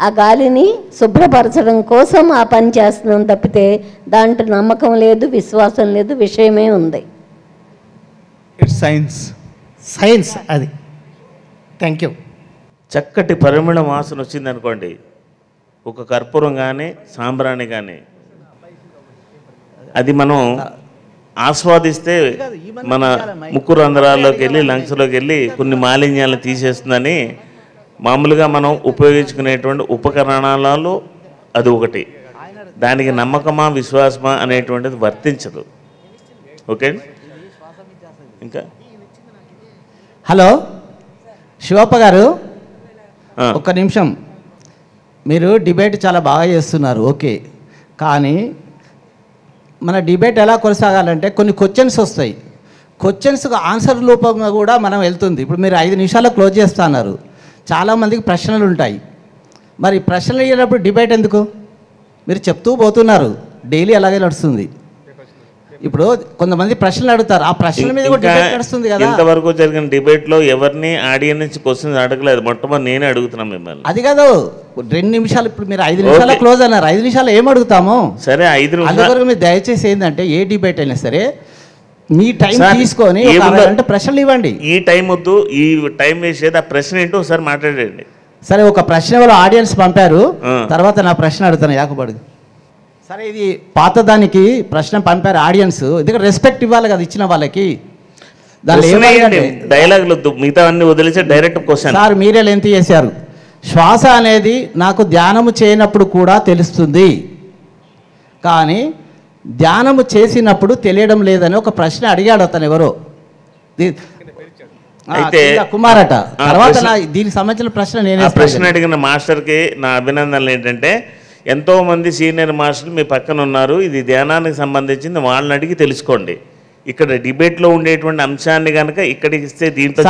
ఆ గాలిని శుభ్రపరచడం కోసం ఆ పని చేస్తున్నాం తప్పితే దాంట్లో నమ్మకం లేదు, విశ్వాసం లేదు, విషయమే ఉంది. ఇట్స్ సైన్స్ అది. Thank you. చక్కటి పరిమళ వాసన వచ్చింది అనుకోండి, ఒక కర్పూరం కానీ సాంబ్రాణి కానీ, అది మనం ఆస్వాదిస్తే మన ముక్కు రంధ్రాల్లోకి వెళ్ళి లంగ్స్లోకి వెళ్ళి కొన్ని మాలిన్యాలను తీసేస్తుందని మామూలుగా మనం ఉపయోగించుకునేటువంటి ఉపకరణాలలో అది ఒకటి. దానికి నమ్మకమా విశ్వాసమా అనేటువంటిది వర్తించదు. ఓకే, ఇంకా హలో శివప్ప గారు, ఒక్క నిమిషం. మీరు డిబేట్ చాలా బాగా చేస్తున్నారు, ఓకే. కానీ మన డిబేట్ ఎలా కొనసాగాలంటే కొన్ని క్వశ్చన్స్ వస్తాయి, క్వశ్చన్స్కి ఆన్సర్ రూపంగా కూడా మనం వెళ్తుంది. ఇప్పుడు మీరు 5 నిమిషాల్లో క్లోజ్ చేస్తున్నారు, చాలామందికి ప్రశ్నలు ఉంటాయి. మరి ప్రశ్నలు అయ్యేటప్పుడు డిబేట్ ఎందుకు? మీరు చెప్తూ పోతున్నారు, డైలీ అలాగే నడుస్తుంది. ఇప్పుడు కొంతమంది ప్రశ్నలు అడుగుతారు, ఆ ప్రశ్నల మీద కూడా డిబేట్ నడుస్తుంది కదా. ఇంతవరకు జరిగిన డిబేట్లో ఎవరిని ఆడియన్స్ నుంచి క్వశ్చన్స్ అడగలేదు, మొట్టమొదటి నేనే అడుగుతున్నాను మిమ్మల్ని. అది కాదు, 2 నిమిషాలు. ఇప్పుడు మీరు 5 నిమిషాలు క్లోజ్ అన్నారు, 5 నిమిషాలు ఏం అడుగుతాము? సరే 5 నిమిషాలు. అందువరకు మీరు దయచేసి ఏంటంటే ఏ డిబేట్ అయినా సరే మీ టైం తీసుకొని అంటే ప్రశ్నలు ఇవ్వండి. ఈ టైం వద్దు, ఈ టైం వేస్ట్ చేయదు. ఆ ప్రశ్న ఏంటో ఒకసారి మాట్లాడండి. సరే, ఒక ప్రశ్న వాళ్ళు ఆడియన్స్ పంపారు, తర్వాత నా ప్రశ్న అడుగుతాను యాకబడు. సరే, ఇది పాతదానికి ప్రశ్న పంపారు ఆడియన్స్, ఎందుకంటే రెస్పెక్ట్ ఇవ్వాలి కదా ఇచ్చిన వాళ్ళకి. డైలాగ్ వద్దు, మిగతా అన్ని వదిలేసి డైరెక్ట్ క్వశ్చన్. సార్ మీరే లెంత్ చేశారు. శ్వాస అనేది నాకు ధ్యానము చేయనప్పుడు కూడా తెలుస్తుంది, కానీ ధ్యానము చేసినప్పుడు తెలియడం లేదని ఒక ప్రశ్న అడిగాడు అతను, ఎవరో అయితే కుమారట. తర్వాత దీనికి సంబంధించిన ప్రశ్న నేనే ప్రశ్న అడిగిన మాస్టర్కి నా అభినందనలు ఏంటంటే, ఎంతోమంది సీనియర్ మాస్టర్లు మీ పక్కన ఉన్నారు, ఇది ధ్యానానికి సంబంధించింది, వాళ్ళని అడిగి తెలుసుకోండి. ఇక్కడ డిబేట్లో ఉండేటువంటి అంశాన్ని కనుక ఇక్కడికి ఇస్తే దీంతో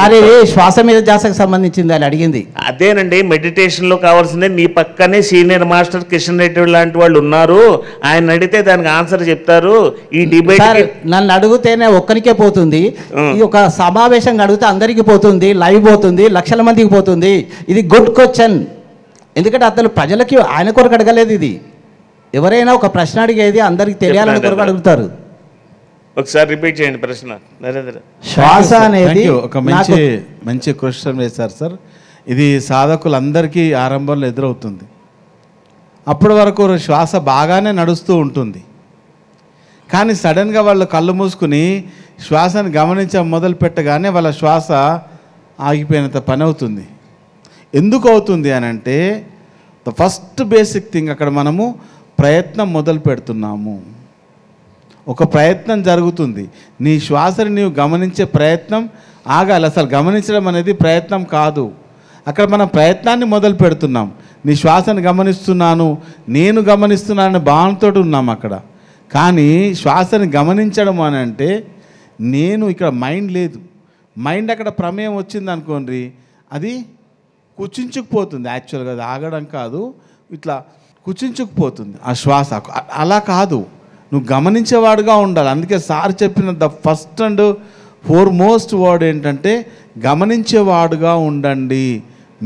శ్వాస మీద ధ్యాసకు సంబంధించింది అని అడిగింది. అదేనండి, మెడిటేషన్లో కావాల్సిందే. మీ పక్కనే సీనియర్ మాస్టర్ కిషన్ రెడ్డి లాంటి వాళ్ళు ఉన్నారు, ఆయన అడిగితే దానికి ఆన్సర్ చెప్తారు. ఈ డిబేట్ నన్ను అడిగితేనే ఒక్కరికే పోతుంది, ఇది ఒక సమావేశంగా అడిగితే అందరికీ పోతుంది, లైవ్ పోతుంది, లక్షల మందికి పోతుంది. ఇది గుడ్ క్వశ్చన్, ఎందుకంటే అతను ప్రజలకి ఆయన కొరకు అడగలేదు. ఇది ఎవరైనా ఒక ప్రశ్న అడిగేది అందరికి తెలియాలని కొరకు అడుగుతారు. ఒకసారి రిపీట్ చేయండి ప్రశ్న. నరేంద్ర, శ్వాస అనేది ఒక మంచి క్వశ్చన్ వేశారు సార్. ఇది సాధకులందరికీ ఆరంభంలో ఎదురవుతుంది. అప్పటి వరకు శ్వాస బాగానే నడుస్తూ ఉంటుంది, కానీ సడన్గా వాళ్ళు కళ్ళు మూసుకుని శ్వాసను మొదలు పెట్టగానే వాళ్ళ శ్వాస ఆగిపోయినంత పని అవుతుంది. ఎందుకు అవుతుంది అని అంటే, ద ఫస్ట్ బేసిక్ థింగ్, అక్కడ మనము ప్రయత్నం మొదలు పెడుతున్నాము. ఒక ప్రయత్నం జరుగుతుంది, నీ శ్వాసని నీవు గమనించే ప్రయత్నం ఆగాలి. అసలు గమనించడం అనేది ప్రయత్నం కాదు, అక్కడ మనం ప్రయత్నాన్ని మొదలు పెడుతున్నాం. నీ శ్వాసను గమనిస్తున్నాను, నేను గమనిస్తున్నాను భావనతో ఉన్నాం అక్కడ. కానీ శ్వాసని గమనించడం అని అంటే, నేను ఇక్కడ మైండ్ లేదు, మైండ్ అక్కడ ప్రమేయం వచ్చింది అనుకోండి, అది కుచించుకుపోతుంది. యాక్చువల్గా అది ఆగడం కాదు, ఇట్లా కుచించుకుపోతుంది ఆ శ్వాస. అలా కాదు, నువ్వు గమనించేవాడుగా ఉండాలి. అందుకే సార్ చెప్పిన the first and foremost word ఏంటంటే, గమనించేవాడుగా ఉండండి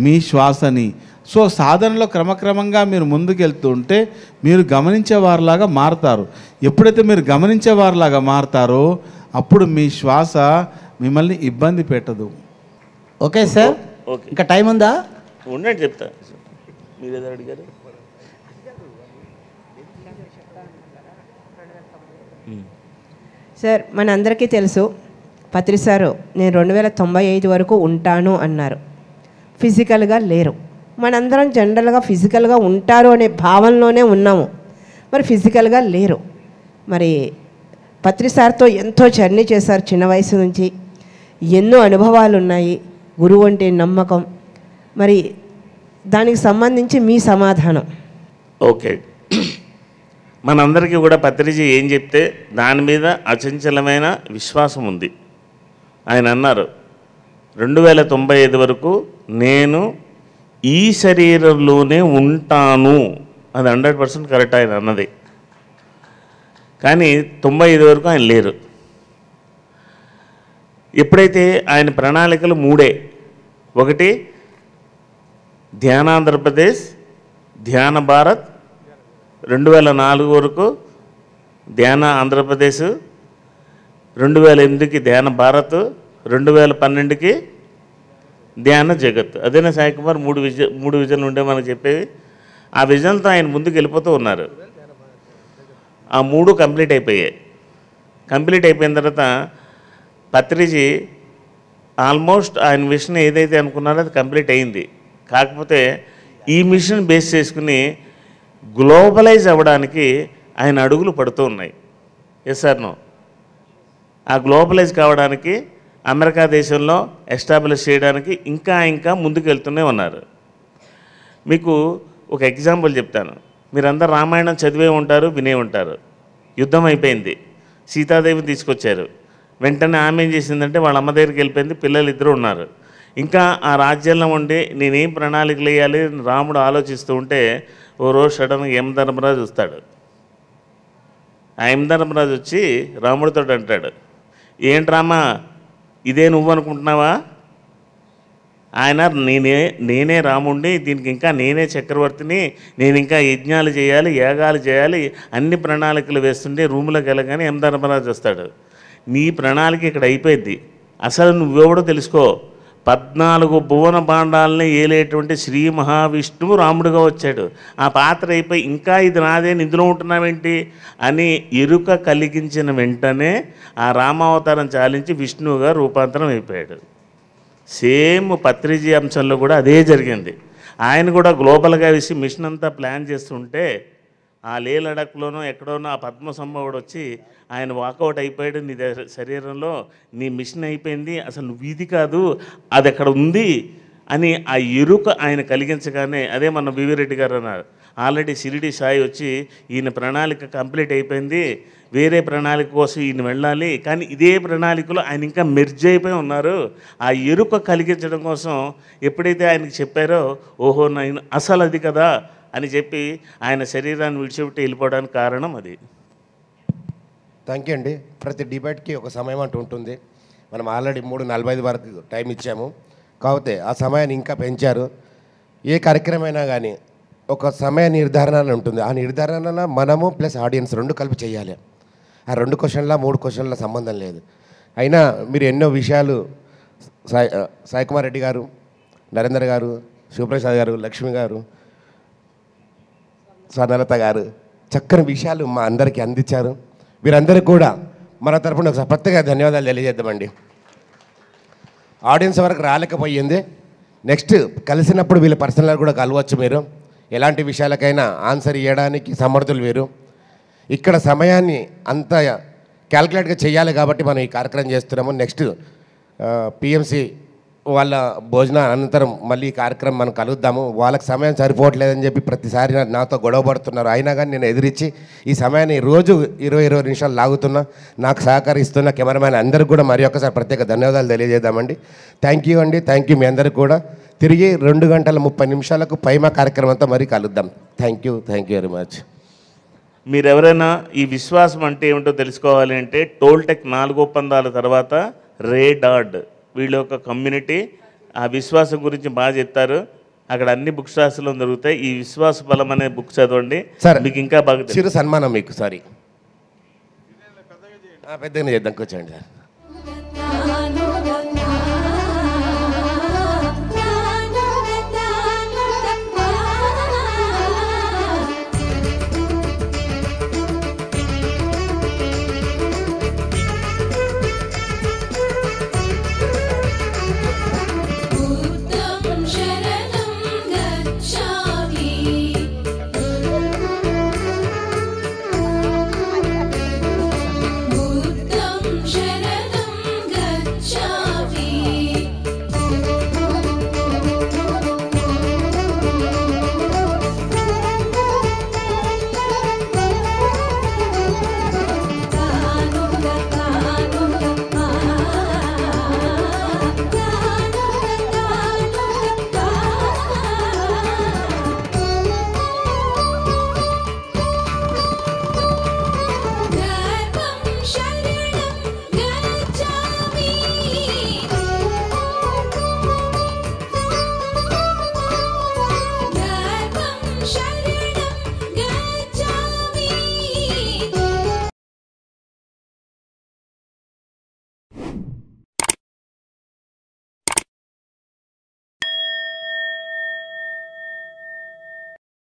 మీ శ్వాసని. సో సాధనలో క్రమక్రమంగా మీరు ముందుకెళ్తుంటే మీరు గమనించేవారిలాగా మారుతారు. ఎప్పుడైతే మీరు గమనించేవారిలాగా మారుతారో అప్పుడు మీ శ్వాస మిమ్మల్ని ఇబ్బంది పెట్టదు. ఓకే సార్, ఇంకా టైం ఉందా? ఉండండి చెప్తా. మీరు ఏదో అడిగారు. సార్, మనందరికీ తెలుసు, పత్రి సారు నేను 2095 వరకు ఉంటాను అన్నారు. ఫిజికల్గా లేరు. మనందరం జనరల్గా ఫిజికల్గా ఉంటారు అనే భావనలోనే ఉన్నాము, మరి ఫిజికల్గా లేరు. మరి పత్రి సార్తో ఎంతో జర్నీ చేశారు, చిన్న వయసు నుంచి ఎన్నో అనుభవాలు ఉన్నాయి, గురువు అంటే నమ్మకం. మరి దానికి సంబంధించి మీ సమాధానం. ఓకే, మనందరికీ కూడా పత్రిజీ ఏం చెప్తే దాని మీద అచంచలమైన విశ్వాసం ఉంది. ఆయన అన్నారు 2095 వరకు నేను ఈ శరీరంలోనే ఉంటాను, అది 100% కరెక్ట్ ఆయన అన్నది. కానీ 95 వరకు ఆయన లేరు. ఎప్పుడైతే ఆయన ప్రణాళికలు 3 ఒకటి ధ్యానాంధ్రప్రదేశ్, ధ్యాన భారత్, 2004 వరకు ధ్యాన ఆంధ్రప్రదేశ్, 2008కి ధ్యాన భారత్, 2012కి ధ్యాన జగత్. అదేనా సాయి కుమార్ 3 విజన్లు ఉండే మనకు చెప్పేవి. ఆ విజన్తో ఆయన ముందుకు వెళ్ళిపోతూ ఉన్నారు. ఆ 3 కంప్లీట్ అయిపోయాయి. కంప్లీట్ అయిపోయిన తర్వాత పత్రిజీ ఆల్మోస్ట్ ఆయన మిషన్ ఏదైతే అనుకున్నారో అది కంప్లీట్ అయింది. కాకపోతే ఈ మిషన్ బేస్ చేసుకుని గ్లోబలైజ్ అవ్వడానికి ఆయన అడుగులు పడుతూ ఉన్నాయి. Yes sir no? ఆ గ్లోబలైజ్ కావడానికి అమెరికా దేశంలో ఎస్టాబ్లిష్ చేయడానికి ఇంకా ముందుకు వెళ్తూనే ఉన్నారు. మీకు ఒక ఎగ్జాంపుల్ చెప్తాను. మీరందరూ రామాయణం చదివే ఉంటారు, వినే ఉంటారు. యుద్ధం అయిపోయింది, సీతాదేవిని తీసుకొచ్చారు. వెంటనే ఆమె ఏం చేసిందంటే వాళ్ళ అమ్మ దగ్గరికి వెళ్ళిపోయింది. పిల్లలు 2 ఉన్నారు. ఇంకా ఆ రాజ్యంలో ఉండి నేనేం ప్రణాళికలు వేయాలి రాముడు ఆలోచిస్తూ ఉంటే ఓ రోజు సడన్గా యమధర్మరాజు వస్తాడు. ఆ యమధర్మరాజు వచ్చి రాముడితో అంటాడు, ఏంటి రామా ఇదే నువ్వు అనుకుంటున్నావా? ఆయన నేనే రాముడిని, దీనికి ఇంకా నేనే చక్రవర్తిని, నేను ఇంకా యజ్ఞాలు చేయాలి, యాగాలు చేయాలి, అన్ని ప్రణాళికలు వేస్తుంటే రూములోకి వెళ్ళగానే యమధర్మరాజు వస్తాడు. నీ ప్రణాళిక ఇక్కడ అయిపోయింది, అసలు నువ్వెవడో తెలుసుకో. 14 భువన భాండాలని ఏలేటువంటి శ్రీ మహావిష్ణువు రాముడుగా వచ్చాడు. ఆ పాత్ర అయిపోయి ఇంకా ఇది నాదే, ఇందులో ఉంటున్నావేంటి అని ఎరుక కలిగించిన వెంటనే ఆ రామావతారం చాలించి విష్ణువుగా రూపాంతరం అయిపోయాడు. సేమ్ పత్రిజీ అంశంలో కూడా అదే జరిగింది. ఆయన కూడా గ్లోబల్గా వేసి మిషన్ అంతా ప్లాన్ చేస్తుంటే ఆ లే లడఖ్లోనో ఎక్కడోనో ఆ పద్మ సంభవుడు వచ్చి ఆయన వాకౌట్ అయిపోయాడు. నీ శరీరంలో నీ మిషన్ అయిపోయింది, అసలు నువ్వు ఇది కాదు అది అక్కడ ఉంది అని ఆ ఎరుక ఆయన కలిగించగానే, అదే మన వివిరెడ్డి గారు అన్నారు, ఆల్రెడీ షిరిడి సాయి వచ్చి ఈయన ప్రణాళిక కంప్లీట్ అయిపోయింది, వేరే ప్రణాళిక కోసం ఈయన వెళ్ళాలి, కానీ ఇదే ప్రణాళికలో ఆయన ఇంకా మెర్జ్ అయిపోయి ఉన్నారు. ఆ ఎరుక కలిగించడం కోసం ఎప్పుడైతే ఆయనకి చెప్పారో, ఓహో నేను అసలు అది కదా అని చెప్పి ఆయన శరీరాన్ని విడిచిపెట్టి వెళ్ళిపోవడానికి కారణం అది. థ్యాంక్ యూ అండి. ప్రతి డిబేట్కి ఒక సమయం అంటూ ఉంటుంది. మనం ఆల్రెడీ 3:45 వరకు టైం ఇచ్చాము, కాకపోతే ఆ సమయాన్ని ఇంకా పెంచారు. ఏ కార్యక్రమమైనా కానీ ఒక సమయ నిర్ధారణ అని ఉంటుంది. ఆ నిర్ధారణ మనము ప్లస్ ఆడియన్స్ 2 కలిపి చేయాలి. ఆ 2 క్వశ్చన్ల 3 క్వశ్చన్ల సంబంధం లేదు. అయినా మీరు ఎన్నో విషయాలు సాయి కుమార్ రెడ్డి గారు, నరేందర్ గారు, శివప్రసాద్ గారు, లక్ష్మి గారు, స్వర్ణలత గారు చక్కని విషయాలు మా అందరికీ అందించారు. వీరందరికీ కూడా మన తరపున ఒకసారి ప్రత్యేక ధన్యవాదాలు తెలియజేద్దామండి. ఆడియన్స్ వరకు రాలేకపోయింది, నెక్స్ట్ కలిసినప్పుడు వీళ్ళ పర్సనల్గా కూడా కలవచ్చు. మీరు ఎలాంటి విషయాలకైనా ఆన్సర్ ఇవ్వడానికి సమర్థులు వీరు. ఇక్కడ సమయాన్ని అంత క్యాల్కులేట్గా చేయాలి కాబట్టి మనం ఈ కార్యక్రమం చేస్తున్నాము. నెక్స్ట్ పిఎంసి వాళ్ళ భోజన అనంతరం మళ్ళీ ఈ కార్యక్రమం మనం కలుద్దాము. వాళ్ళకి సమయం సరిపోవట్లేదని చెప్పి ప్రతిసారి నాతో గొడవ పడుతున్నారు. అయినా కానీ నేను ఎదిరించి ఈ సమయాన్ని రోజు 20 నిమిషాలు లాగుతున్నా. నాకు సహకరిస్తున్న కెమెరామ్యాన్ అందరికీ కూడా మరి ఒక్కసారి ప్రత్యేక ధన్యవాదాలు తెలియజేద్దామండి. థ్యాంక్ యూ అండి, థ్యాంక్ యూ మీ అందరికీ కూడా. తిరిగి 2 గంటల 30 నిమిషాలకు పైమా కార్యక్రమంతో మరీ కలుద్దాం. Thank you very much. మీరెవరైనా ఈ విశ్వాసం అంటే ఏమిటో తెలుసుకోవాలి అంటే టోల్టెక్ 4 ఒప్పందాల తర్వాత రేడాడ్ వీళ్ళ యొక్క కమ్యూనిటీ ఆ విశ్వాసం గురించి బాగా చెప్తారు. అక్కడ అన్ని బుక్ స్టాల్స్లో దొరుకుతాయి. ఈ విశ్వాస బలం అనే బుక్ చదవండి సార్. మీకు ఇంకా బాగా చిరు సన్మానం మీకు. సారీ పెద్దగా చేద్దాం, కూర్చోండి సార్.